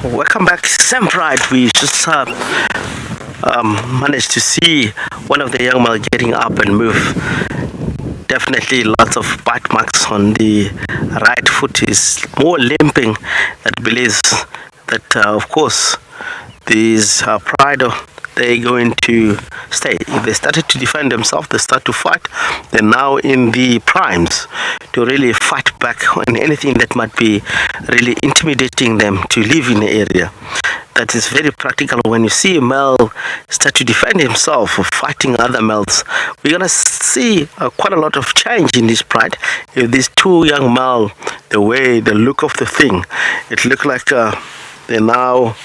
Welcome back, Sam Pride. We just managed to see one of the young male getting up and move. Definitely lots of bite marks on the right foot. Is more limping. That believes that of course these pride they're going to stay. If they started to defend themselves, they start to fight. They're now in the primes to really fight back on anything that might be really intimidating them to live in the area. That is very practical. When you see a male start to defend himself or fighting other males, we're going to see quite a lot of change in this pride. If these two young males, the way, the look of the thing, it looks like they now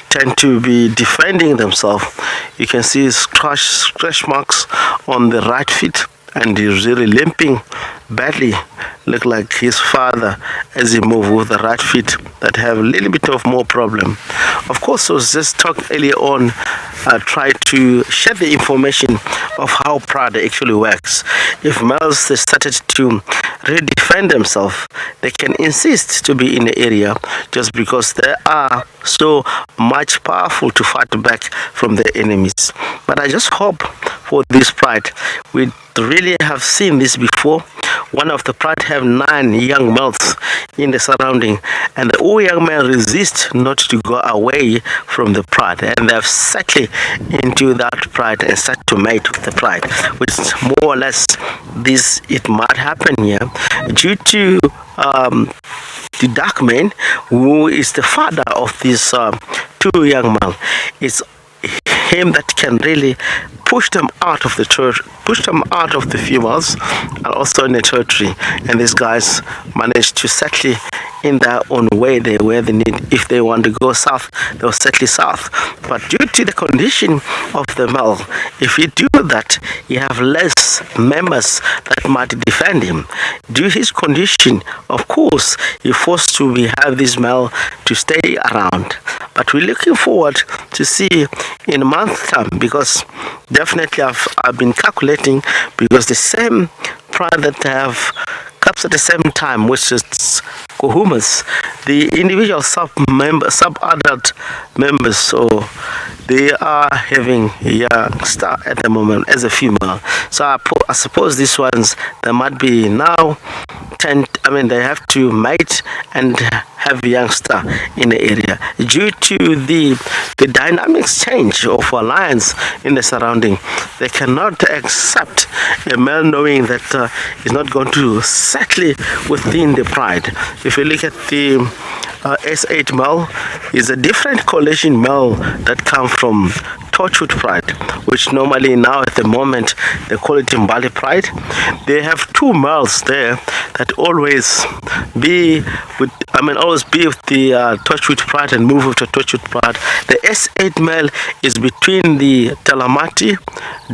tend to be defending themselves. You can see scratch marks on the right feet, and he's really limping badly. Look like his father as he moves with the right feet that have a little bit of more problem. Of course, I was just talking earlier on, try to share the information of how pride actually works. If males they started to really defend themselves, they can insist to be in the area just because they are so much powerful to fight back from the enemies. But I just hope for this pride. We really have seen this before. One of the pride have 9 young males in the surrounding, and all young men resist not to go away from the pride, and they have settled into that pride and start to mate with the pride, which is more or less this. It might happen here due to the dark man, who is the father of these 2 young men. It's him that can really push them out of the church, push them out of the females, and also in the territory. And these guys managed to settle in their own way there where they need. If they want to go south, they'll settle south. But due to the condition of the male, if you do that, you have less members that might defend him. Due to his condition, of course, you're forced to have this male to stay around. But we're looking forward to see in a month's time, because definitely I've been calculating, because the same pride that have cups at the same time, which is Kohumas, the individual sub-adult members, so they are having a young star at the moment as a female. So I suppose these ones, they might be now they have to mate and have a youngster in the area due to the dynamics change of alliance in the surrounding. They cannot accept a male knowing that he's not going to settle within the pride. If you look at the S8 male, is a different coalition male that come from Torchwood Pride, which normally now at the moment they call it Mbali Pride. They have 2 males there that always be with the Torchwood Pride and move to Torchwood Pride. The S8 male is between the Talamati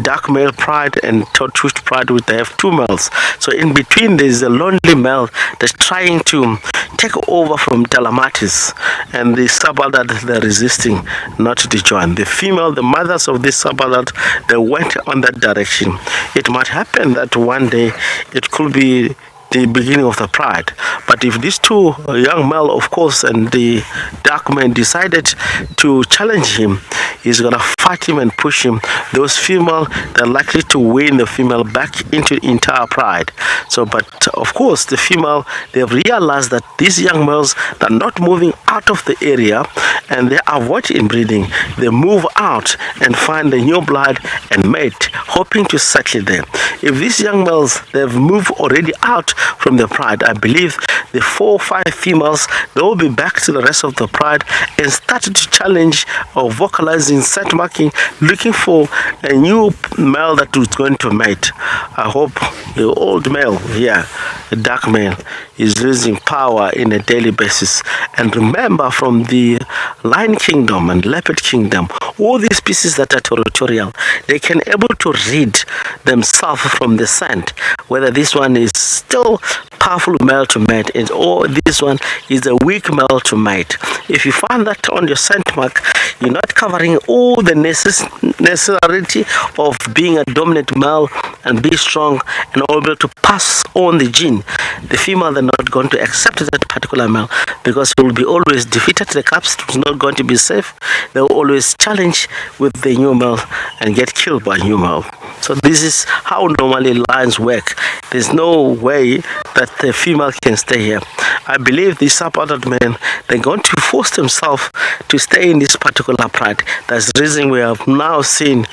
Dark Male Pride and Torchwood Pride, which they have 2 males. So in between there's a lonely male that's trying to take over from Talamatis, and the sub-adult they're resisting not to join. The female, the mothers of this sub-adult, they went on that direction. It might happen that one day it could be the beginning of the pride. But if these 2 young male, of course, and the dark man decided to challenge him, he's gonna fight him and push him. Those female, they're likely to win the female back into the entire pride. So, but of course, the female, they've realized that these young males are not moving out of the area, and they avoid inbreeding. They move out and find a new blood and mate, hoping to settle there. If these young males, they've moved already out from the pride, I believe the 4 or 5 females, they will be back to the rest of the pride and start to challenge or vocalizing, set marking, looking for a new male that is going to mate. I hope the old male here, the dark male, is losing power in a daily basis. And remember, from the Lion Kingdom and Leopard Kingdom, all these species that are territorial, they can able to read themselves from the scent, whether this one is still powerful male to mate or this one is a weak male to mate. If you find that on your scent mark, you're not covering all the necessity of being a dominant male and be strong and able to pass on the gene. The female, they're not going to accept that particular male, because he will be always defeated. The caps is not going to be safe. They will always challenge with the new male and get killed by new male. So this is how normally lions work. There's no way that the female can stay here. I believe these sub-adult men, they're going to force themselves to stay in this particular pride. That's the reason we have now seen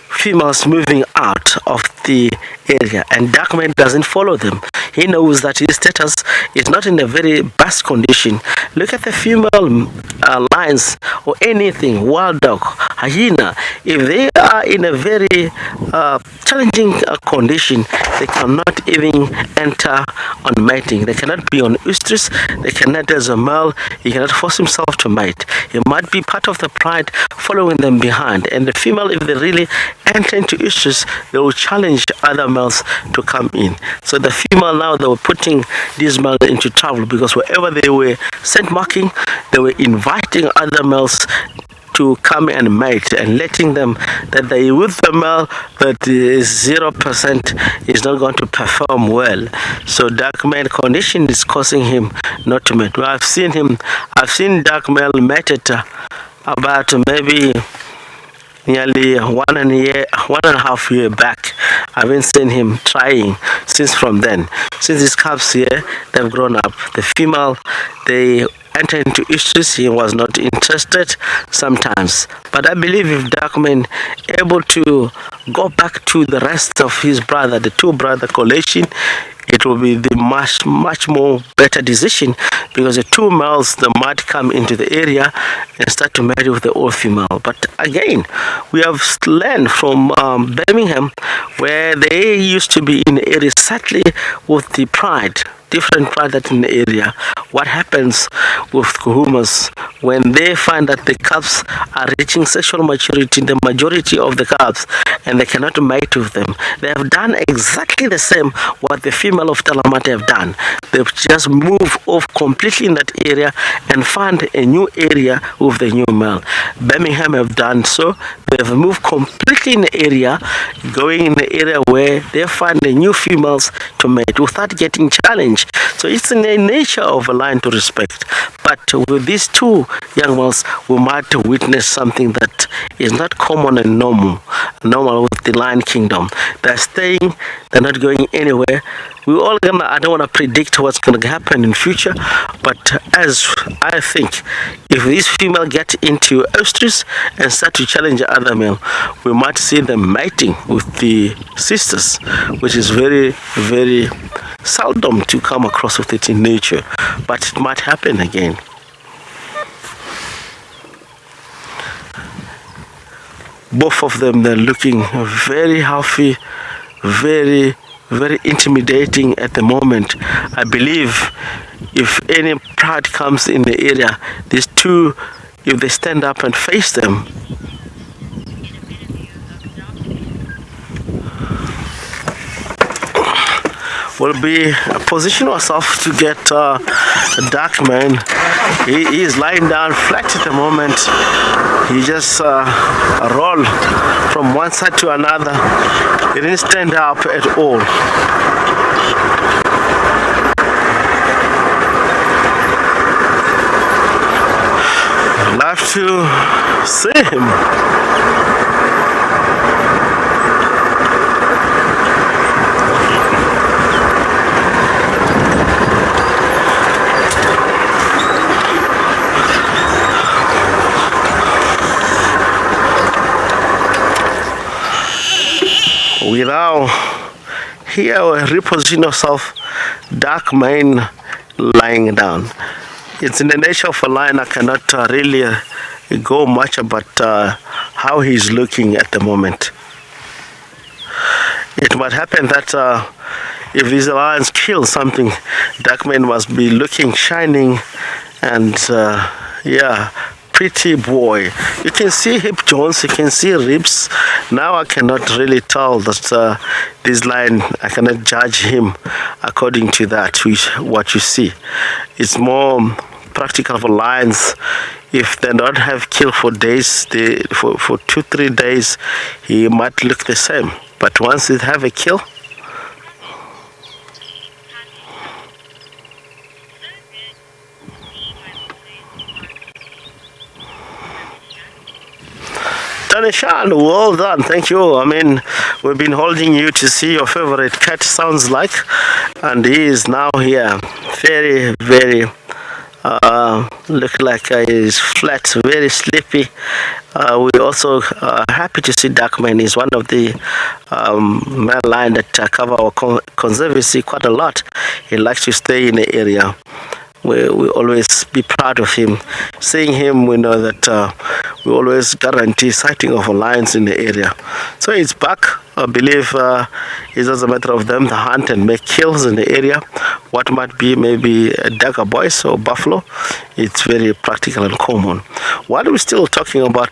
females moving out of the area, and Darkman doesn't follow them. He knows that his status is not in a very best condition. Look at the female lions or anything, wild dog, hyena. If they are in a very challenging condition, they cannot even enter on mating. They cannot be on ostrich. They cannot, as a male, he cannot force himself to mate. He might be part of the pride following them behind. And the female, if they really enter into ostrich, they will challenge other males to come in. So the female now, they were putting these males into trouble, because wherever they were scent marking, they were inviting other males to come and mate, and letting them that they with the male that is 0% is not going to perform well. So dark male condition is causing him not to mate. Well, I've seen dark male mated about maybe nearly 1.5 years back. I haven't seen him trying since from then. Since these calves here, they've grown up. The female, they enter into estrus. He was not interested sometimes. But I believe if Darkman able to go back to the rest of his brother, the two brother collation, it will be the much more better decision, because the two males they might come into the area and start to marry with the old female. But again, we have learned from Birmingham, where they used to be in the area, sadly with the different pride that's in the area. What happens with kuhumas when they find that the calves are reaching sexual maturity, the majority of the calves, and they cannot mate with them? They have done exactly the same what the female of Talamate have done. They've just moved off completely in that area and found a new area with the new male. Birmingham have done so. They've moved completely in the area, going in the area where they find the new females to mate without getting challenged. So it's in the nature of a lion to respect. But with these two young males, we might witness something that is not common and normal with the lion kingdom. They're staying, they're not going anywhere. I don't want to predict what's going to happen in future, but as I think, if these female get into ostrich and start to challenge the other male, we might see them mating with the sisters, which is very, very seldom to come across with it in nature, but it might happen again. Both of them, they're looking very healthy, very intimidating at the moment. I believe if any pride comes in the area, these two, if they stand up and face them, will be position ourselves to get a dark man. He is lying down flat at the moment. He just roll from one side to another. He didn't stand up at all. I'd love to see him. We now here reposition ourselves, dark mane lying down. It's in the nature of a lion. I cannot really go much about how he's looking at the moment. It might happen that if these lions kill something, dark mane must be looking shining and pretty boy. You can see hip joints, you can see ribs. Now I cannot really tell that this lion, I cannot judge him according to that, what you see. It's more practical for lions. If they don't have kill for days, for 2-3 days, he might look the same. But once they have a kill, Tanishan, well done, thank you. I mean, we've been holding you to see your favorite cat sounds like, and he is now here. Very, very, look like he's flat, very sleepy. We also happy to see Darkman. He's one of the male lion that cover our conservancy quite a lot. He likes to stay in the area. We always be proud of him. Seeing him, we know that we always guarantee sighting of lions in the area. So it's back. I believe it's as a matter of them to hunt and make kills in the area. What might be maybe a dagger boys or buffalo, it's very practical and common. While we're still talking about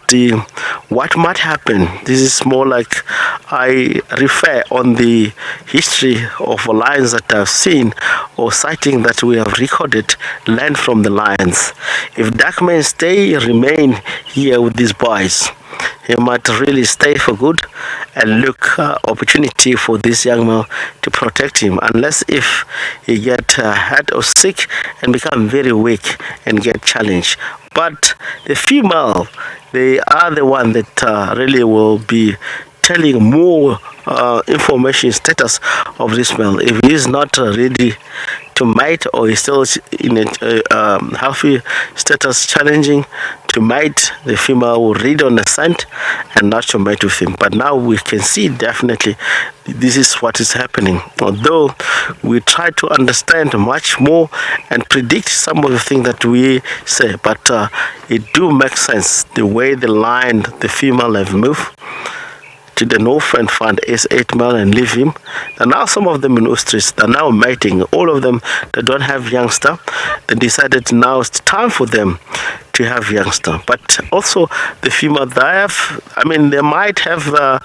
what might happen, this is more like I refer on the history of lions that I've seen or sighting that we have recorded learn from the lions. If dark men remain here with these boys, he might really stay for good and look opportunity for this young man to protect him, unless if he get hurt or sick and become very weak and get challenged. But the female, they are the one that really will be telling more information status of this male. If he is not ready to mate, or is still in a healthy status challenging to mate, the female will read on the scent and not to mate with him. But now we can see definitely this is what is happening. Although we try to understand much more and predict some of the things that we say, but it do make sense the way the lion, the female have moved to the north and found S8 male and leave him. And now some of them in ostrich, they're now mating. All of them that don't have youngster, they decided now it's time for them to have youngster. But also the female, they might have a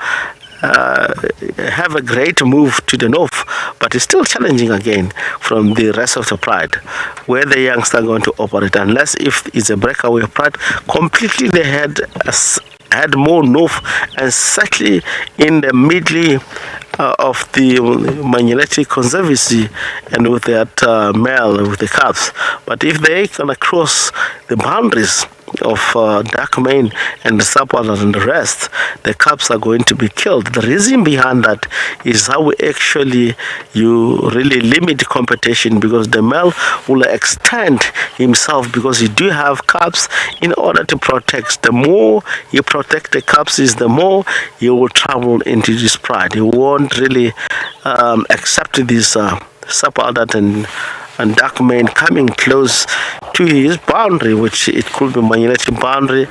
great move to the north, but it's still challenging again from the rest of the pride, where the youngster are going to operate, unless if it's a breakaway pride. Completely they had more north, and certainly in the middle of the magnetic conservancy, and with that male with the calves. But if they can cross the boundaries of dark mane and the subordinate and the rest, the cubs are going to be killed. The reason behind that is how you really limit competition, because the male will extend himself, because you do have cubs in order to protect. The more you protect the cubs, is the more you will travel into this pride. You won't really accept this subordinate and dark mane coming close to his boundary, which it could be magnetic boundary,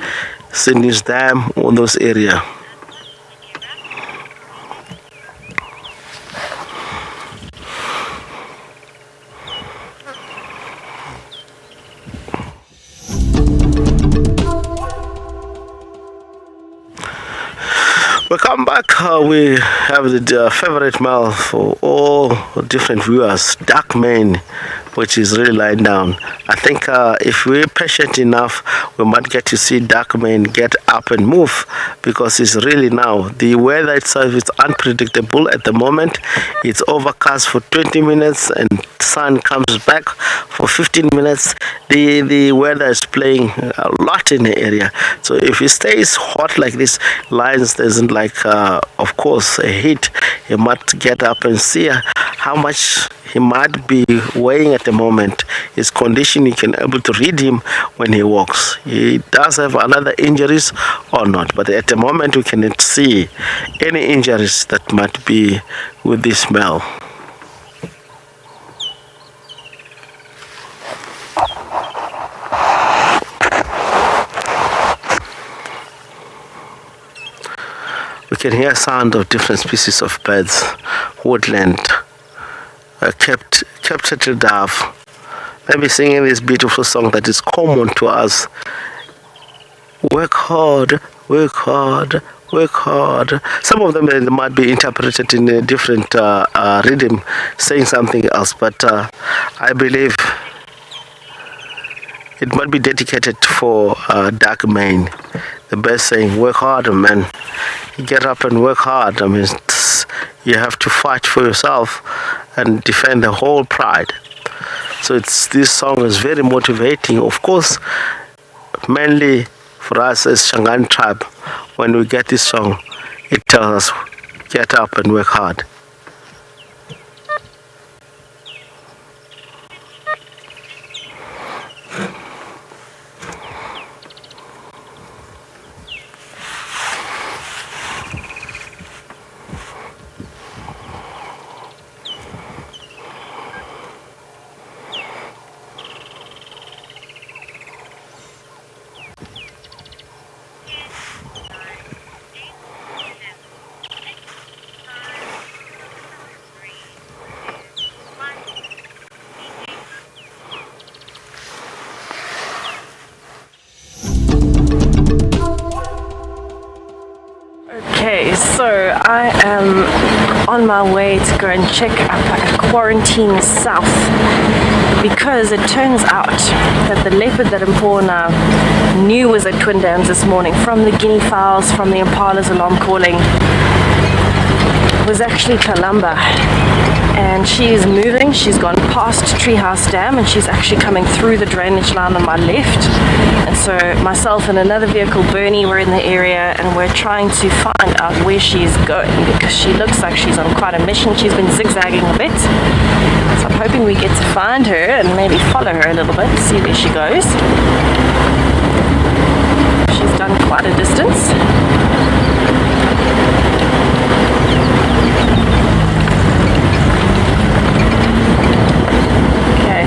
Sydney's Dam, or those areas. We come back, we have the favorite male for all different viewers, dark mane, which is really lying down. I think if we're patient enough, we might get to see dark mane get up and move, because it's really now, the weather itself is unpredictable at the moment. It's overcast for 20 minutes and sun comes back for 15 minutes. The weather is playing a lot in the area. So if it stays hot like this, lions doesn't like, of course, a heat. He might get up and see how much he might be weighing at the moment. His condition, you can able to read him when he walks. He does have another injuries or not, but at the moment we cannot see any injuries that might be with this male. We can hear sound of different species of birds, woodland, kept turtle dove. Maybe singing this beautiful song that is common to us. Work hard, work hard, work hard. Some of them might be interpreted in a different rhythm, saying something else, but I believe it might be dedicated for dark mane. The best saying, work hard, man. You get up and work hard. I mean, you have to fight for yourself and defend the whole pride. So this song is very motivating. Of course, mainly for us as Shangaan tribe, when we get this song, it tells us, get up and work hard. So I am on my way to go and check up at Quarantine South, because it turns out that the leopard that Mpona knew was at Twin Dams this morning from the guinea fowls, from the impala's alarm calling, was actually Kalamba. And she is moving. She's gone past Treehouse Dam and she's actually coming through the drainage line on my left. And so myself and another vehicle, Bernie, were in the area and we're trying to find out where she's going, because she looks like she's on quite a mission. She's been zigzagging a bit. So I'm hoping we get to find her and maybe follow her a little bit, see where she goes. She's done quite a distance.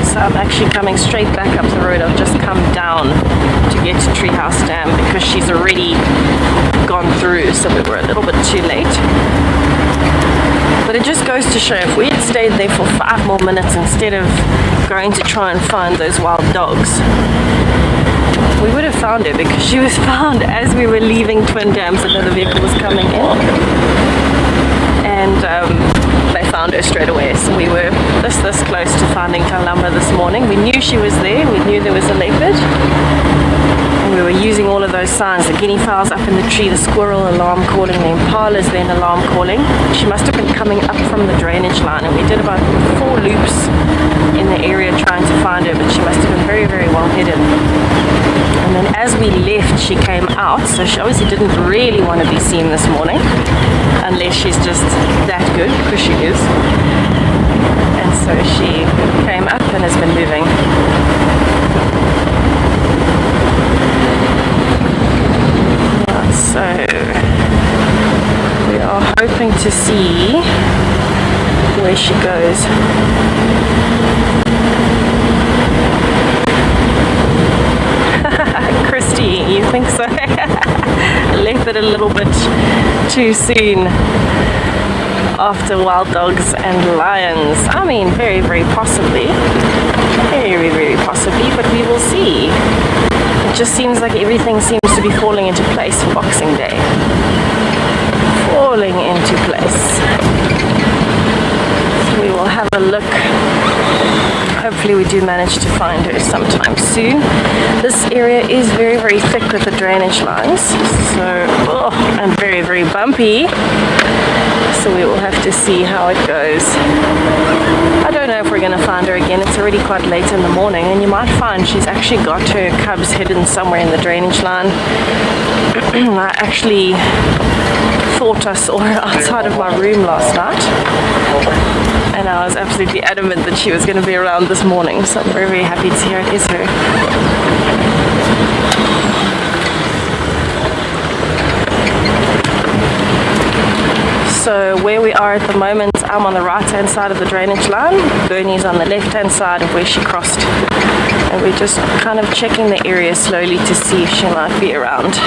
So I'm actually coming straight back up the road. I've just come down to get to Treehouse Dam because she's already gone through, so we were a little bit too late. But it just goes to show, if we had stayed there for 5 more minutes instead of going to try and find those wild dogs, we would have found her, because she was found as we were leaving Twin Dams. Another vehicle was coming in. And they found her straight away. So we were this close to finding Kalamba this morning. We knew she was there. We knew there was a leopard. And we were using all of those signs. The guinea fowls up in the tree, the squirrel alarm calling, the impala's then alarm calling. She must have been coming up from the drainage line. And we did about 4 loops in the area trying to find her. But she must have been very, very well hidden. And then as we left, she came out. So she obviously didn't really want to be seen this morning. Unless she's just that good, because she is. And so she came up and has been moving. So we are hoping to see where she goes. Christy, you think so? Left it a little bit too soon after wild dogs and lions. I mean, very, very possibly. Very, very possibly, but we will see. It just seems like everything seems to be falling into place for Boxing Day. Falling into place. So we will have a look. Hopefully we do manage to find her sometime soon. This area is very, very thick with the drainage lines, so and very, very bumpy. So we will have to see how it goes. I don't know if we're going to find her again. It's already quite late in the morning, and you might find she's actually got her cubs hidden somewhere in the drainage line. I actually thought I saw her outside of my room last night, and I was absolutely adamant that she was going to be around this morning, so I'm very, very happy to hear it is her. So where we are at the moment, I'm on the right hand side of the drainage line, Bernie's on the left hand side of where she crossed, and we're just kind of checking the area slowly to see if she might be around.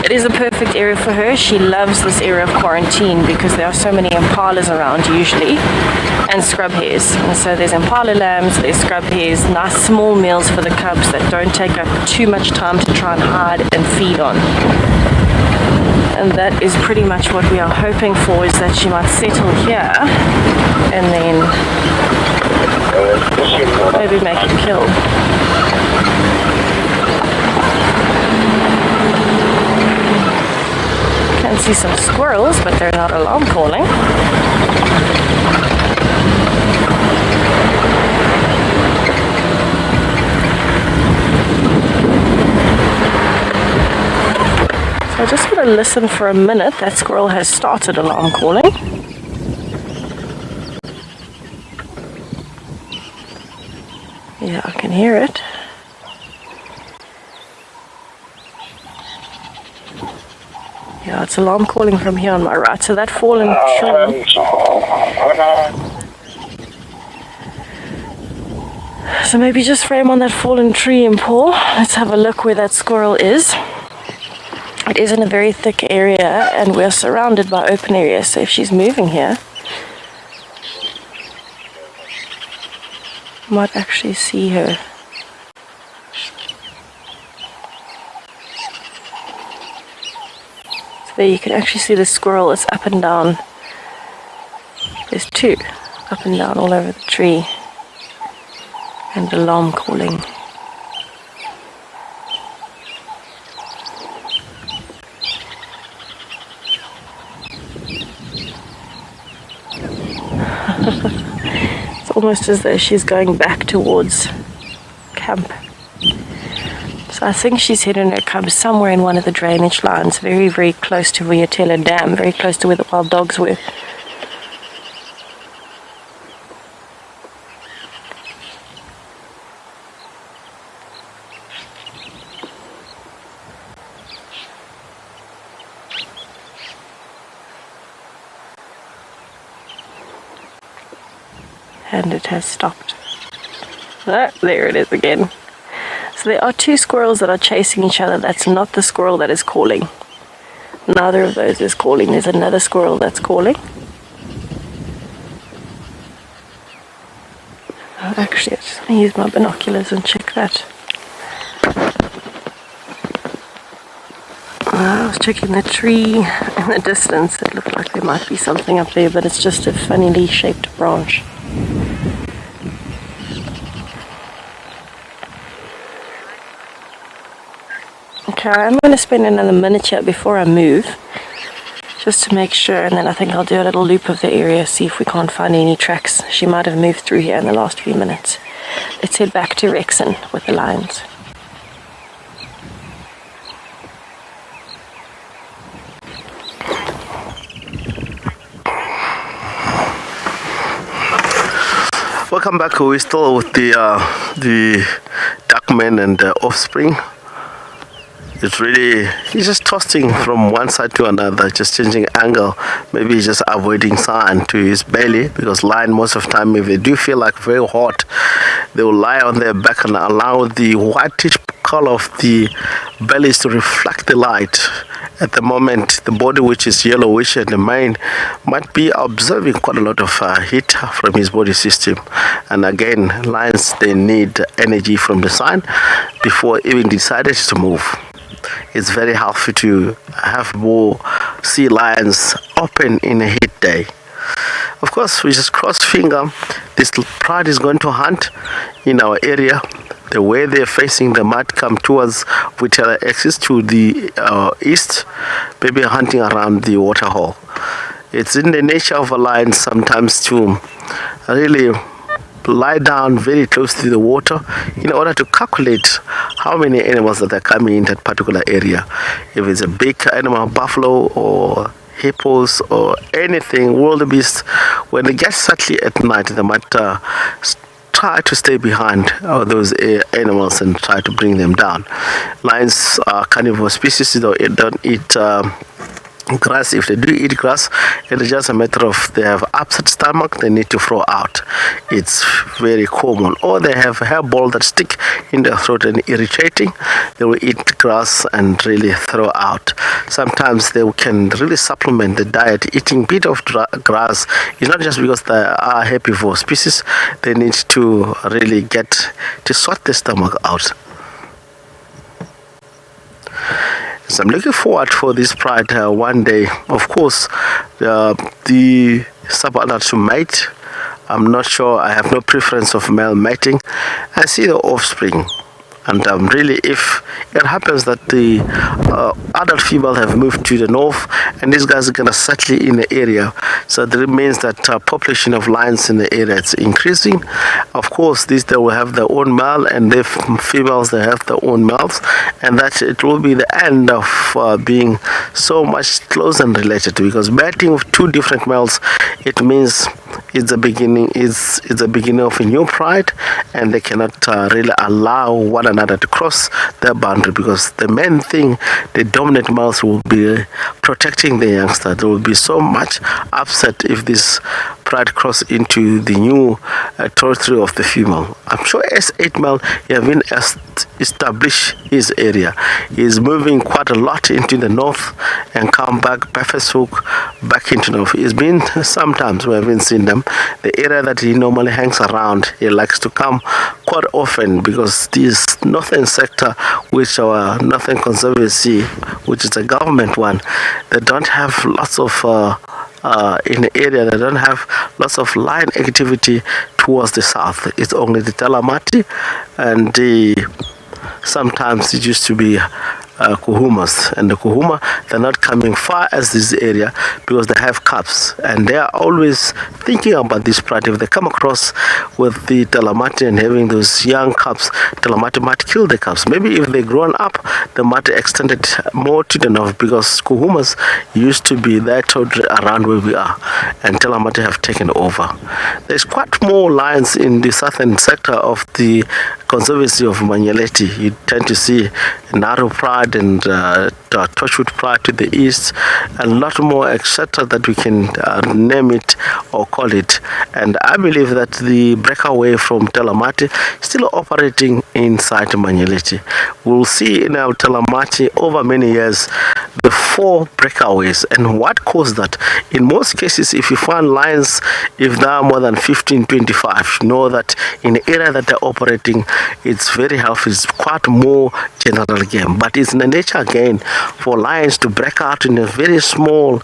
It is a perfect area for her. She loves this area of Quarantine because there are so many impalas around usually, and scrub hares. And so there's impala lambs, there's scrub hares, nice small meals for the cubs that don't take up too much time to try and hide and feed on. And that is pretty much what we are hoping for, is that she might settle here and then maybe make a kill. Can see some squirrels, but they're not alarm calling. So I just want to listen for a minute. That squirrel has started alarm calling. Yeah, I can hear it. Yeah, it's alarm calling from here on my right. So that fallen tree. So maybe just frame on that fallen tree and Paul. Let's have a look where that squirrel is. It is in a very thick area and we're surrounded by open areas. So if she's moving here, I might actually see her. There you can actually see the squirrel is up and down. There's two up and down all over the tree. And alarm calling. It's almost as though she's going back towards camp. So I think she's hidden her cubs somewhere in one of the drainage lines, very, very close to WildEarth Dam, very close to where the wild dogs were. And it has stopped. Ah, there it is again. So there are two squirrels that are chasing each other. That's not the squirrel that is calling. Neither of those is calling. There's another squirrel that's calling. Actually, I just want to use my binoculars and check that. I was checking the tree in the distance. It looked like there might be something up there, but it's just a funnily shaped branch. Okay, I'm going to spend another minute here before I move, just to make sure, and then I think I'll do a little loop of the area, see if we can't find any tracks. She might have moved through here in the last few minutes. Let's head back to Rexon with the lions. Welcome back. We're still with the duckman and the offspring. It's really, he's just tossing from one side to another, just changing angle. Maybe he's just avoiding sun to his belly, because lion most of the time, if they do feel like very hot, they will lie on their back and allow the whitish color of the bellies to reflect the light. At the moment, the body, which is yellowish and the mane, might be observing quite a lot of heat from his body system. And again, lions, they need energy from the sun before even decided to move. It's very healthy to have more sea lions open in a heat day. Of course, we just cross finger. This pride is going to hunt in our area. The way they're facing, they might come towards WildEarth axis to the east, maybe hunting around the waterhole. It's in the nature of a lion sometimes to really lie down very close to the water in order to calculate how many animals that are coming in that particular area. If it's a big animal, buffalo or hippos or anything, wildebeest, when they get sadly at night, they might try to stay behind those animals and try to bring them down. Lions are carnivore species, they don't eat grass. If they do eat grass, it is just a matter of they have upset stomach, they need to throw out. It's very common. Or they have hair ball that stick in their throat and irritating. They will eat grass and really throw out. Sometimes they can really supplement the diet eating bit of grass. It's not just because they are herbivore species, they need to really get to sort the stomach out. So I'm looking forward for this pride one day. Of course, the sub-adult to mate. I'm not sure. I have no preference of male mating. I see the offspring. And really, if it happens that the adult female have moved to the north and these guys are going to settle in the area, so that means that population of lions in the area is increasing. Of course, these they will have their own male, and the females they have their own males, and that it will be the end of being so much close and related. Because mating with two different males, it means it's the beginning. It's the beginning of a new pride, and they cannot really allow one another to cross their boundary, because the main thing, the dominant males will be protecting the youngster. There will be so much upset if this pride cross into the new territory of the female. I'm sure S8 male have been established his area. He is moving quite a lot into the north and come back, Hook, back into North. It's been sometimes we haven't seen them. The area that he normally hangs around, he likes to come quite often because this northern sector, which our Northern Conservancy, which is a government one, they don't have lots of in the area, they don't have lots of line activity towards the south. It's only the Talamati and sometimes it used to be Kuhumas, and the Kuhuma, they're not coming far as this area because they have cubs and they are always thinking about this pride. If they come across with the Talamati and having those young cubs, Talamati might kill the cubs. Maybe if they grown up, they might extend it more to the north because Kuhumas used to be there around where we are and Talamati have taken over. There's quite more lions in the southern sector of the Conservancy of Manyeleti. You tend to see Naru Pride and Torchwood Pride to the east, and a lot more, etc., that we can name it or call it. And I believe that the breakaway from Talamati is still operating inside Manyeleti. We'll see in our Talamati over many years the 4 breakaways and what caused that. In most cases, if you find lions, if there are more than 15, 25, you know that in the area that they're operating, it's very healthy. It's quite more general game, but it's in the nature again for lions to break out in a very small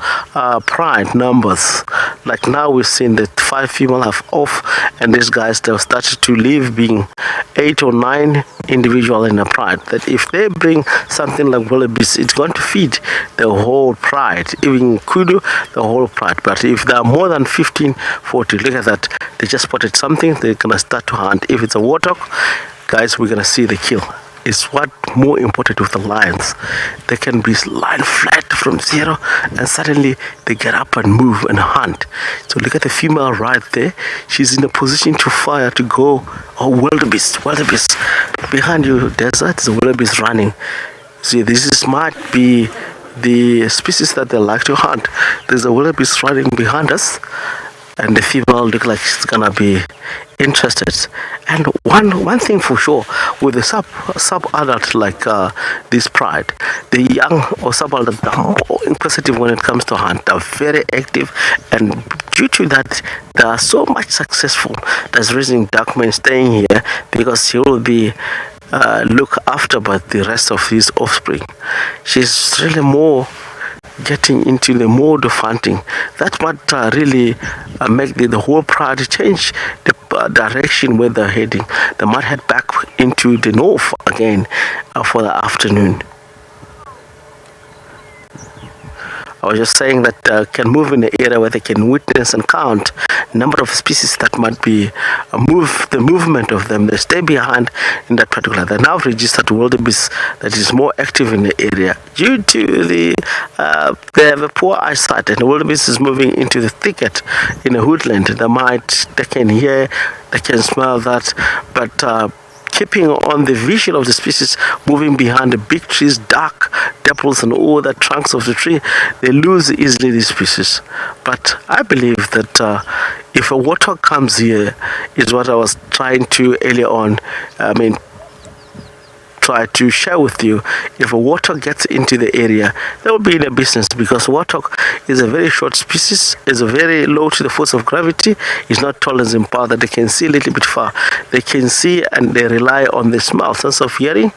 pride numbers. Like now we've seen that 5 female have off, and these guys, they've started to leave being 8 or 9 individual in a pride. That if they bring something like wildebeest, it's going to feed the whole pride, even kudu, the whole pride. But if there are more than 15, 40, look at that, they just spotted something, they're gonna start to hunt. If it's a warthog, guys, we're gonna see the kill. It's what more important with the lions. They can be lying flat from zero and suddenly they get up and move and hunt. So look at the female right there. She's in a position to fire, to go. Oh, wildebeest, wildebeest. Behind you, there's a wildebeest running. See, might be the species that they like to hunt. There's a wildebeest running behind us, and the female look like she's gonna be interested. And one thing for sure, with the sub-adult like this pride, the young or sub-adult are more inquisitive when it comes to hunt. They're very active, and due to that, they are so much successful. That's reason Darkman staying here, because he will be looked after by the rest of his offspring. She's really more getting into the mode of hunting. That's what really make the whole pride change the direction where they're heading. They might head back into the north again for the afternoon. I was just saying that can move in the area where they can witness and count number of species that might be the movement of them. They stay behind in that particular. They now registered wildebeest that is more active in the area due to they have a poor eyesight, and the wildebeest is moving into the thicket in a woodland. They can hear, they can smell that, but keeping on the vision of the species moving behind the big trees, dark dapples and all the trunks of the tree, they lose easily these species. But I believe that if a warthog comes here, is what I was trying to earlier on, try to share with you. If a warthog gets into the area, they will be in a business, because warthog is a very short species, is a very low to the force of gravity, is not tall as in power, that they can see a little bit far. They can see and they rely on the smell, sense of hearing,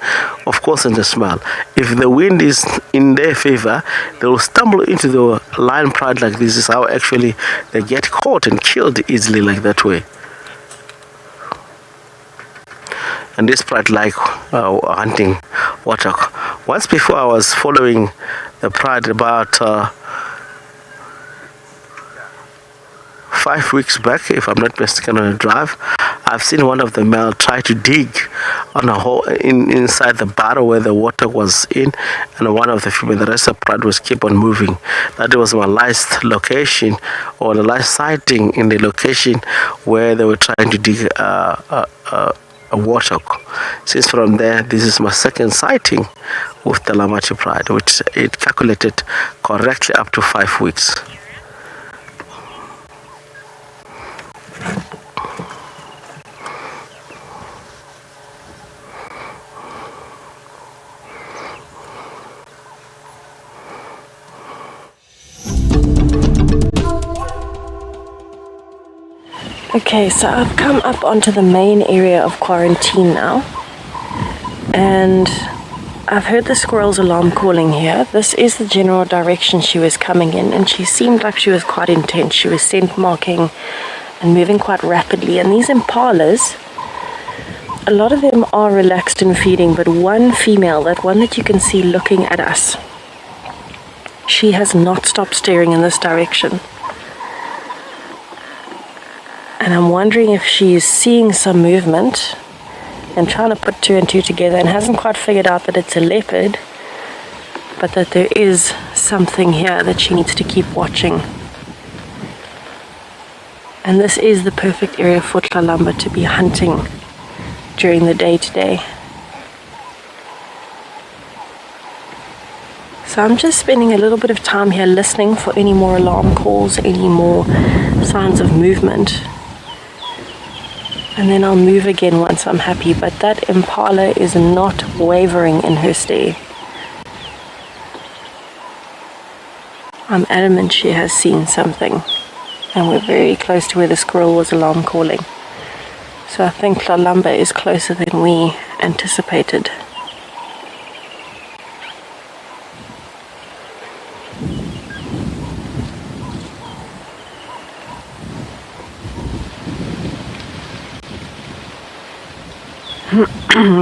of course, and the smell. If the wind is in their favor, they will stumble into the lion pride like this. Is how actually they get caught and killed easily like that way. And this pride like hunting warthog. Once before I was following the pride about 5 weeks back, if I'm not mistaken, on a drive. I've seen one of the male try to dig on a hole inside the barrel where the water was in, and one of the female, the rest of the pride was keep on moving. That was my last location, or the last sighting in the location where they were trying to dig a warthog. Since from there, this is my second sighting with the Talamati pride, which it calculated correctly up to 5 weeks. Okay, so I've come up onto the main area of quarantine now, and I've heard the squirrel's alarm calling here. This is the general direction she was coming in, and she seemed like she was quite intense. She was scent marking and moving quite rapidly. And these impalas, a lot of them are relaxed in feeding, but one female, that one that you can see looking at us, she has not stopped staring in this direction. And I'm wondering if she's seeing some movement and trying to put two and two together and hasn't quite figured out that it's a leopard, but that there is something here that she needs to keep watching. And this is the perfect area for Tlalamba to be hunting during the day today. So I'm just spending a little bit of time here listening for any more alarm calls, any more signs of movement. And then I'll move again once I'm happy, but that impala is not wavering in her stare. I'm adamant she has seen something, and we're very close to where the squirrel was alarm calling. So I think Tlalamba is closer than we anticipated.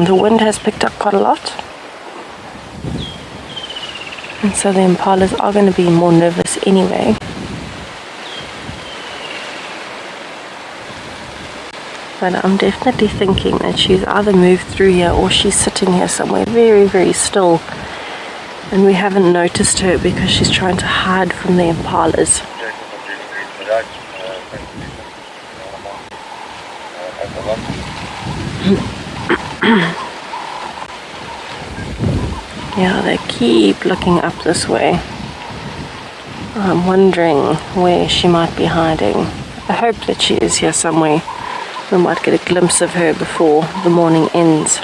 The wind has picked up quite a lot, and so the impalas are going to be more nervous anyway. But I'm definitely thinking that she's either moved through here or she's sitting here somewhere very, very still, and we haven't noticed her because she's trying to hide from the impalas. Yeah, they keep looking up this way. I'm wondering where she might be hiding. I hope that she is here somewhere. We might get a glimpse of her before the morning ends.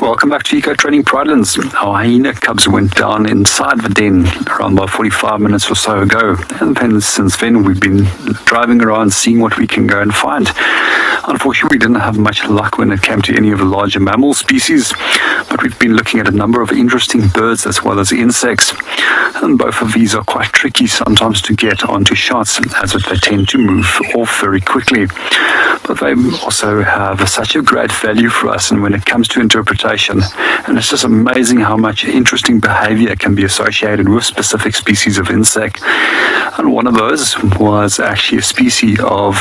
Welcome back to Eco Training Pridelands. Our hyena cubs went down inside the den around about 45 minutes or so ago. And then since then we've been driving around seeing what we can go and find. Unfortunately, we didn't have much luck when it came to any of the larger mammal species, but we've been looking at a number of interesting birds as well as insects. And both of these are quite tricky sometimes to get onto shots, as they tend to move off very quickly. But they also have such a great value for us, and when it comes to interpretation, and it's just amazing how much interesting behavior can be associated with specific species of insect. And one of those was actually a species of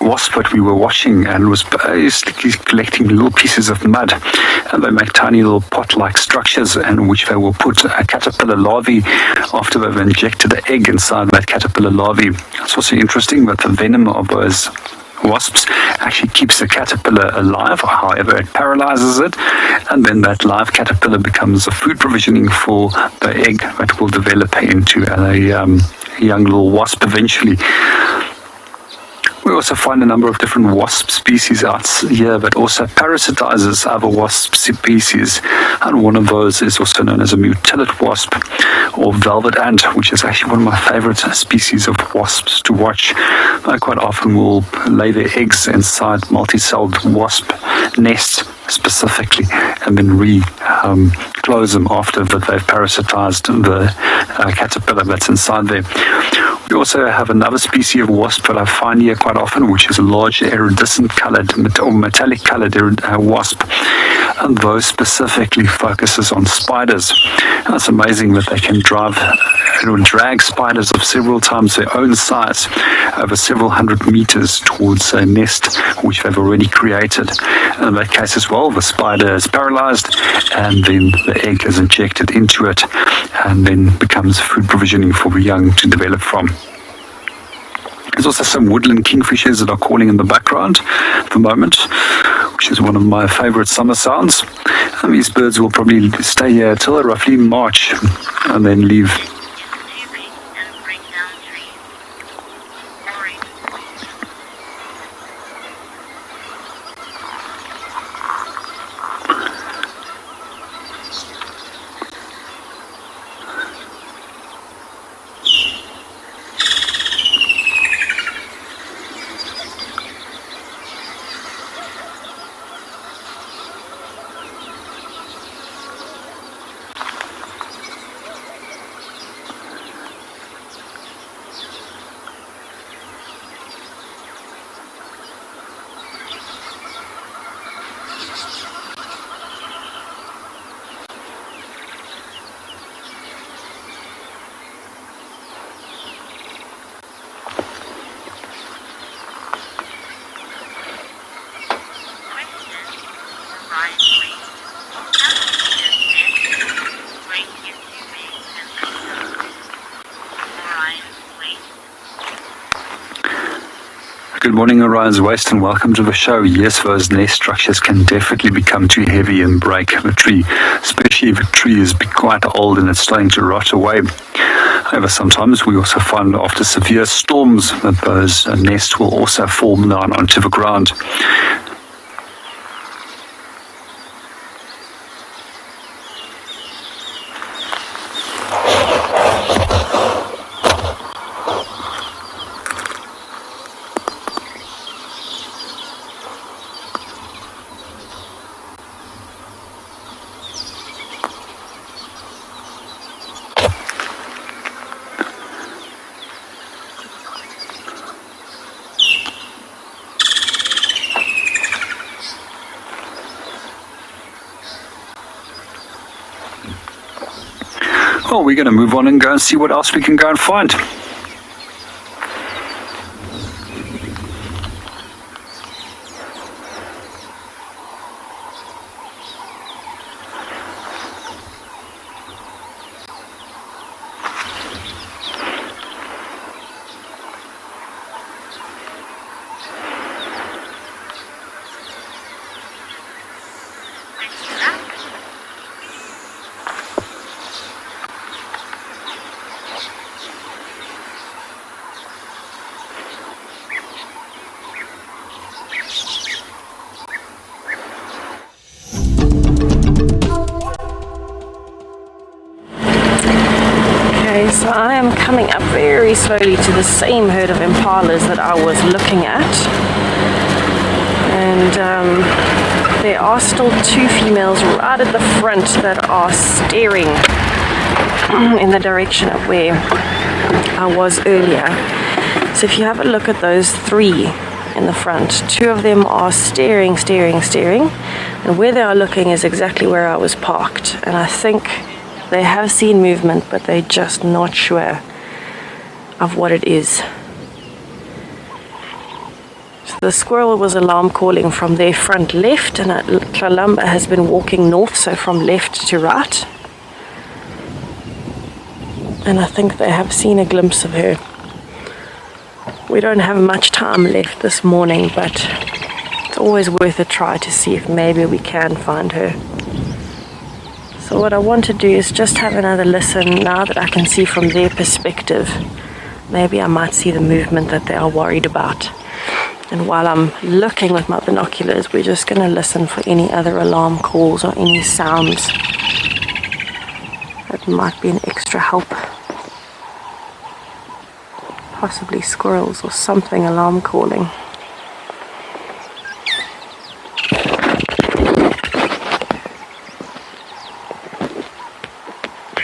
wasp that we were watching, and was basically collecting little pieces of mud, and they make tiny little pot-like structures in which they will put a caterpillar larvae after they've injected the egg inside that caterpillar larvae. It's also interesting that the venom of those wasps actually keeps the caterpillar alive, however it paralyzes it, and then that live caterpillar becomes a food provisioning for the egg that will develop into a young little wasp eventually. We also find a number of different wasp species out here that also parasitizes other wasp species, and one of those is also known as a mutilate wasp or velvet ant, which is actually one of my favorite species of wasps to watch. They quite often will lay their eggs inside multi-celled wasp nests specifically, and then close them after that they've parasitized the caterpillar that's inside there. We also have another species of wasp that I find here quite often, which is a large iridescent colored or metallic colored wasp, and those specifically focuses on spiders. And it's amazing that they can drag spiders of several times their own size over several hundred meters towards a nest which they've already created. And in that case as well, the spider is paralyzed, and then the egg is injected into it, and then becomes food provisioning for the young to develop from. There's also some woodland kingfishers that are calling in the background at the moment, which is one of my favorite summer sounds. And these birds will probably stay here till roughly March and then leave. Good morning, Orion's Waste, and welcome to the show. Yes, those nest structures can definitely become too heavy and break the tree, especially if a tree is quite old and it's starting to rot away. However, sometimes we also find after severe storms that those nests will also fall down onto the ground. Well, we're going to move on and go and see what else we can go and find. So I am coming up very slowly to the same herd of impalas that I was looking at, and there are still two females right at the front that are staring in the direction of where I was earlier. So if you have a look at those three in the front, two of them are staring, and where they are looking is exactly where I was parked, and I think they have seen movement, but they're just not sure of what it is. So the squirrel was alarm calling from their front left, and Tlalamba has been walking north, so from left to right. And I think they have seen a glimpse of her. We don't have much time left this morning, but it's always worth a try to see if maybe we can find her. So what I want to do is just have another listen now that I can see from their perspective. Maybe I might see the movement that they are worried about. And while I'm looking with my binoculars, we're just going to listen for any other alarm calls or any sounds that might be an extra help. Possibly squirrels or something alarm calling.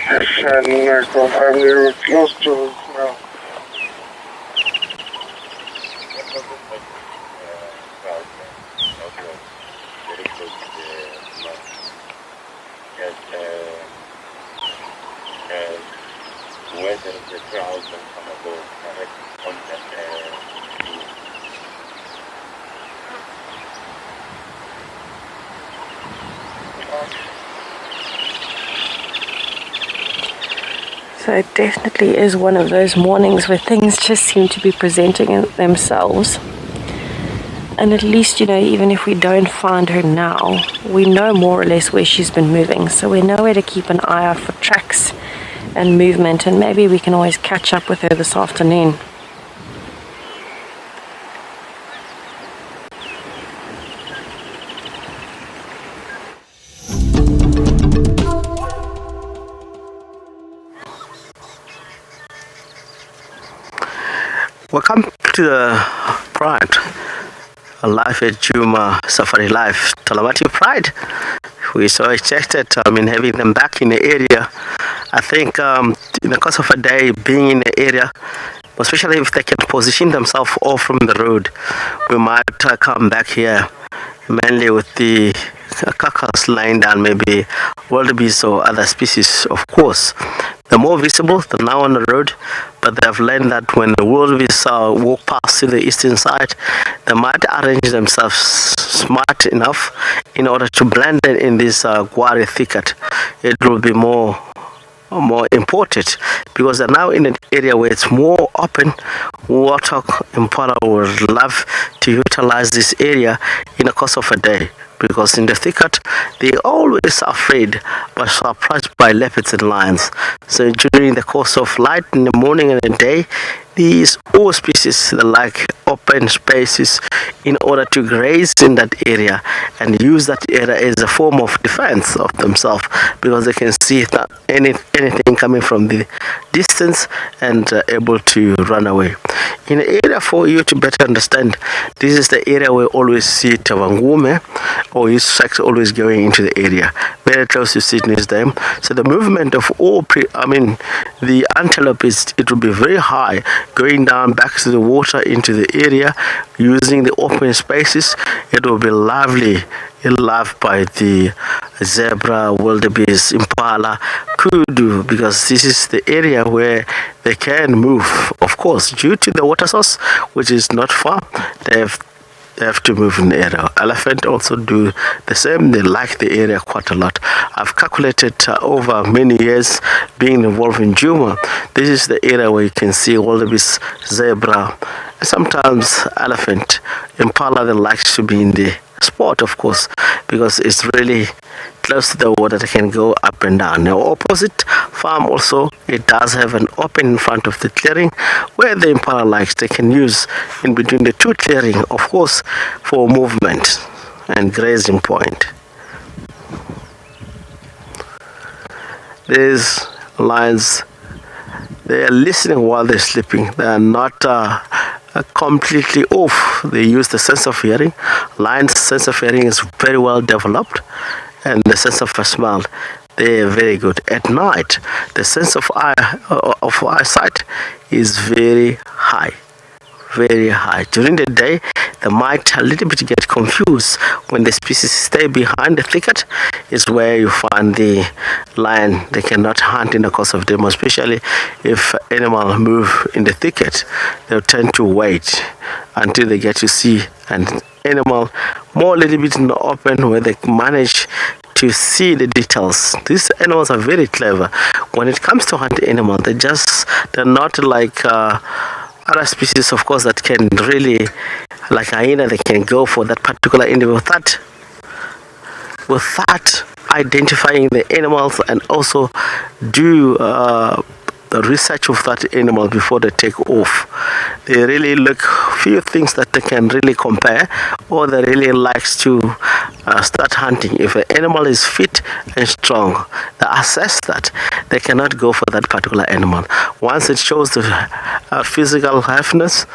And confirm they were close to now. So it definitely is one of those mornings where things just seem to be presenting themselves. And at least, even if we don't find her now, we know more or less where she's been moving. So we know where to keep an eye out for tracks and movement, and maybe we can always catch up with her this afternoon. Welcome to the Pride, a life at Djuma Safari Life, Talamati Pride. We're so excited, having them back in the area. I think in the course of a day, being in the area, especially if they can position themselves off from the road, we might come back here, mainly with the carcass lying down, maybe wildebeest or other species, of course. They're more visible than now on the road, but they've learned that when the wildebeest walk past to the eastern side, they might arrange themselves smart enough in order to blend in this guari thicket. It will be more more important, because they're now in an area where it's more open. Warthog impala would love to utilize this area in the course of a day, because in the thicket they always afraid but surprised by leopards and lions. So during the course of light in the morning and the day, these all species like open spaces in order to graze in that area and use that area as a form of defense of themselves, because they can see anything coming from the distance and able to run away. In the area, for you to better understand, this is the area where always see Tavangume or his sex always going into the area, very close to Sydney's Dam. So the movement of the antelope it will be very high, going down back to the water into the area, using the open spaces. It will be lovely, loved by the zebra, wildebeest, impala, kudu, because this is the area where they can move. Of course, due to the water source, which is not far, they have to move in the area. Elephant also do the same. They like the area quite a lot. I've calculated over many years being involved in Djuma. This is the area where you can see wildebeest, zebra, and sometimes elephant. Impala, they likes to be in the spot, of course, because it's really close to the water. They can go up and down. Now, opposite farm also, it does have an open in front of the clearing where the impala likes. They can use in between the two clearing, of course, for movement and grazing point. These lions, they are listening while they're sleeping. They are not completely off. They use the sense of hearing. Lions' sense of hearing is very well developed, and the sense of smell, they are very good. At night, the sense of eyesight is very high. Very high. During the day, they might a little bit get confused. When the species stay behind the thicket is where you find the lion. They cannot hunt in the course of them, especially if animals move in the thicket. They'll tend to wait until they get to see an animal more a little bit in the open, where they manage to see the details. These animals are very clever. When it comes to hunting animals, they're not like other species, of course, that can really, like hyena, they can go for that particular individual. Without identifying the animals and also do the research of that animal before they take off. They really look few things that they can really compare, or they really likes to start hunting. If an animal is fit and strong, they assess that. They cannot go for that particular animal. Once it shows the physical healthiness,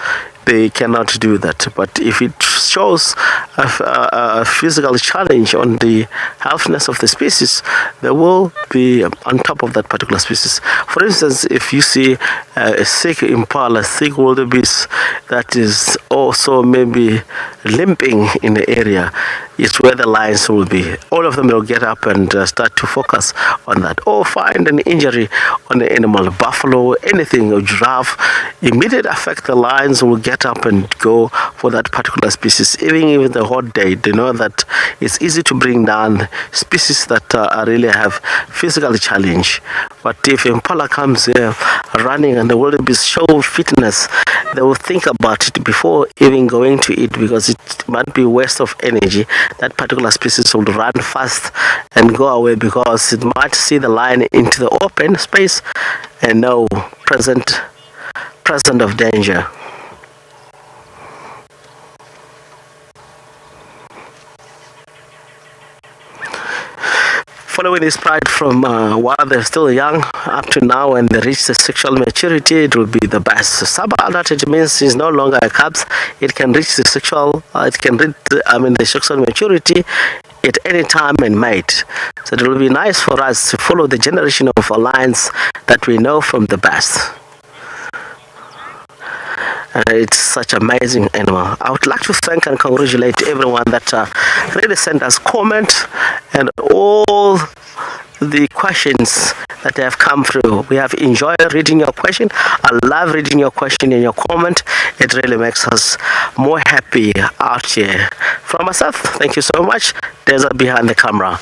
they cannot do that. But if it shows a physical challenge on the healthiness of the species, they will be on top of that particular species. For instance, if you see a sick impala, sick wildebeest that is also maybe limping in the area, it's where the lions will be. All of them will get up and start to focus on that, or find an injury on the animal, buffalo, anything, a giraffe. Immediate affect, the lions will get up and go for that particular species. Even the hot day, they know that it's easy to bring down species that really have physical challenge. But if impala comes here running and the wildebeest show fitness, they will think about it before even going to eat, because it might be waste of energy. That particular species will run fast and go away, because it might see the lion into the open space and no present of danger. Following this pride from while they're still young up to now, when they reach the sexual maturity, it will be the best. Sub-adult, it means it's no longer a cubs. It can reach the sexual, the sexual maturity at any time and mate. So it will be nice for us to follow the generation of lions that we know from the best. It's such an amazing animal. I would like to thank and congratulate everyone that really sent us comments and all the questions that have come through. We have enjoyed reading your question. I love reading your question and your comment. It really makes us more happy out here. From myself, thank you so much. There's behind the camera.